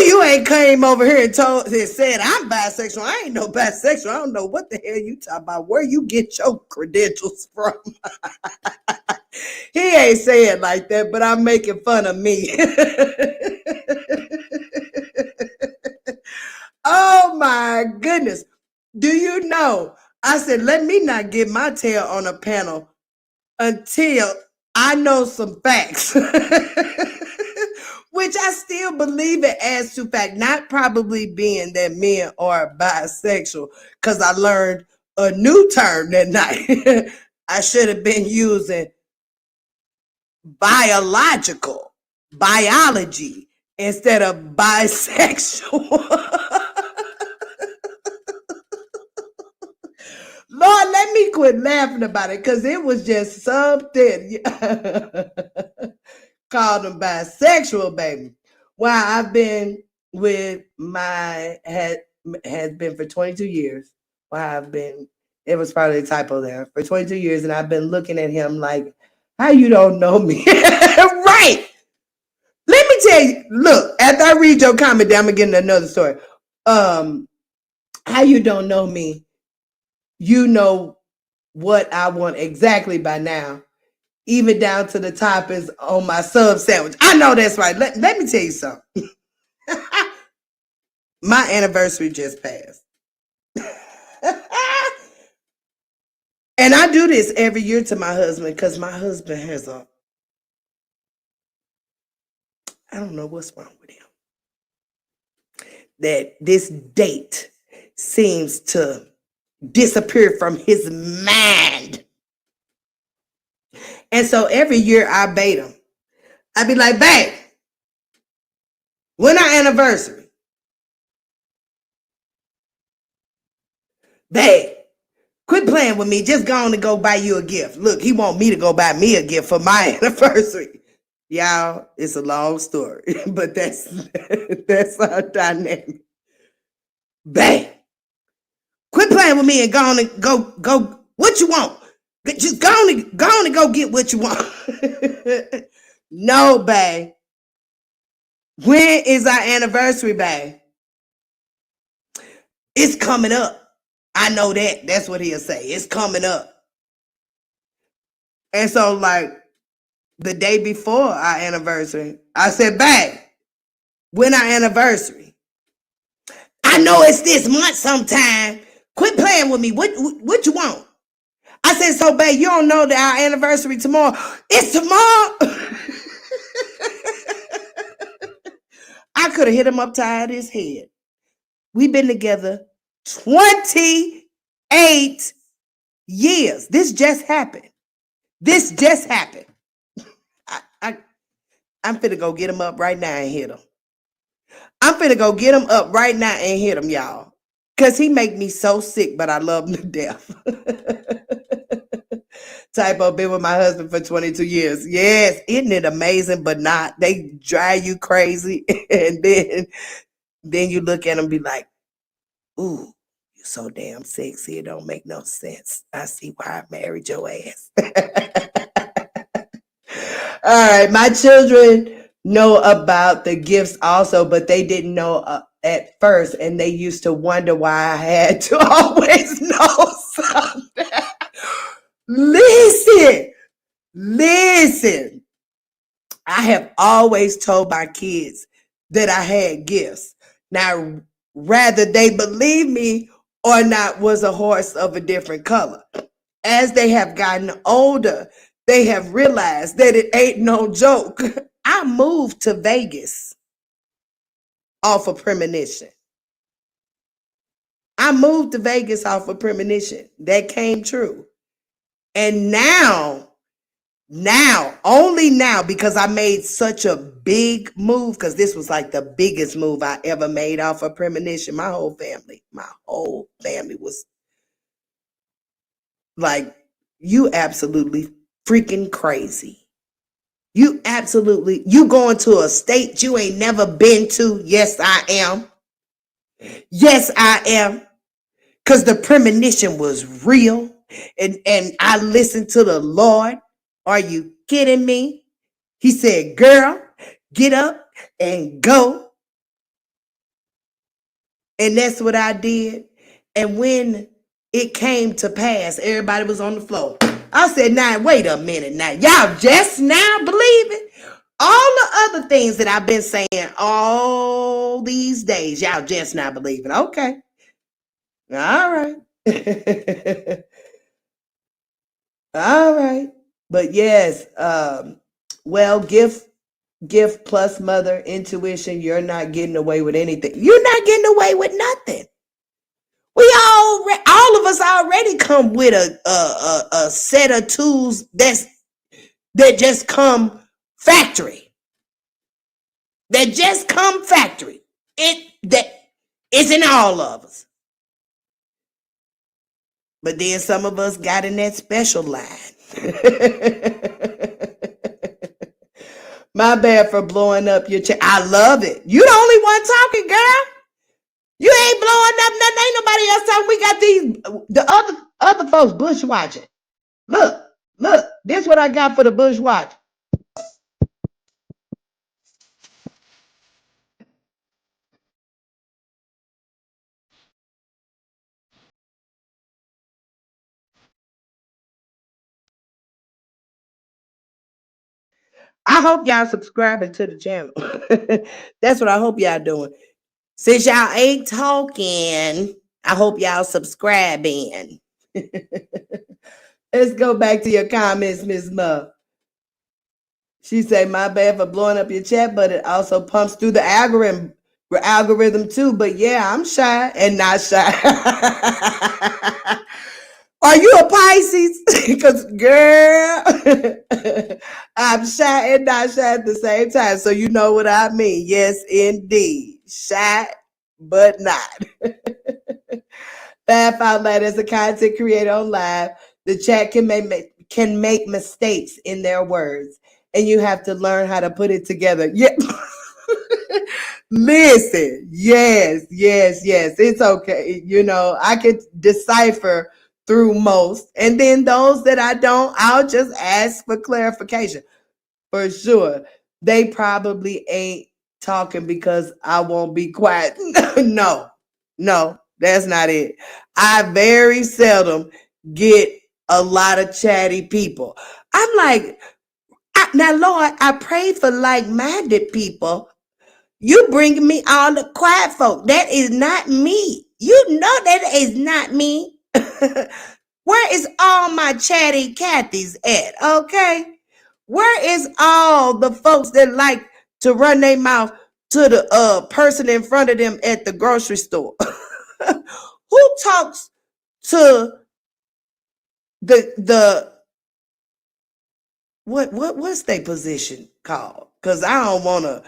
[SPEAKER 1] you ain't came over here and said I'm bisexual. I ain't no bisexual. I don't know what the hell you talking about. Where you get your credentials from? He ain't saying like that, but I'm making fun of me. Oh my goodness. Do you know? I said, let me not get my tail on a panel until I know some facts. Which I still believe it as to fact, not probably being that men are bisexual, because I learned a new term that night. I should have been using biology instead of bisexual. Lord, let me quit laughing about it because it was just something. Called them bisexual, baby. Well, I've been with has been for 22 years. Well, it was probably a typo there, for 22 years, and I've been looking at him like, how you don't know me? Right. Let me tell you, look, after I read your comment, I'm gonna get into another story. How you don't know me? You know what I want exactly by now, even down to the toppings on my sub sandwich. I know that's right. Let me tell you something. My anniversary just passed. And I do this every year to my husband because my husband has I don't know what's wrong with him. That this date seems to disappear from his mind. And so every year I bait him. I'd be like, babe, when our anniversary? Babe, quit playing with me. Just go on and go buy you a gift. Look, he want me to go buy me a gift for my anniversary. Y'all, it's a long story, but that's our dynamic. Babe, quit playing with me and go on and go. What you want? Just go on and go get what you want. No, babe. When is our anniversary, babe? It's coming up. I know that. That's what he'll say. It's coming up. And so, like, the day before our anniversary, I said, babe, when our anniversary? I know it's this month sometime. Quit playing with me. What you want? I said, so, babe, you don't know that our anniversary tomorrow? It's tomorrow. I could have hit him upside his head. We've been together 28 years. This just happened. I'm finna go get him up right now and hit him. Y'all. Because he make me so sick, but I love him to death. Typo, been with my husband for 22 years. Yes, isn't it amazing? But not. They drive you crazy. And then you look at them and be like, ooh, you're so damn sexy. It don't make no sense. I see why I married your ass. All right, my children know about the gifts also, but they didn't know at first, and they used to wonder why I had to always know something. Listen. I have always told my kids that I had gifts. Now, rather they believe me or not was a horse of a different color. As they have gotten older, they have realized that it ain't no joke. I moved to Vegas off of premonition. That came true. And only now, because I made such a big move, because this was like the biggest move I ever made off of premonition. My whole family was like, you absolutely freaking crazy. You going to a state you ain't never been to? Yes, I am. Because the premonition was real. And I listened to the Lord. Are you kidding me? He said, girl, get up and go. And that's what I did. And when it came to pass, everybody was on the floor. I said, now, wait a minute now. Y'all just now believing? All the other things that I've been saying all these days, y'all just not believing. Okay. All right. All right. But yes, well, gift plus mother intuition, you're not getting away with anything. You're not getting away with nothing. All of us already come with a set of tools that just come factory. That just come factory. That isn't all of us. But then some of us got in that special line. My bad for blowing up your chat. I love it. You the only one talking, girl. You ain't blowing up nothing. Ain't nobody else talking. We got the other folks bush watching. Look, this what I got for the bush watch. I hope y'all subscribing to the channel. That's what I hope y'all doing. Since y'all ain't talking, I hope y'all subscribing. Let's go back to your comments, Miss Muff. She said, my bad for blowing up your chat, but it also pumps through the algorithm too. But yeah, I'm shy and not shy. Are you a Pisces? Because girl, I'm shy and not shy at the same time. So you know what I mean. Yes, indeed. Shy, but not. Laugh out loud. As a content creator on live, the chat can make mistakes in their words. And you have to learn how to put it together. Yeah. Listen, yes. It's okay. You know, I could decipher through most. And then those that I don't, I'll just ask for clarification. For sure. They probably ain't talking because I won't be quiet. No, that's not it. I very seldom get a lot of chatty people. I'm like, now, Lord, I pray for like-minded people. You bringing me all the quiet folk. That is not me. You know that is not me. Where is all my chatty Cathys at? Okay. Where is all the folks that like to run their mouth to the person in front of them at the grocery store? Who talks to the what's their position called? Because I don't want to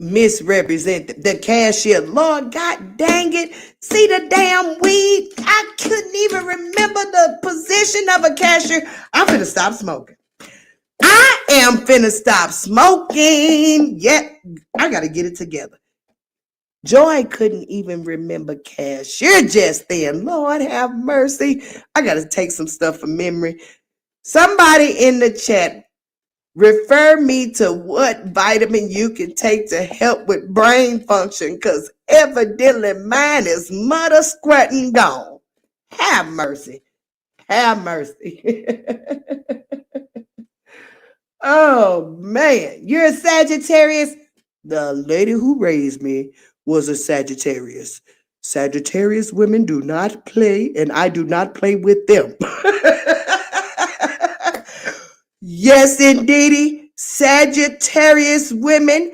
[SPEAKER 1] misrepresent the cashier. Lord God dang it. See the damn weed. I couldn't even remember the position of a cashier. I'm finna stop smoking. I am finna stop smoking. Yep, I gotta get it together. Joy couldn't even remember cashier just then. Lord have mercy. I gotta take some stuff from memory. Somebody in the chat, refer me to what vitamin you can take to help with brain function, because evidently mine is mother squatting gone. Have mercy. Have mercy. Oh, man. You're a Sagittarius? The lady who raised me was a Sagittarius. Sagittarius women do not play, and I do not play with them. Yes, indeedy. Sagittarius women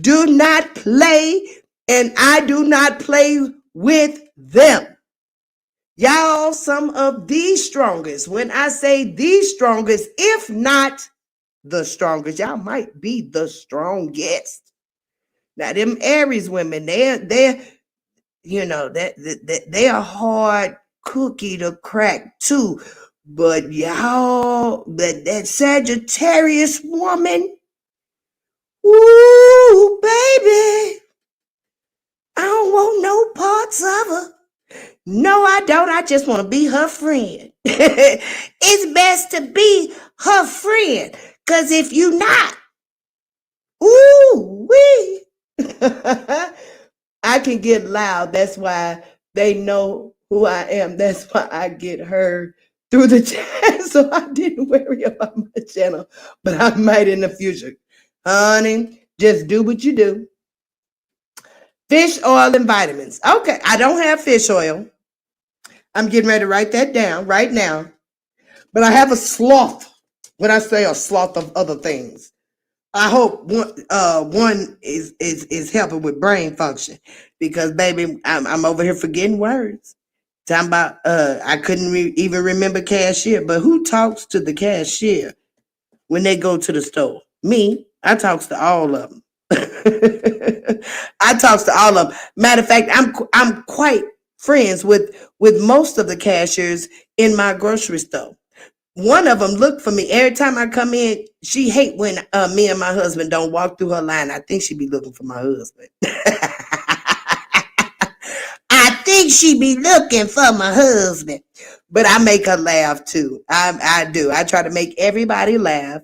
[SPEAKER 1] do not play, and I do not play with them. Y'all, some of the strongest. When I say the strongest, if not the strongest, y'all might be the strongest. Now, them Aries women, they're you know, they are hard cookie to crack too. But y'all, that Sagittarius woman, ooh, baby, I don't want no parts of her. No, I don't. I just want to be her friend. It's best to be her friend. Because if you not, ooh, wee. I can get loud. That's why they know who I am. That's why I get heard through the chat. So I didn't worry about my channel, but I might in the future. Honey, just do what you do. Fish oil and vitamins. Okay, I don't have fish oil. I'm getting ready to write that down right now. But I have a sloth. When I say a sloth of other things, I hope one is helping with brain function because baby, I'm over here forgetting words. Talking about I couldn't even remember cashier, but who talks to the cashier when they go to the store? Me. I talks to all of them. I talks to all of them. Matter of fact, I'm quite friends with most of the cashiers in my grocery store. One of them looked for me every time I come in. She hate when me and my husband don't walk through her line. I think she be looking for my husband. I think she be looking for my husband, but I make her laugh too. I do. I try to make everybody laugh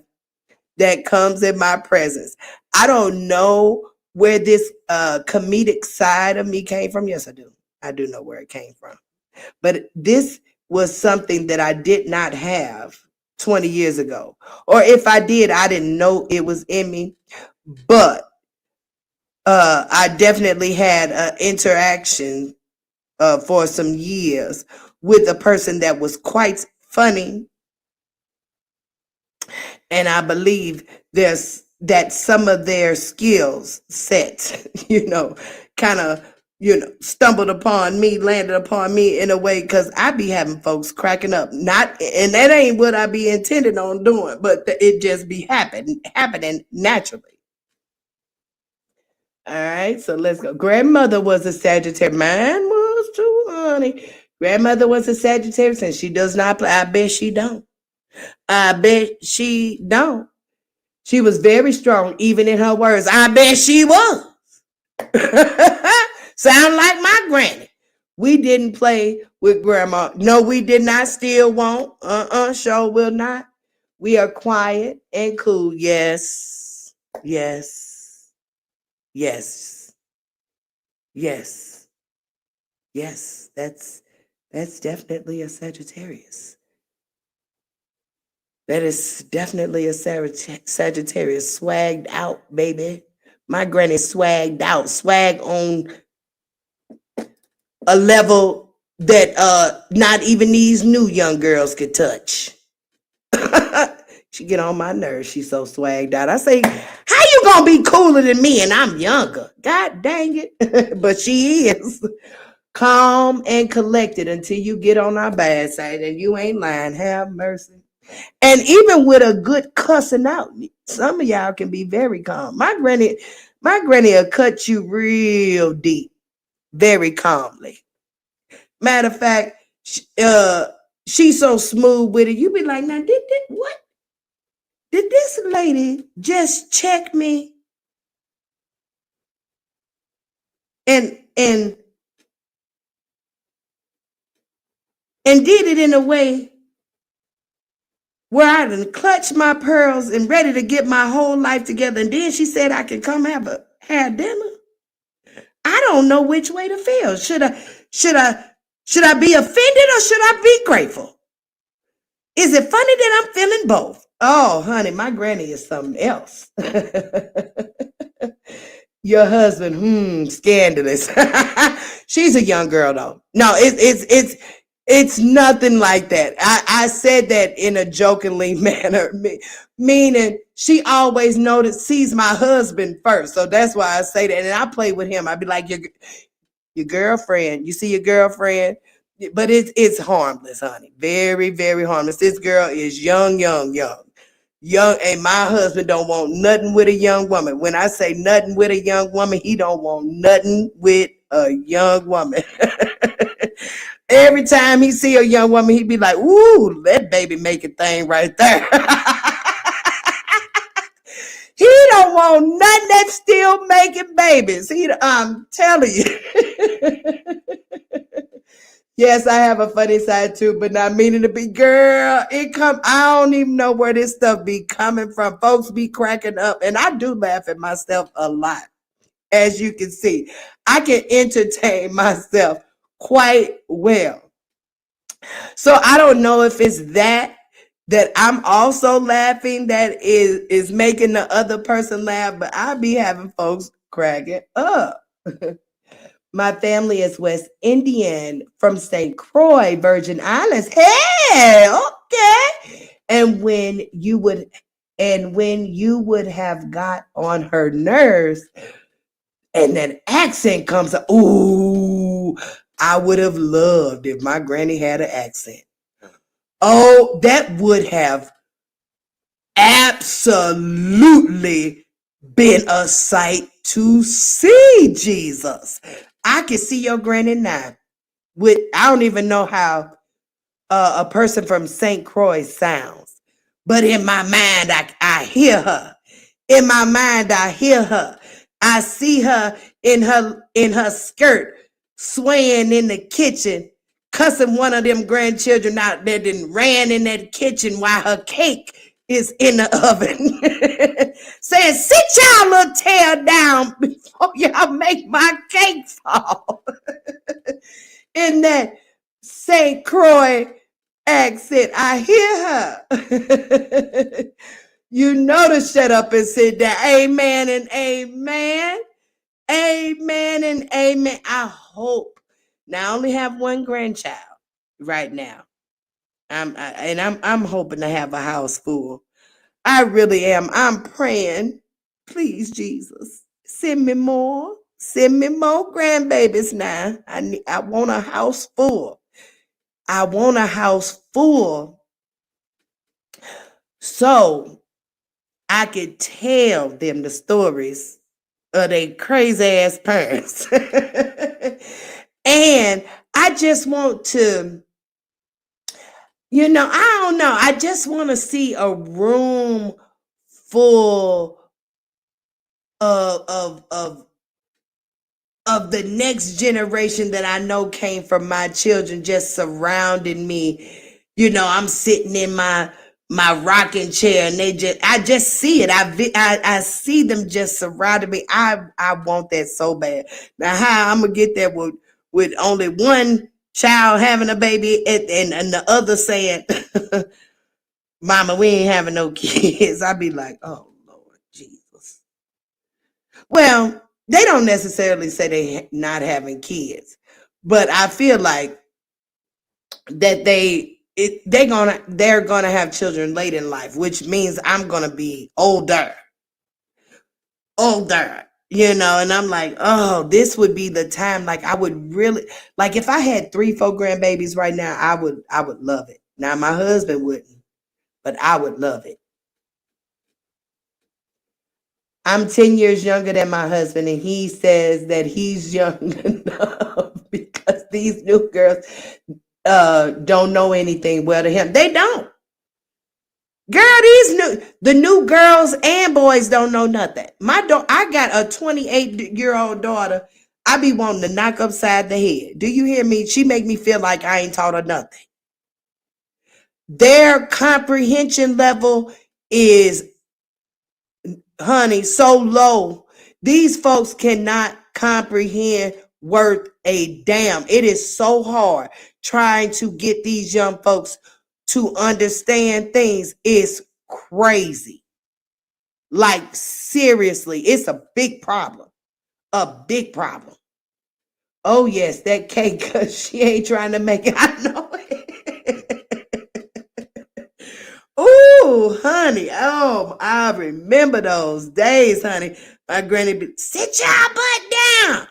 [SPEAKER 1] that comes in my presence. I don't know where this comedic side of me came from. Yes, I do. I do know where it came from. But this was something that I did not have 20 years ago. Or if I did, I didn't know it was in me. But I definitely had an interaction for some years with a person that was quite funny. And I believe there's that some of their skills set, kind of, stumbled upon me, landed upon me in a way because I be having folks cracking up. Not, and that ain't what I be intended on doing, but it just be happening naturally. All right, so let's go. Grandmother was a Sagittarius. Mine was too, honey. Grandmother was a Sagittarius, and she does not play. I bet she don't. I bet she don't. She was very strong, even in her words. I bet she was. Sound like my granny. We didn't play with grandma. No, we did not. Still won't. Sure will not. We are quiet and cool. Yes. Yes. Yes. Yes. Yes. That's definitely a Sagittarius. That is definitely a Sagittarius. Swagged out, baby. My granny swagged out. Swag on a level that not even these new young girls could touch. She get on my nerves. She's so swagged out. I say, how you gonna be cooler than me and I'm younger? God dang it. But she is calm and collected until you get on our bad side, and you ain't lying. Have mercy. And even with a good cussing out, some of y'all can be very calm. My granny will cut you real deep, very calmly. Matter of fact, she's so smooth with it. You be like, now what? Did this lady just check me? And did it in a way where I done clutched my pearls and ready to get my whole life together. And then she said I could come have dinner. I don't know which way to feel. Should I be offended or should I be grateful? Is it funny that I'm feeling both? Oh, honey, my granny is something else. Your husband, scandalous. She's a young girl though. No, it's nothing like that. I said that in a jokingly manner, meaning she always sees my husband first. So that's why I say that. And I play with him. I'd be like, your girlfriend. You see your girlfriend? But it's harmless, honey. Very, very harmless. This girl is young. And my husband don't want nothing with a young woman. When I say nothing with a young woman, he don't want nothing with a young woman. Every time he see a young woman, he be like, ooh, that baby making thing right there. He don't want nothing that's still making babies. I'm telling you. Yes, I have a funny side too, but not meaning to be, girl. I don't even know where this stuff be coming from. Folks be cracking up, and I do laugh at myself a lot. as you can see. I can entertain myself quite well. So I don't know if it's that I'm also laughing that is making the other person laugh, but I be having folks cracking up. My family is West Indian from St. Croix, Virgin Islands. Hey, okay. And when you would have got on her nerves and that accent comes up, ooh, I would have loved if my granny had an accent. Oh, that would have absolutely been a sight to see, Jesus. I can see your granny now. I don't even know how a person from St. Croix sounds, but in my mind, I hear her. In my mind, I hear her. I see her in her skirt, swaying in the kitchen, cussing one of them grandchildren out that then ran in that kitchen while her cake is in the oven. Saying, sit y'all little tail down before y'all make my cake fall. In that St. Croix accent, I hear her. You know to shut up and sit down. Amen and amen. Amen and amen. I hope. Now I only have one grandchild right now. I'm hoping to have a house full. I really am. I'm praying. Please, Jesus, send me more. Send me more grandbabies now. I want a house full. I want a house full so I could tell them the stories of their crazy ass parents. And I just want to, I don't know. I just want to see a room full of the next generation that I know came from my children just surrounding me. I'm sitting in my rocking chair and I just see it. I see them just surrounding me. I want that so bad. Now how I'm gonna get that with only one child having a baby and the other saying, Mama, we ain't having no kids. I'd be like, oh Lord Jesus. Well, they don't necessarily say they not having kids, but I feel like that they're gonna have children late in life, which means I'm gonna be older, and I'm like, oh, this would be the time. Like I would really like if I had 3-4 grandbabies right now, I would love it. Now my husband wouldn't, but I would love it. I'm 10 years younger than my husband, and he says that he's young enough because these new girls don't know anything well to him. They don't. Girl, the new girls and boys don't know nothing. I got a 28-year-old daughter. I be wanting to knock upside the head. Do you hear me? She make me feel like I ain't taught her nothing. Their comprehension level is, honey, so low. These folks cannot comprehend worth a damn. It is so hard trying to get these young folks to understand things. Is crazy. Like seriously, it's a big problem. A big problem. Oh yes, that cake, cause she ain't trying to make it. I know it. Ooh, honey. Oh, I remember those days, honey. My granny be, sit y'all butt down.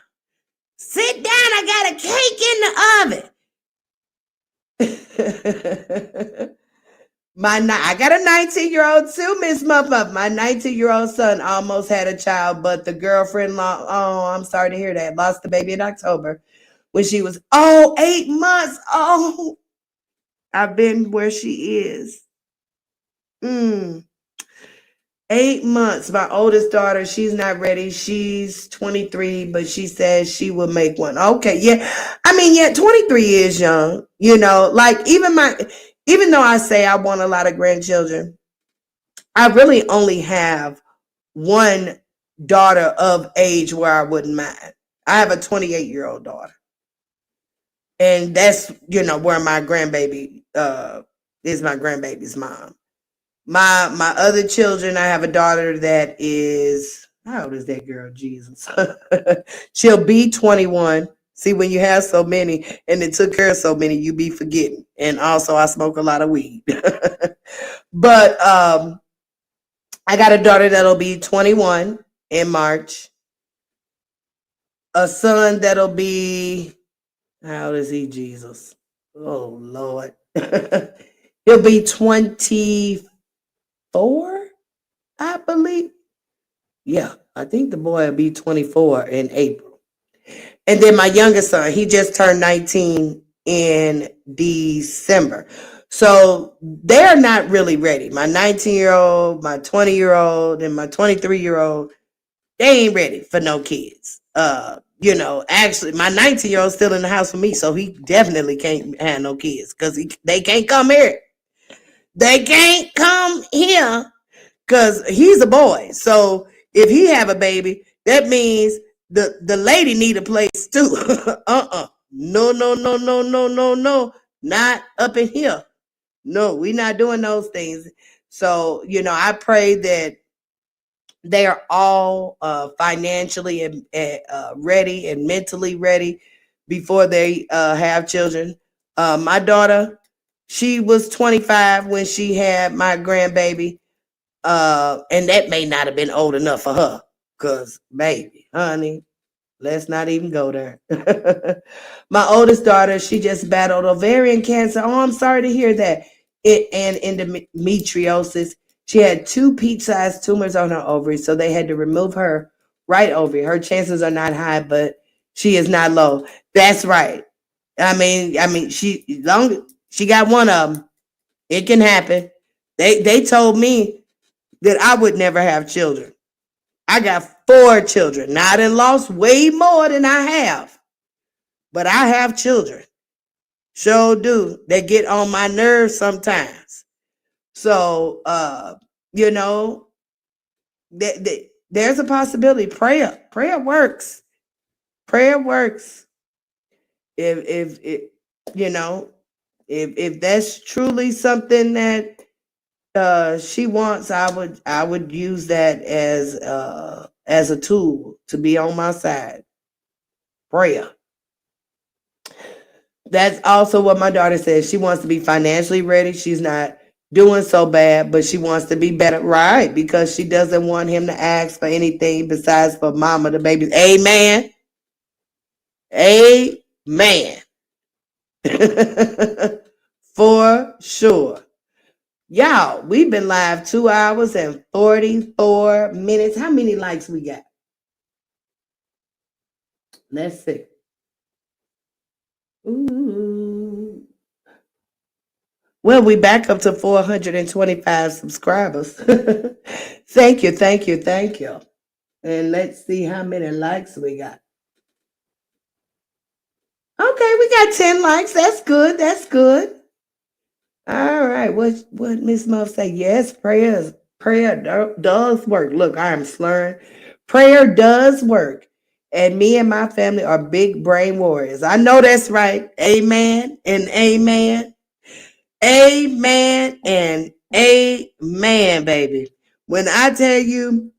[SPEAKER 1] Sit down. I got a cake in the oven. I got a 19-year-old too, Miss Muff. My 19-year-old son almost had a child, but the girlfriend, I'm sorry to hear that, lost the baby in October when she was, 8 months. Oh, I've been where she is. 8 months. My oldest daughter, she's not ready. She's 23, but she says she will make one. Okay, yeah. I mean, yeah, 23 is young. Like even though I say I want a lot of grandchildren, I really only have one daughter of age where I wouldn't mind. I have a 28-year-old daughter. And that's, where my grandbaby is my grandbaby's mom. My other children, I have a daughter that is, how old is that girl? Jesus. She'll be 21. See, when you have so many and it took care of so many, you be forgetting. And also I smoke a lot of weed. But I got a daughter that'll be 21 in March. A son that'll be, how old is he, Jesus? Oh Lord. He'll be 24, I believe. Yeah, I think the boy will be 24 in April. And then my youngest son, he just turned 19 in December. So they're not really ready. My 19-year-old, my 20-year-old, and my 23-year-old, they ain't ready for no kids. Actually, my 19-year-old's still in the house with me, so he definitely can't have no kids because they can't come here. They can't come here because he's a boy. So if he have a baby, that means the lady need a place too. No, no, no, no, no, no, no. Not up in here. No, we're not doing those things. So, I pray that they are all financially and ready and mentally ready before they have children. My daughter, she was 25 when she had my grandbaby. And that may not have been old enough for her. Cause baby, honey, let's not even go there. My oldest daughter, she just battled ovarian cancer. Oh, I'm sorry to hear that. And endometriosis. She had 2 peach-sized tumors on her ovaries, so they had to remove her right ovary. Her chances are not high, but she is not low. That's right. I mean, she got one of them. It can happen. They told me that I would never have children. I got 4 children. Now I done lost way more than I have, but I have children. Sure do. They get on my nerves sometimes. So, there's a possibility. Prayer works. Prayer works. If if that's truly something that she wants, I would use that as a tool to be on my side. Prayer. That's also what my daughter says. She wants to be financially ready. She's not doing so bad, but she wants to be better, right? Because she doesn't want him to ask for anything besides for mama the baby. Amen. Amen. For sure. Y'all, we've been live 2 hours and 44 minutes. How many likes we got? Let's see. Ooh. Well, we back up to 425 subscribers. Thank you, thank you, thank you. And let's see how many likes we got. Okay, we got 10 likes. That's good. That's good. All right. What Miss Muff say? Yes, prayer does work. Look, I am slurring. Prayer does work. And me and my family are big brain warriors. I know that's right. Amen and amen. Amen and amen, baby. When I tell you,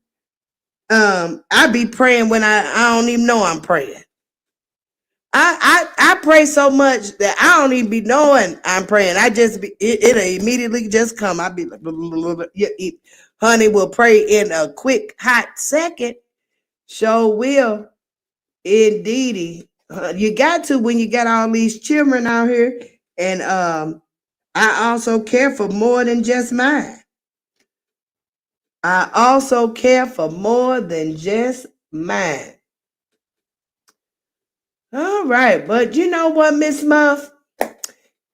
[SPEAKER 1] I be praying when I don't even know I'm praying. I pray so much that I don't even be knowing I'm praying. I just be it'll immediately just come. I be like, blah, blah, blah, blah. Honey will pray in a quick hot second. Sure will. Indeedy. You got to when you got all these children out here. And I also care for more than just mine. I also care for more than just mine. All right, but you know what, Miss Muff?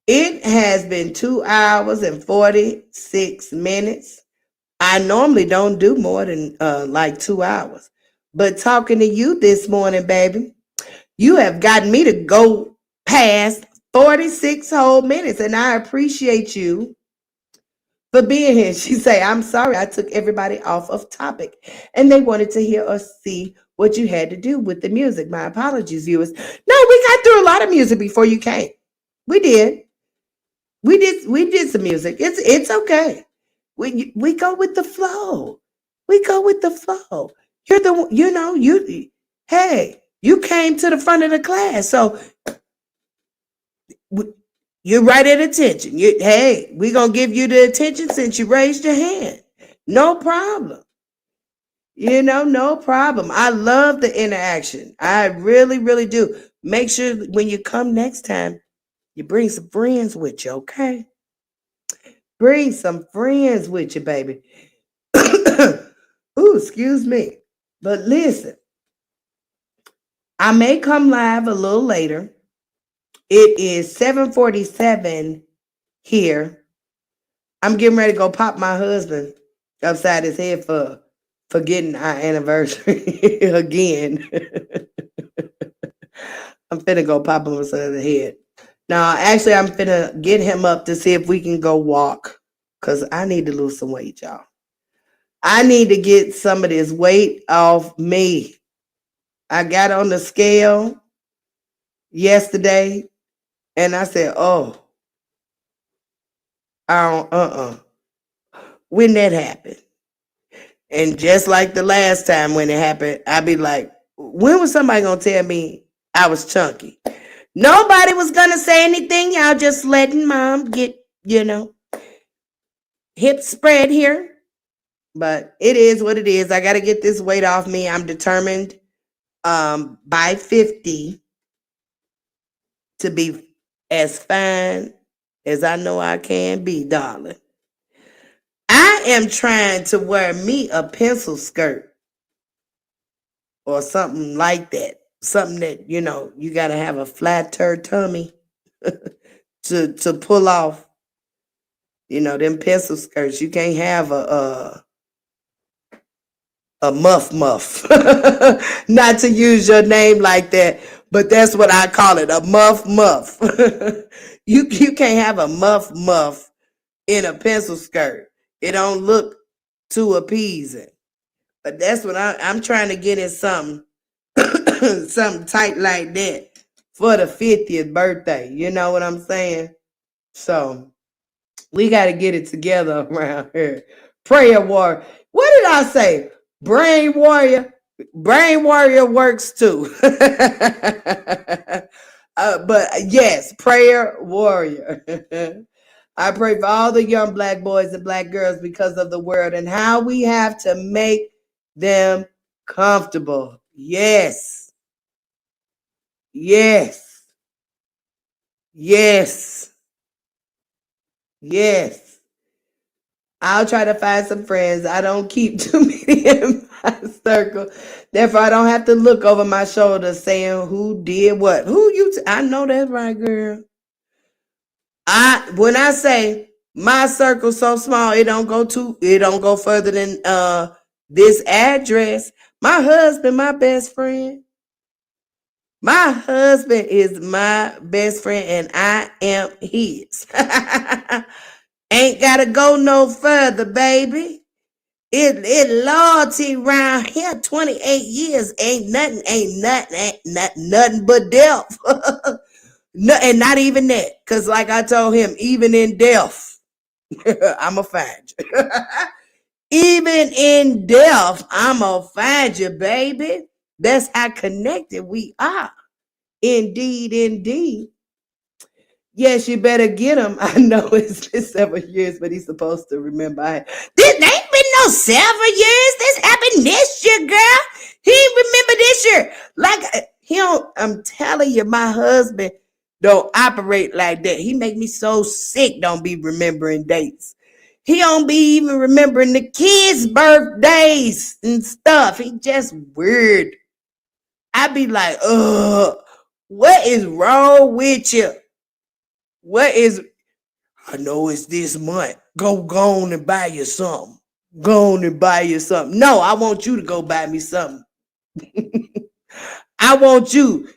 [SPEAKER 1] It has been 2 hours and 46 minutes. I normally don't do more than like 2 hours. But talking to you this morning, baby, you have gotten me to go past 46 whole minutes. And I appreciate you for being here. She say, I'm sorry I took everybody off of topic and they wanted to hear or see what you had to do with the music. My apologies, viewers. No, we got through a lot of music before you came. We did. We did some music. It's okay. We go with the flow. We go with the flow. You're the you know, you hey, you came to the front of the class. So you're right at attention. Hey, we're gonna give you the attention since you raised your hand. No problem. No problem. I love the interaction. I really, really do. Make sure when you come next time, you bring some friends with you, okay? Bring some friends with you, baby. Ooh, excuse me. But listen, I may come live a little later. It is 7:47 here. I'm getting ready to go pop my husband upside his head for forgetting our anniversary again. I'm finna go pop him upside the head. Now, actually, I'm finna get him up to see if we can go walk. Cause I need to lose some weight, y'all. I need to get some of this weight off me. I got on the scale yesterday and I said, oh, I don't, when that happened. And just like the last time when it happened, I'd be like, when was somebody gonna tell me I was chunky? Nobody was gonna say anything. Y'all just letting mom get, hip spread here. But it is what it is. I gotta get this weight off me. I'm determined by 50 to be as fine as I know I can be, darling. I am trying to wear me a pencil skirt or something like that. Something that, you got to have a flatter tummy to pull off, them pencil skirts. You can't have a muff. Not to use your name like that, but that's what I call it, a muff. You can't have a muff in a pencil skirt. It don't look too appeasing. But that's what I'm trying to get in something something tight like that for the 50th birthday. You know what I'm saying? So we got to get it together around here. Prayer warrior. What did I say? Brain warrior. Brain warrior works too. But yes, prayer warrior. I pray for all the young black boys and black girls because of the world and how we have to make them comfortable. Yes. Yes. Yes. Yes. I'll try to find some friends. I don't keep too many in my circle. Therefore, I don't have to look over my shoulder saying who did what. I know that's right, girl. When I say my circle's so small, it don't go further than this address. My husband, my best friend. My husband is my best friend and I am his. Ain't gotta go no further, baby. It loyalty around here, 28 years, ain't nothing but death. No, and not even that. Cause like I told him, even in death, I'ma find you. Even in death, I'ma find you, baby. That's how connected we are. Indeed, indeed. Yes, you better get him. I know it's been several years, but he's supposed to remember. This ain't been no several years. This happened this year, girl. He remember this year. Like he don't. I'm telling you, my husband don't operate like that. He make me so sick. Don't be remembering dates. He don't be even remembering the kids' birthdays and stuff. He just weird. I be like, what is wrong with you? What is, I know it's this month. Go on and buy you something. Go on and buy you something. No, I want you to go buy me something. I want you.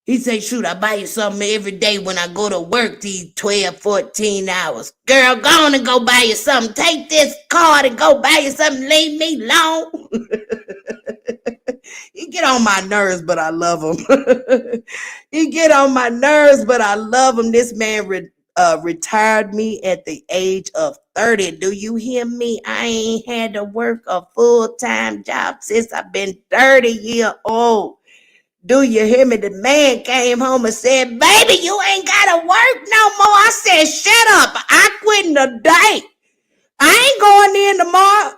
[SPEAKER 1] He say, shoot, I buy you something every day when I go to work these 12, 14 hours. Girl, go on and go buy you something. Take this card and go buy you something. Leave me alone. He get on my nerves, but I love him. He get on my nerves, but I love him. This man retired me at the age of 30. Do you hear me? I ain't had to work a full-time job since I've been 30 years old. Do you hear me? The man came home and said, baby, you ain't got to work no more. I said, shut up. I quit today. I ain't going in tomorrow.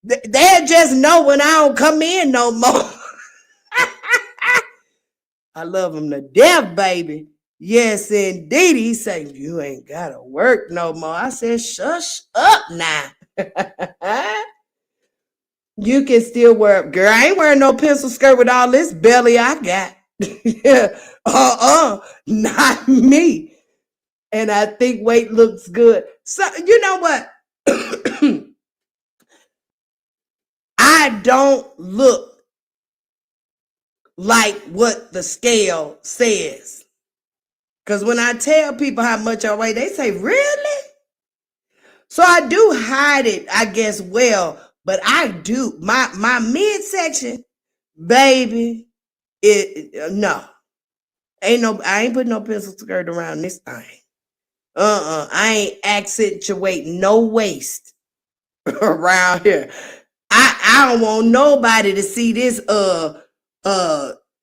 [SPEAKER 1] They'll just know when I don't come in no more. I love him to death, baby. Yes, indeed. He said, you ain't got to work no more. I said, shush up now. You can still wear, girl, I ain't wearing no pencil skirt with all this belly I got. Not me. And I think weight looks good. So, you know what? I don't look like what the scale says. Because when I tell people how much I weigh, they say, really? So I do hide it, I guess, well, but I do. My midsection, baby, no. I ain't putting no pencil skirt around this thing. I ain't accentuating no waist around here. I don't want nobody to see this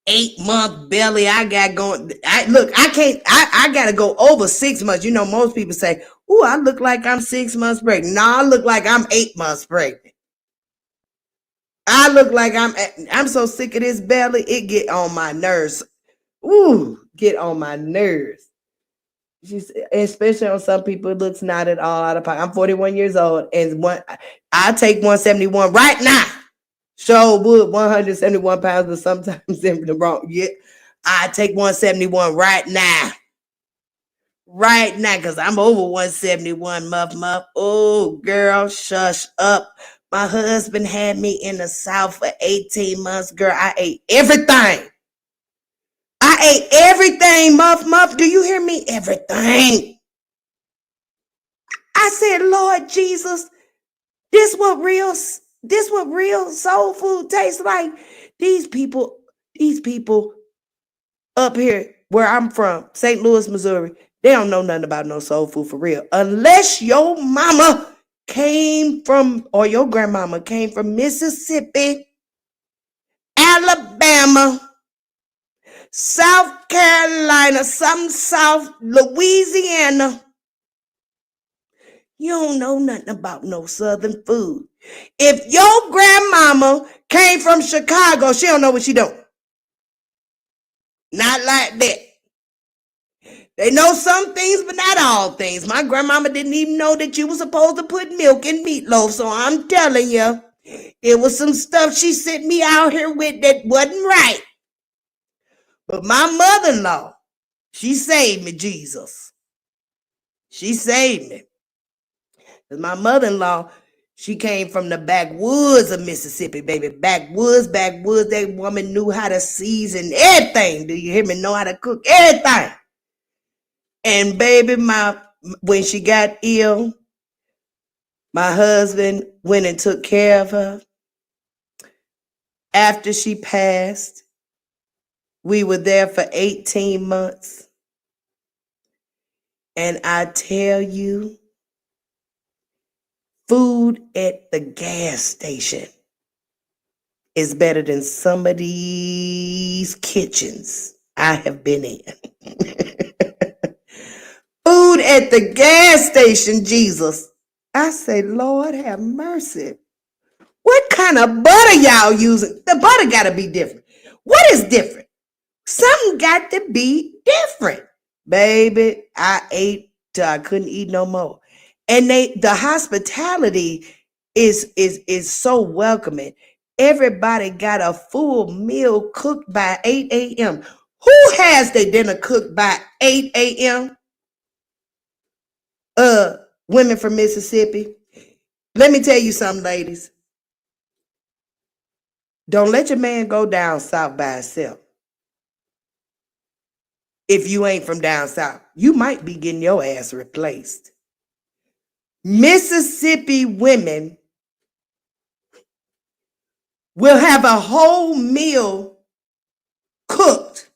[SPEAKER 1] 8-month belly I got going. I gotta go over 6 months. You know, most people say, ooh, I look like I'm 6 months pregnant. No, I look like I'm 8 months pregnant. I look like I'm so sick of this belly, it get on my nerves. Ooh, get on my nerves. Especially on some people, it looks not at all out of pocket. I'm 41 years old, and I take 171 right now. Show would 171 pounds, but sometimes in the wrong. Yeah, I take 171 right now. Right now, because I'm over 171, muff. Oh, girl, shush up. My husband had me in the South for 18 months. Girl, I ate everything. Muff. Do you hear me? Everything. I said, Lord Jesus, this what real soul food tastes like. These people up here where I'm from, St. Louis, Missouri, they don't know nothing about no soul food for real. Unless your mama came from, or your grandmama came from Mississippi, Alabama, South Carolina, some South Louisiana. You don't know nothing about no Southern food. If your grandmama came from Chicago, she don't know what she doing. Not like that. They know some things, but not all things. My grandmama didn't even know that you were supposed to put milk in meatloaf. So I'm telling you, it was some stuff she sent me out here with that wasn't right. But my mother-in-law, she saved me, Jesus. She saved me. Because my mother-in-law, she came from the backwoods of Mississippi, baby. Backwoods. That woman knew how to season everything. Do you hear me? Know how to cook everything. And baby, when she got ill, my husband went and took care of her. After she passed, we were there for 18 months. And I tell you, food at the gas station is better than some of these kitchens I have been in. Food at the gas station, Jesus. I say, Lord, have mercy. What kind of butter y'all using? The butter got to be different. What is different? Something got to be different. Baby, I ate till I couldn't eat no more. And the hospitality is so welcoming. Everybody got a full meal cooked by 8 a.m. Who has their dinner cooked by 8 a.m.? Women from Mississippi. Let me tell you something, ladies. Don't let your man go down south by himself. if you ain't from down south. You might be getting your ass replaced. Mississippi women will have a whole meal cooked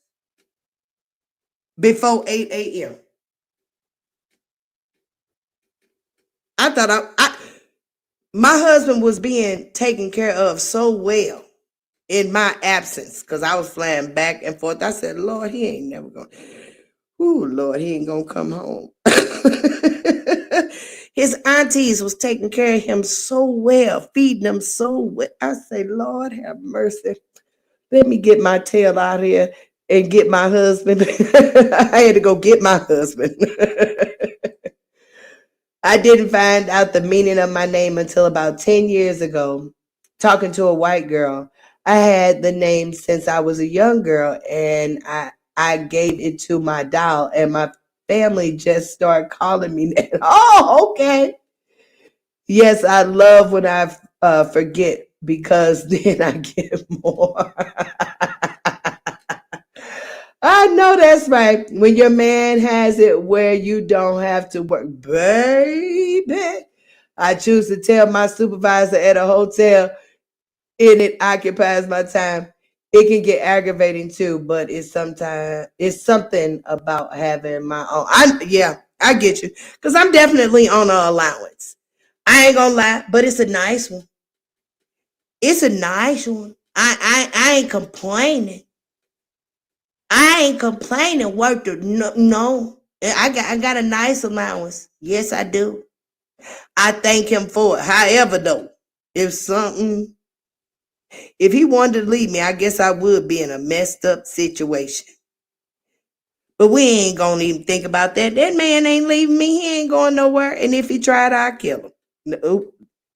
[SPEAKER 1] before 8 a.m. I thought my husband was being taken care of so well in my absence because I was flying back and forth. I said, Lord, he ain't never going. Ooh, Lord, he ain't gonna come home. His aunties was taking care of him so well, feeding him so well. I say, Lord, have mercy. Let me get my tail out here and get my husband. I had to go get my husband. I didn't find out the meaning of my name until about 10 years ago, talking to a white girl. I had the name since I was a young girl, and I gave it to my doll, and my family just started calling me that. Oh, okay. Yes, I love when I forget because then I get more. I know that's right. When your man has it where you don't have to work, baby. I choose to tell my supervisor at a hotel and it occupies my time. It can get aggravating too, but it's something about having my own. I get you. Because I'm definitely on an allowance. I ain't gonna lie, but it's a nice one. It's a nice one. I ain't complaining. I ain't complaining. Work the no. I got a nice allowance. Yes, I do. I thank him for it. However, though, if something, if he wanted to leave me, I guess I would be in a messed up situation. But we ain't gonna even think about that. That man ain't leaving me. He ain't going nowhere. And if he tried, I'd kill him. No,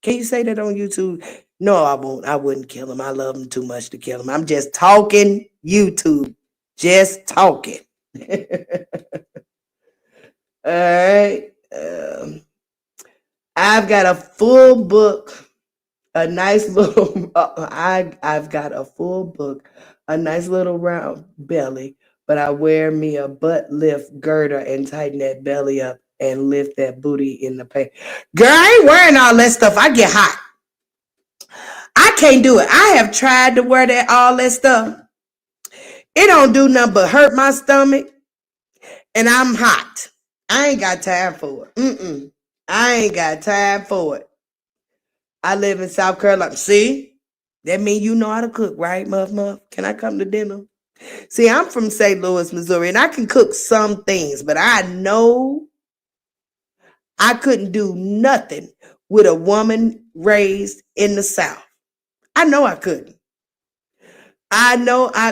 [SPEAKER 1] can you say that on YouTube? No, I won't. I wouldn't kill him. I love him too much to kill him. I'm just talking YouTube. Just talking. All right. I've got a full book, a nice little. I've got a full book, a nice little round belly, but I wear me a butt lift girder and tighten that belly up and lift that booty in the paint. Girl, I ain't wearing all that stuff. I get hot. I can't do it. I have tried to wear all that stuff. It don't do nothing but hurt my stomach, and I'm hot. I ain't got time for it. I ain't got time for it. I live in South Carolina. See? That mean you know how to cook, right, Muff Muff? Can I come to dinner? See, I'm from St. Louis, Missouri, and I can cook some things, but I know I couldn't do nothing with a woman raised in the South. I know I couldn't.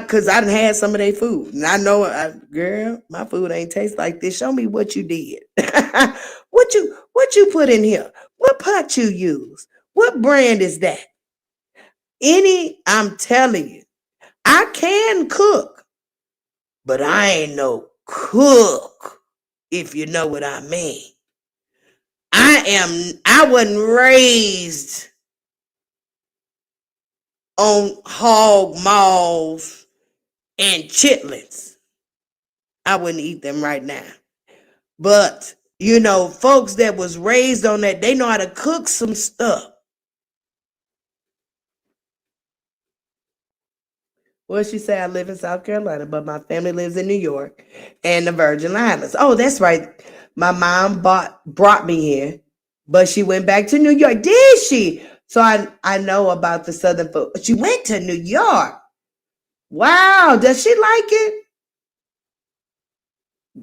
[SPEAKER 1] Cause I done had some of their food, and I know, girl, my food ain't taste like this. Show me what you did. what you put in here? What pot you use? What brand is that? I'm telling you, I can cook, but I ain't no cook, if you know what I mean. I wasn't raised on hog maws and chitlins. I wouldn't eat them right now. But, folks that was raised on that, they know how to cook some stuff. Well, she said I live in South Carolina, but my family lives in New York and the Virgin Islands. Oh, that's right. My mom brought me here, but she went back to New York. Did she? So I know about the Southern food. She went to New York. Wow. Does she like it?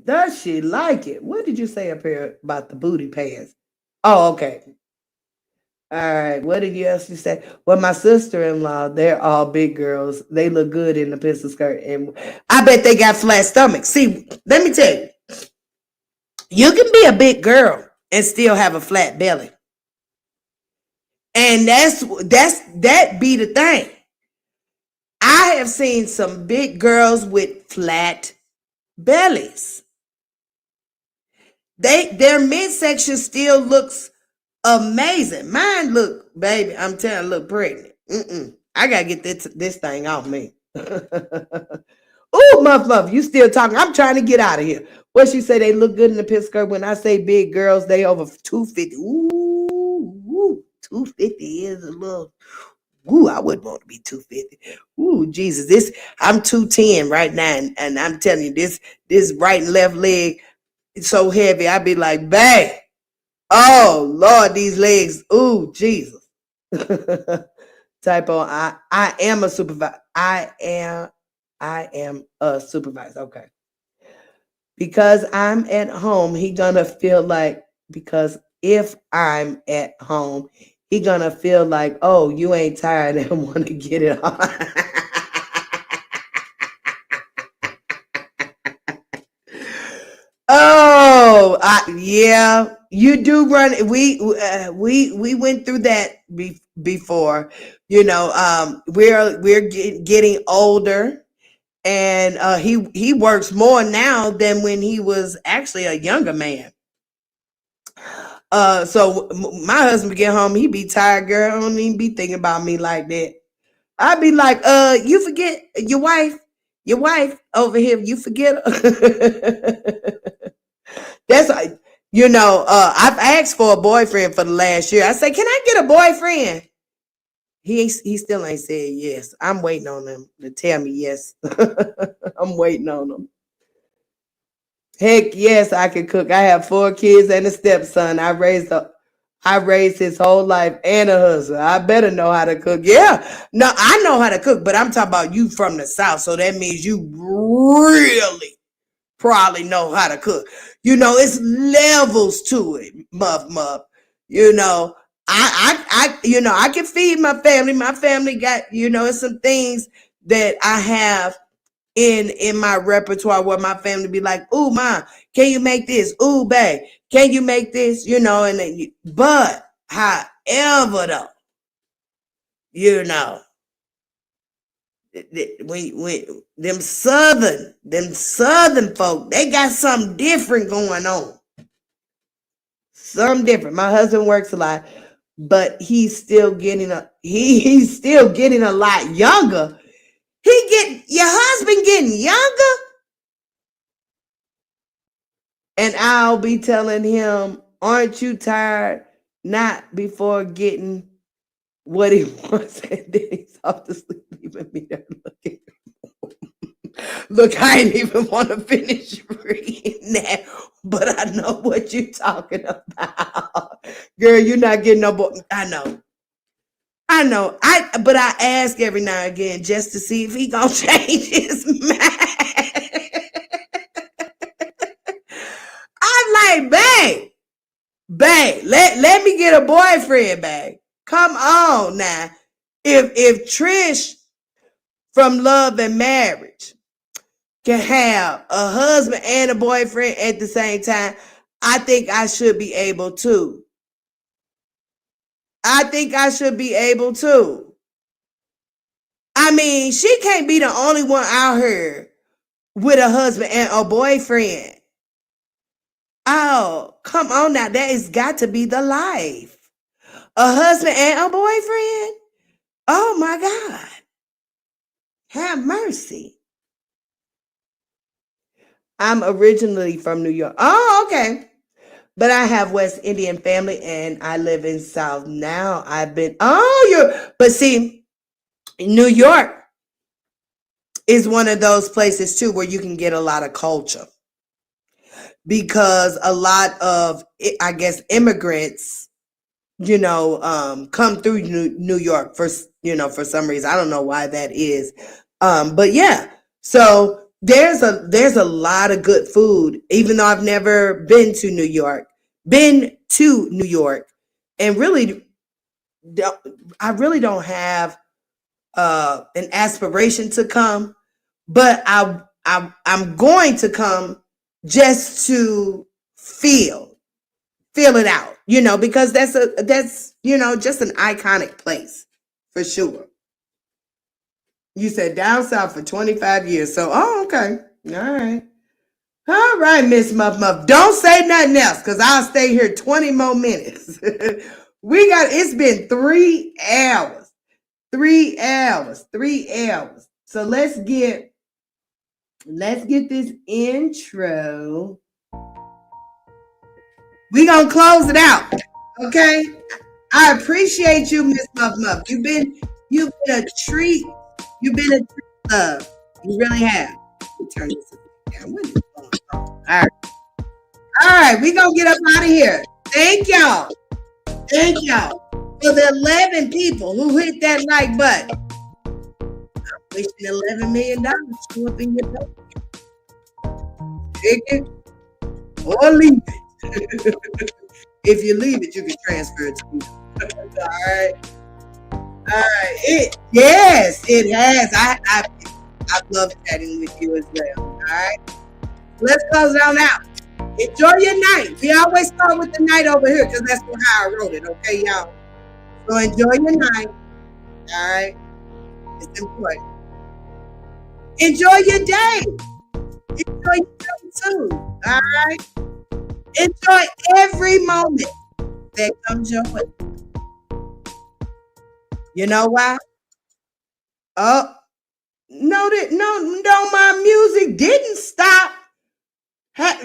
[SPEAKER 1] Does she like it? What did you say up here about the booty pants? Oh, okay. All right. What did you else you say? Well, my sister-in-law, they're all big girls. They look good in the pencil skirt. And I bet they got flat stomachs. See, let me tell you. You can be a big girl and still have a flat belly. And that be the thing. I have seen some big girls with flat bellies. Their midsection still looks amazing. Mine look, baby, I'm telling you, look pregnant. I gotta get this thing off me. Ooh, Muff, you still talking? I'm trying to get out of here. What she say? They look good in the pit skirt. When I say big girls, they over 250. Ooh, 250 is a little. Ooh, I wouldn't want to be 250. Ooh, Jesus, I'm 210 right now, and I'm telling you, this right and left leg is so heavy. I'd be like, bang. Oh Lord, these legs. Ooh, Jesus. Typo. I am a supervisor. I am a supervisor. Okay. Because I'm at home, he gonna feel like, because if I'm at home, he gonna feel like, oh, you ain't tired and want to get it on. Oh, yeah, you do run. We went through that before. We're getting older, and he works more now than when he was actually a younger man. So my husband get home, he be tired, girl. I don't even be thinking about me like that. I be like, you forget your wife over here. You forget her. That's like, I've asked for a boyfriend for the last year. I say, can I get a boyfriend? He still ain't said yes. I'm waiting on him to tell me yes. I'm waiting on him. Heck yes, I can cook. I have 4 kids and a stepson. I raised his whole life and a husband. I better know how to cook. Yeah. No, I know how to cook, but I'm talking about you from the South. So that means you really probably know how to cook. It's levels to it, muff. You know, I can feed my family. My family got, it's some things that I have in my repertoire where my family be like, "Ooh, ma, can you make this? Ooh, babe, can you make this?" And but however though, you know, when them southern folk, they got something different going on. Something different. My husband works a lot, but he's still getting he's still getting a lot younger. Your husband getting younger? And I'll be telling him, aren't you tired? Not before getting what he wants. And then he's off to sleep, leaving me there looking. Look, I ain't even want to finish reading that, but I know what you're talking about. Girl, you're not getting no boy. I know. But I ask every now and again just to see if he gonna change his mind. I'm like, babe, let me get a boyfriend, babe. Come on now. If Trish from Love and Marriage can have a husband and a boyfriend at the same time, I think I should be able to. I mean, she can't be the only one out here with a husband and a boyfriend. Oh, come on now. That has got to be the life. A husband and a boyfriend? Oh my God. Have mercy. I'm originally from New York. Oh, okay. But I have West Indian family and I live in South now. But see, New York is one of those places too where you can get a lot of culture, because a lot of, I guess, immigrants, come through New York for some reason. I don't know why that is. But yeah, so there's a lot of good food, even though I've never been to New York, and I really don't have an aspiration to come, but I'm going to come just to feel it out, because that's just an iconic place for sure. You said down south for 25 years. So, okay. All right, Miss Muff. Don't say nothing else, because I'll stay here 20 more minutes. It's been 3 hours. 3 hours. 3 hours. So let's get Let's get this intro. We gonna close it out, okay? I appreciate you, Miss Muff Muff. You've been a treat. You've been a treat, love. You really have. Let me turn this down. What is going on? All right. We gonna get up out of here. Thank y'all. Thank y'all for the 11 people who hit that like button. I'm wishing $11 million show up in your bank. Take it or leave it. If you leave it, you can transfer it to me. All right. Yes, it has. I love chatting with you as well. All right. Let's close it on out. Enjoy your night. We always start with the night over here because that's how I wrote it. Okay, y'all. So enjoy your night. All right. It's important. Enjoy your day. Enjoy your day too. All right. Enjoy every moment that comes your way. You know why? Oh, no, my music didn't stop.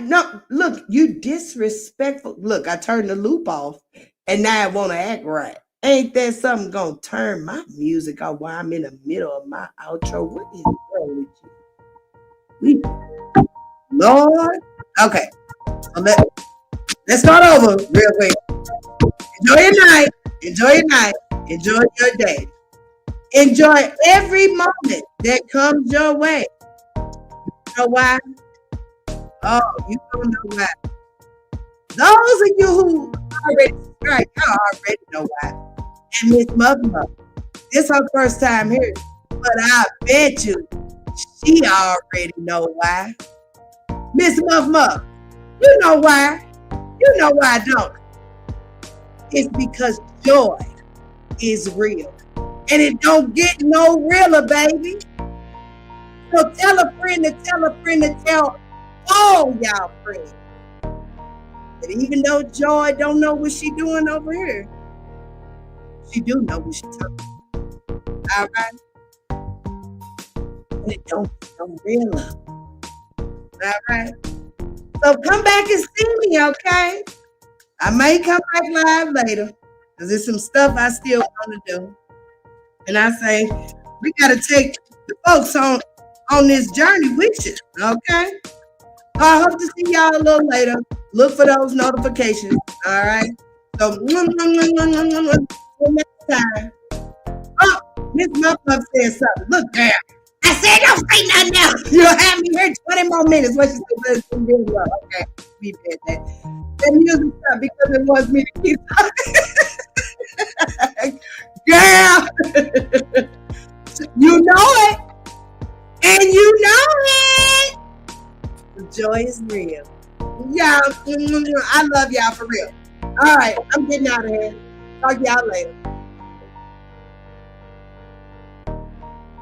[SPEAKER 1] No, look, you disrespectful. Look, I turned the loop off and now I want to act right. Ain't that something gonna turn my music off while I'm in the middle of my outro? What is wrong with you? Lord. Okay. So let's start over real quick. Enjoy your night. Enjoy your night. Enjoy your day. Enjoy every moment that comes your way. You know why? Oh, you don't know why. Those of you who already subscribed, y'all already know why. And Miss Mother, this her first time here, but I bet you she already know why. Miss Mother, you know why. You know why I don't. It's because joy is real. And it don't get no realer, baby. So tell a friend to tell a friend to tell all y'all friends. But even though Joy don't know what she doing over here, she do know what she talking about. All right? And it don't get no realer. All right? So come back and see me, okay? I may come back live later because there's some stuff I still want to do. And I say, we got to take the folks on this journey with you, okay? I hope to see y'all a little later. Look for those notifications, all right? So, next time. Oh, Miss Muff said something. Look, girl. I said don't say nothing else. You'll have me here 20 more minutes. What you said, okay, we did that. That music stopped because it wants me to keep talking. Girl, you know it. And you know it. The joy is real. Y'all, I love y'all for real. All right, I'm getting out of here. Talk to y'all later.